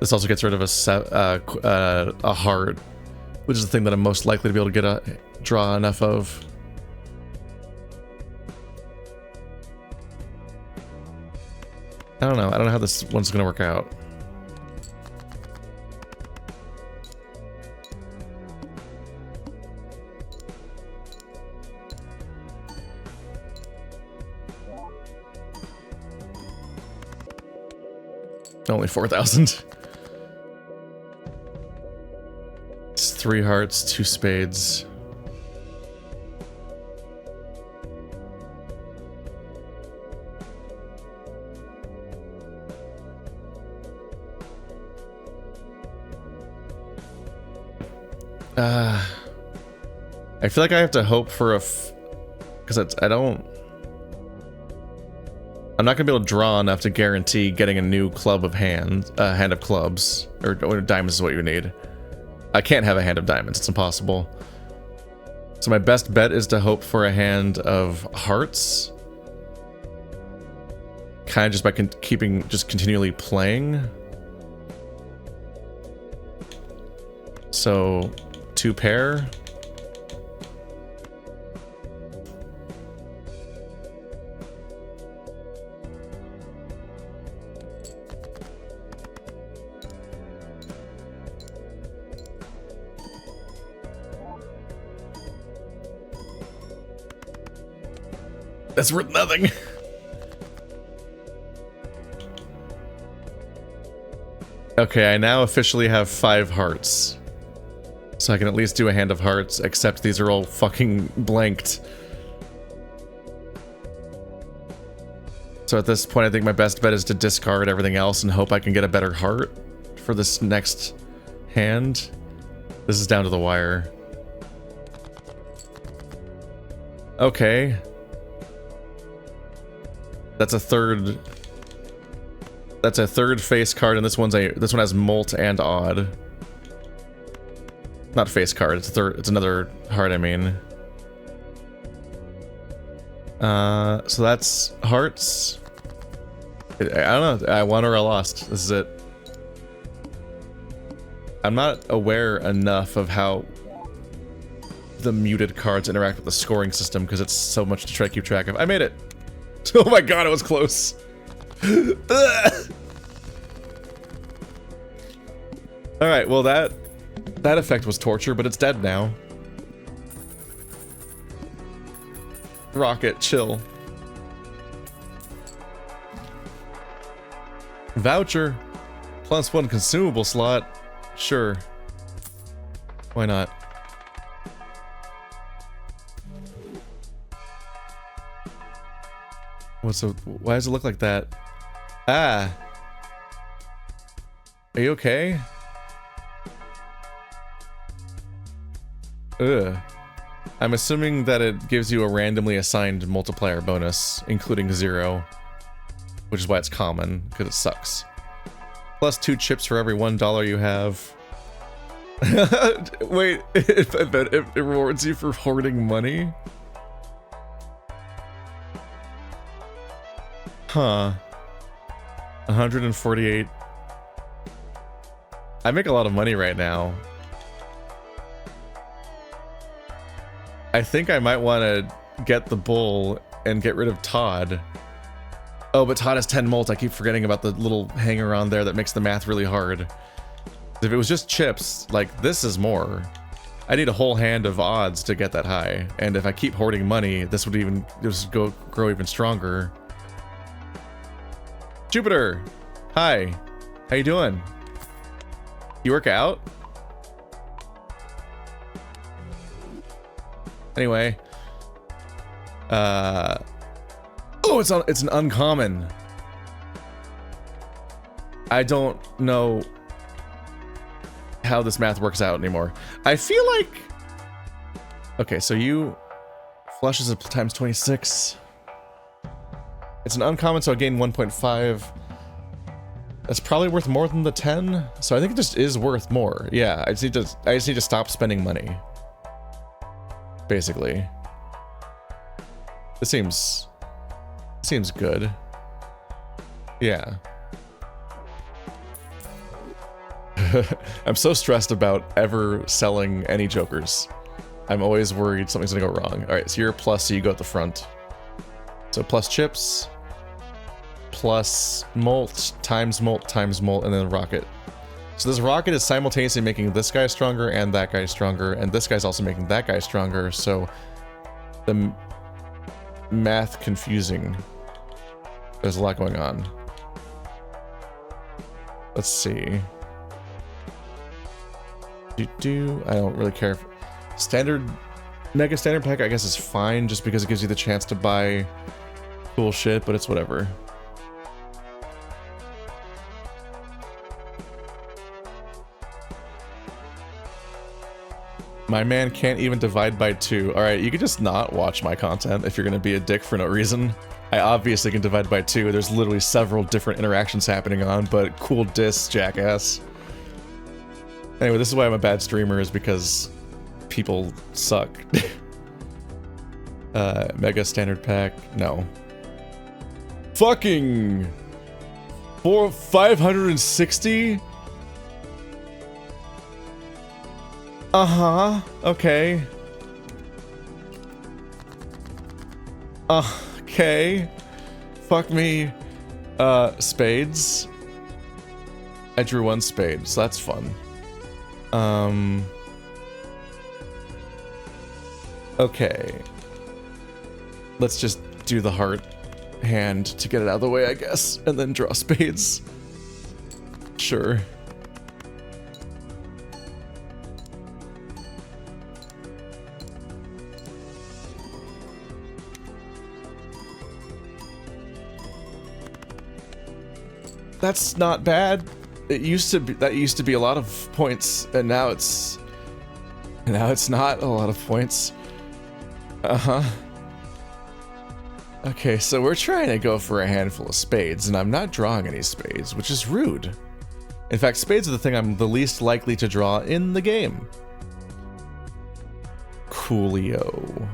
A: This also gets rid of a heart, which is the thing that I'm most likely to be able to draw enough of. I don't know. I don't know how this one's gonna work out. Only 4,000. It's 3 hearts, 2 spades. I feel like I have to hope for because I'm not gonna be able to draw enough to guarantee getting a new club of hand of clubs, or diamonds is what you need. I can't have a hand of diamonds, it's impossible. So my best bet is to hope for a hand of hearts. Kind of just by continually playing. So 2 pair. That's worth nothing. Okay, I now officially have 5 hearts. So I can at least do a hand of hearts, except these are all fucking blanked. So at this point, I think my best bet is to discard everything else and hope I can get a better heart for this next hand. This is down to the wire. Okay. That's a third face card, and this one has molt and odd. Not face card, it's another heart, I mean. So that's hearts. I don't know, I won or I lost. This is it. I'm not aware enough of how the muted cards interact with the scoring system because it's so much to try to keep track of. I made it! Oh my god, it was close. Alright, well that effect was torture, but it's dead now. Rocket, chill. Voucher. +1 consumable slot. Sure. Why not? Why does it look like that? Ah. Are you okay? Ugh. I'm assuming that it gives you a randomly assigned multiplier bonus, including 0. Which is why it's common, because it sucks. +2 chips for every $1 you have. Wait, I bet it rewards you for hoarding money? Huh. 148. I make a lot of money right now. I think I might want to get the bull and get rid of Todd. Oh, but Todd has 10 molt. I keep forgetting about the little hanger on there that makes the math really hard. If it was just chips, like, this is more. I need a whole hand of odds to get that high. And if I keep hoarding money, this would grow even stronger. Jupiter! Hi. How you doing? You work out? Anyway. Oh, it's an uncommon. I don't know how this math works out anymore. I feel like... Okay, so you... Flush is a times 26. It's an uncommon, so I gain 1.5. That's probably worth more than the 10. So I think it just is worth more. Yeah, I just need to stop spending money. Basically. This seems good. Yeah. I'm so stressed about ever selling any jokers. I'm always worried something's gonna go wrong. Alright, so you're a plus, so you go at the front. So plus chips, plus molt, times molt, and then rocket. So this rocket is simultaneously making this guy stronger and that guy stronger, and this guy's also making that guy stronger, so the math confusing. There's a lot going on. Let's see. I don't really care if... Mega standard pack I guess is fine just because it gives you the chance to buy cool shit, but it's whatever. My man can't even divide by 2. Alright, you can just not watch my content if you're gonna be a dick for no reason. I obviously can divide by 2. There's literally several different interactions happening on, but cool diss, jackass. Anyway, this is why I'm a bad streamer, is because people suck. Mega standard pack, no. Fucking 560? Uh-huh, okay. Okay. Fuck me. Spades. I drew 1 spade, so that's fun. Okay. Let's just do the heart hand to get it out of the way, I guess, and then draw spades. Sure. That's not bad. That used to be a lot of points, and now it's
C: Now it's not a lot of points. Uh-huh. Okay, so we're trying to go for a handful of spades, and I'm not drawing any spades, which is rude. In fact, spades are the thing I'm the least likely to draw in the game. Coolio.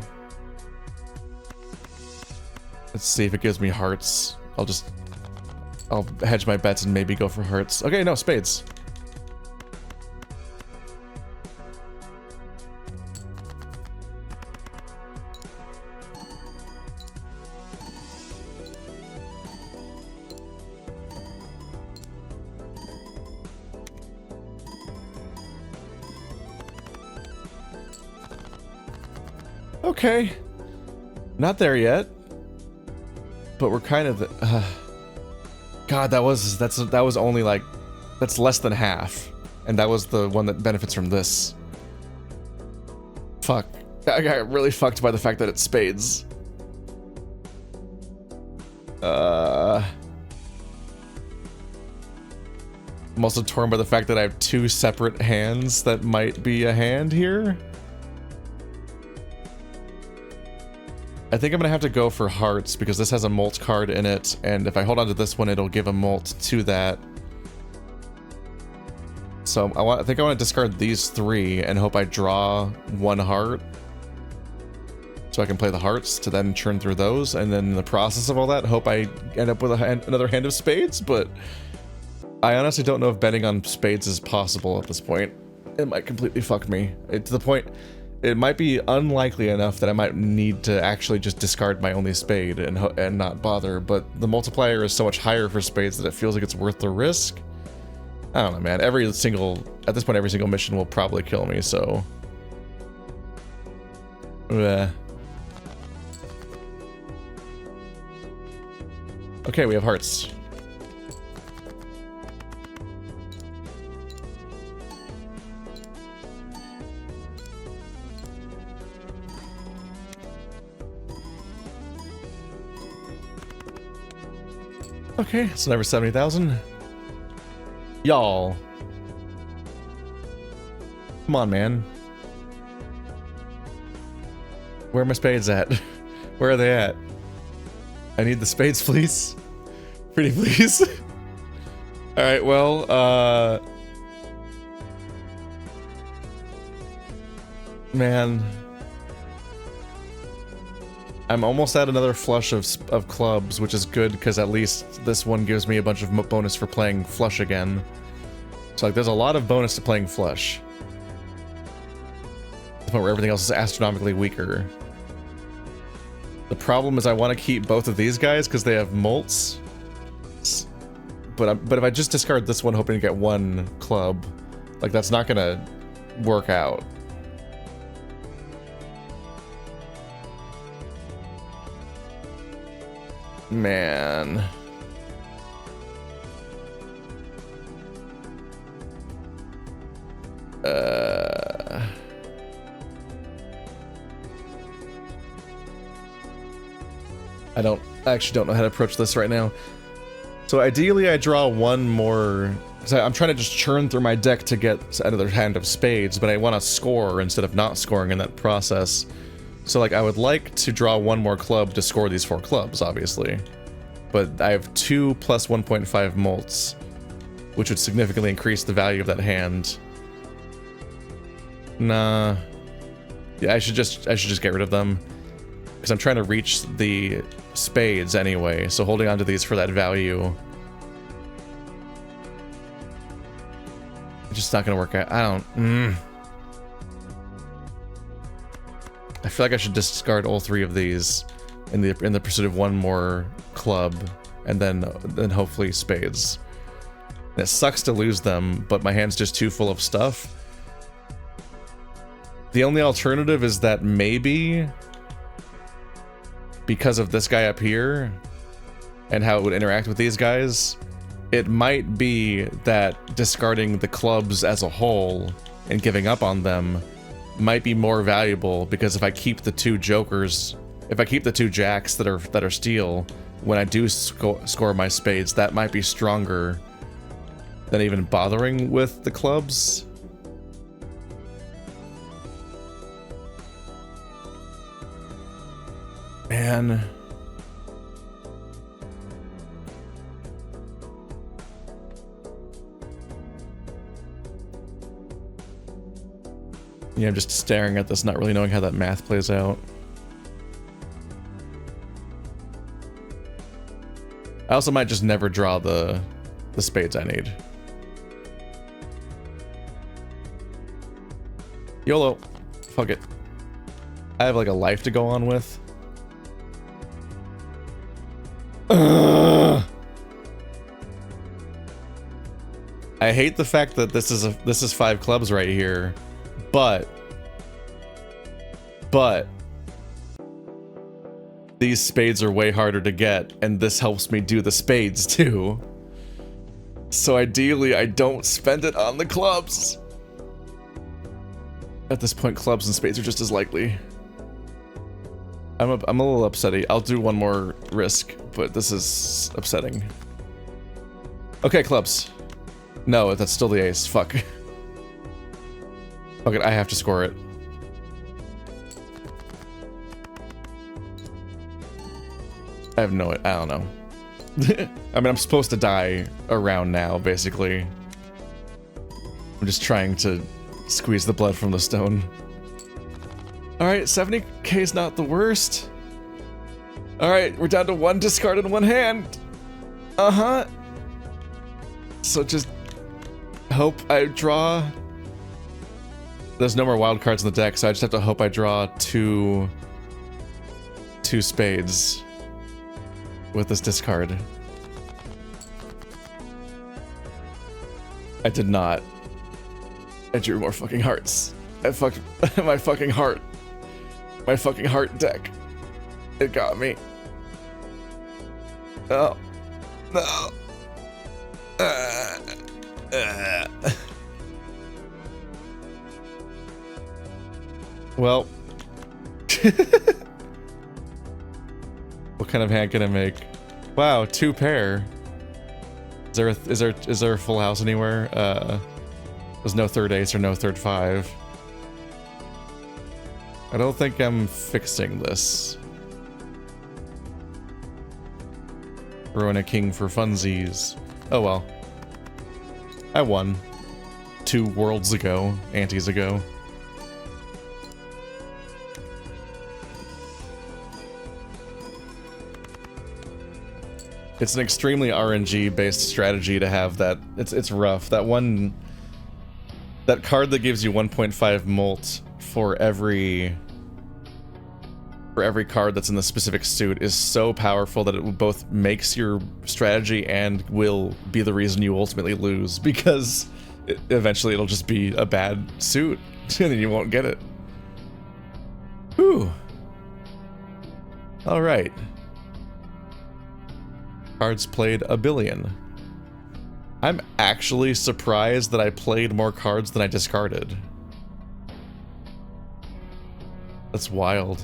C: Let's see if it gives me hearts. I'll hedge my bets and maybe go for hearts. Okay, no, spades. Okay. Not there yet. But we're kind of God, that was only like, that's less than half. And that was the one that benefits from this. Fuck. I got really fucked by the fact that it's spades. I'm also torn by the fact that I have two separate hands that might be a hand here. I think I'm gonna have to go for hearts because this has a molt card in it, and if I hold on to this one, it'll give a molt to that. So I think I want to discard these three and hope I draw one heart, so I can play the hearts to then churn through those, and then in the process of all that, hope I end up with another hand of spades. But I honestly don't know if betting on spades is possible at this point. It might completely fuck me to the point. It might be unlikely enough that I might need to actually just discard my only spade and not bother, but the multiplier is so much higher for spades that it feels like it's worth the risk. I don't know, man. At this point, every single mission will probably kill me, so... Okay, we have hearts. Okay, so never 70,000. Y'all. Come on, man. Where are my spades at? Where are they at? I need the spades, please. Pretty please. Alright, well, man. I'm almost at another flush of clubs, which is good, because at least this one gives me a bunch of bonus for playing flush again. So, like, there's a lot of bonus to playing flush. To the point where everything else is astronomically weaker. The problem is I want to keep both of these guys, because they have molts. But if I just discard this one hoping to get one club, like, that's not gonna work out. Man. I actually don't know how to approach this right now. So ideally I draw one more, because I'm trying to just churn through my deck to get another hand of spades, but I want to score instead of not scoring in that process. So, like, I would like to draw one more club to score these 4 clubs, obviously. But I have 2 plus 1.5 molts, which would significantly increase the value of that hand. Nah. Yeah, I should just get rid of them. Because I'm trying to reach the spades anyway, so holding on to these for that value... It's just not gonna work out. I don't... I feel like I should discard all 3 of these in the pursuit of one more club, and then hopefully spades. And it sucks to lose them, but my hand's just too full of stuff. The only alternative is that maybe, because of this guy up here, and how it would interact with these guys, it might be that discarding the clubs as a whole and giving up on them might be more valuable, because if I keep the 2 jokers, if I keep the 2 jacks that are steel, when I do score my spades, that might be stronger than even bothering with the clubs. Man. Yeah, I'm just staring at this, not really knowing how that math plays out. I also might just never draw the spades I need. YOLO. Fuck it. I have like a life to go on with. Ugh. I hate the fact that this is 5 clubs right here, but these spades are way harder to get, and this helps me do the spades too. So ideally, I don't spend it on the clubs. At this point, clubs and spades are just as likely. I'm a little upsetty. I'll do one more risk, but this is upsetting. Okay, clubs. No, that's still the ace. Fuck. Fuck it, I have to score it. I have no, I don't know. I mean, I'm supposed to die around now, basically. I'm just trying to squeeze the blood from the stone. Alright, 70k is not the worst. Alright, we're down to 1 discard in 1 hand. Uh-huh. So just hope I draw. There's no more wild cards in the deck, so I just have to hope I draw two spades with this discard. I did not. I drew more fucking hearts. I fucked my fucking heart. My fucking heart deck. It got me. Oh. No. Well. What kind of hand can I make? Wow, 2 pair. Is there a full house anywhere? There's no third ace or no third 5. I don't think I'm fixing this. Throwing a king for funsies. Oh well. I won 2 worlds ago, antes ago. It's an extremely RNG based strategy to have that. It's rough. That card that gives you 1.5 molt for every card that's in the specific suit is so powerful that it both makes your strategy and will be the reason you ultimately lose, because eventually it'll just be a bad suit and then you won't get it. Whew. All right. Cards played 1 billion. I'm actually surprised that I played more cards than I discarded. That's wild.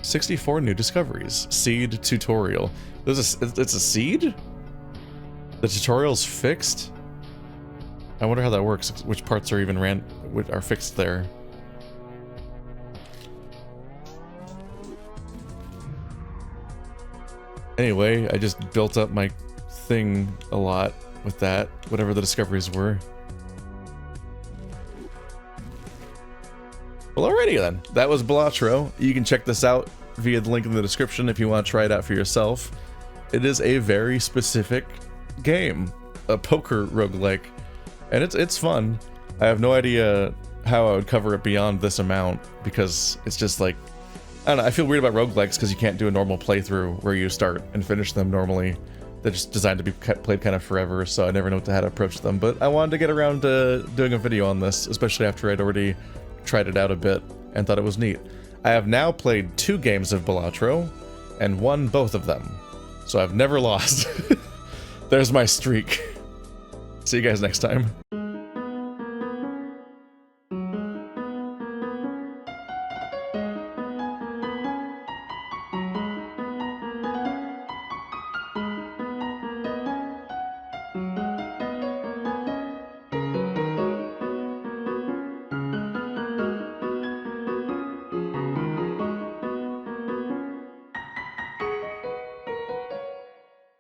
C: 64 new discoveries. Seed tutorial. It's a seed? The tutorial's fixed? I wonder how that works. Which parts are even are fixed there? Anyway, I just built up my thing a lot with that, whatever the discoveries were. Well, alrighty then. That was Balatro. You can check this out via the link in the description if you want to try it out for yourself. It is a very specific game, a poker roguelike, and it's fun. I have no idea how I would cover it beyond this amount, because it's just like, I don't know, I feel weird about roguelikes because you can't do a normal playthrough where you start and finish them normally. They're just designed to be played kind of forever, so I never know how to approach them. But I wanted to get around to doing a video on this, especially after I'd already tried it out a bit and thought it was neat. I have now played 2 games of Balatro and won both of them, so I've never lost. There's my streak. See you guys next time.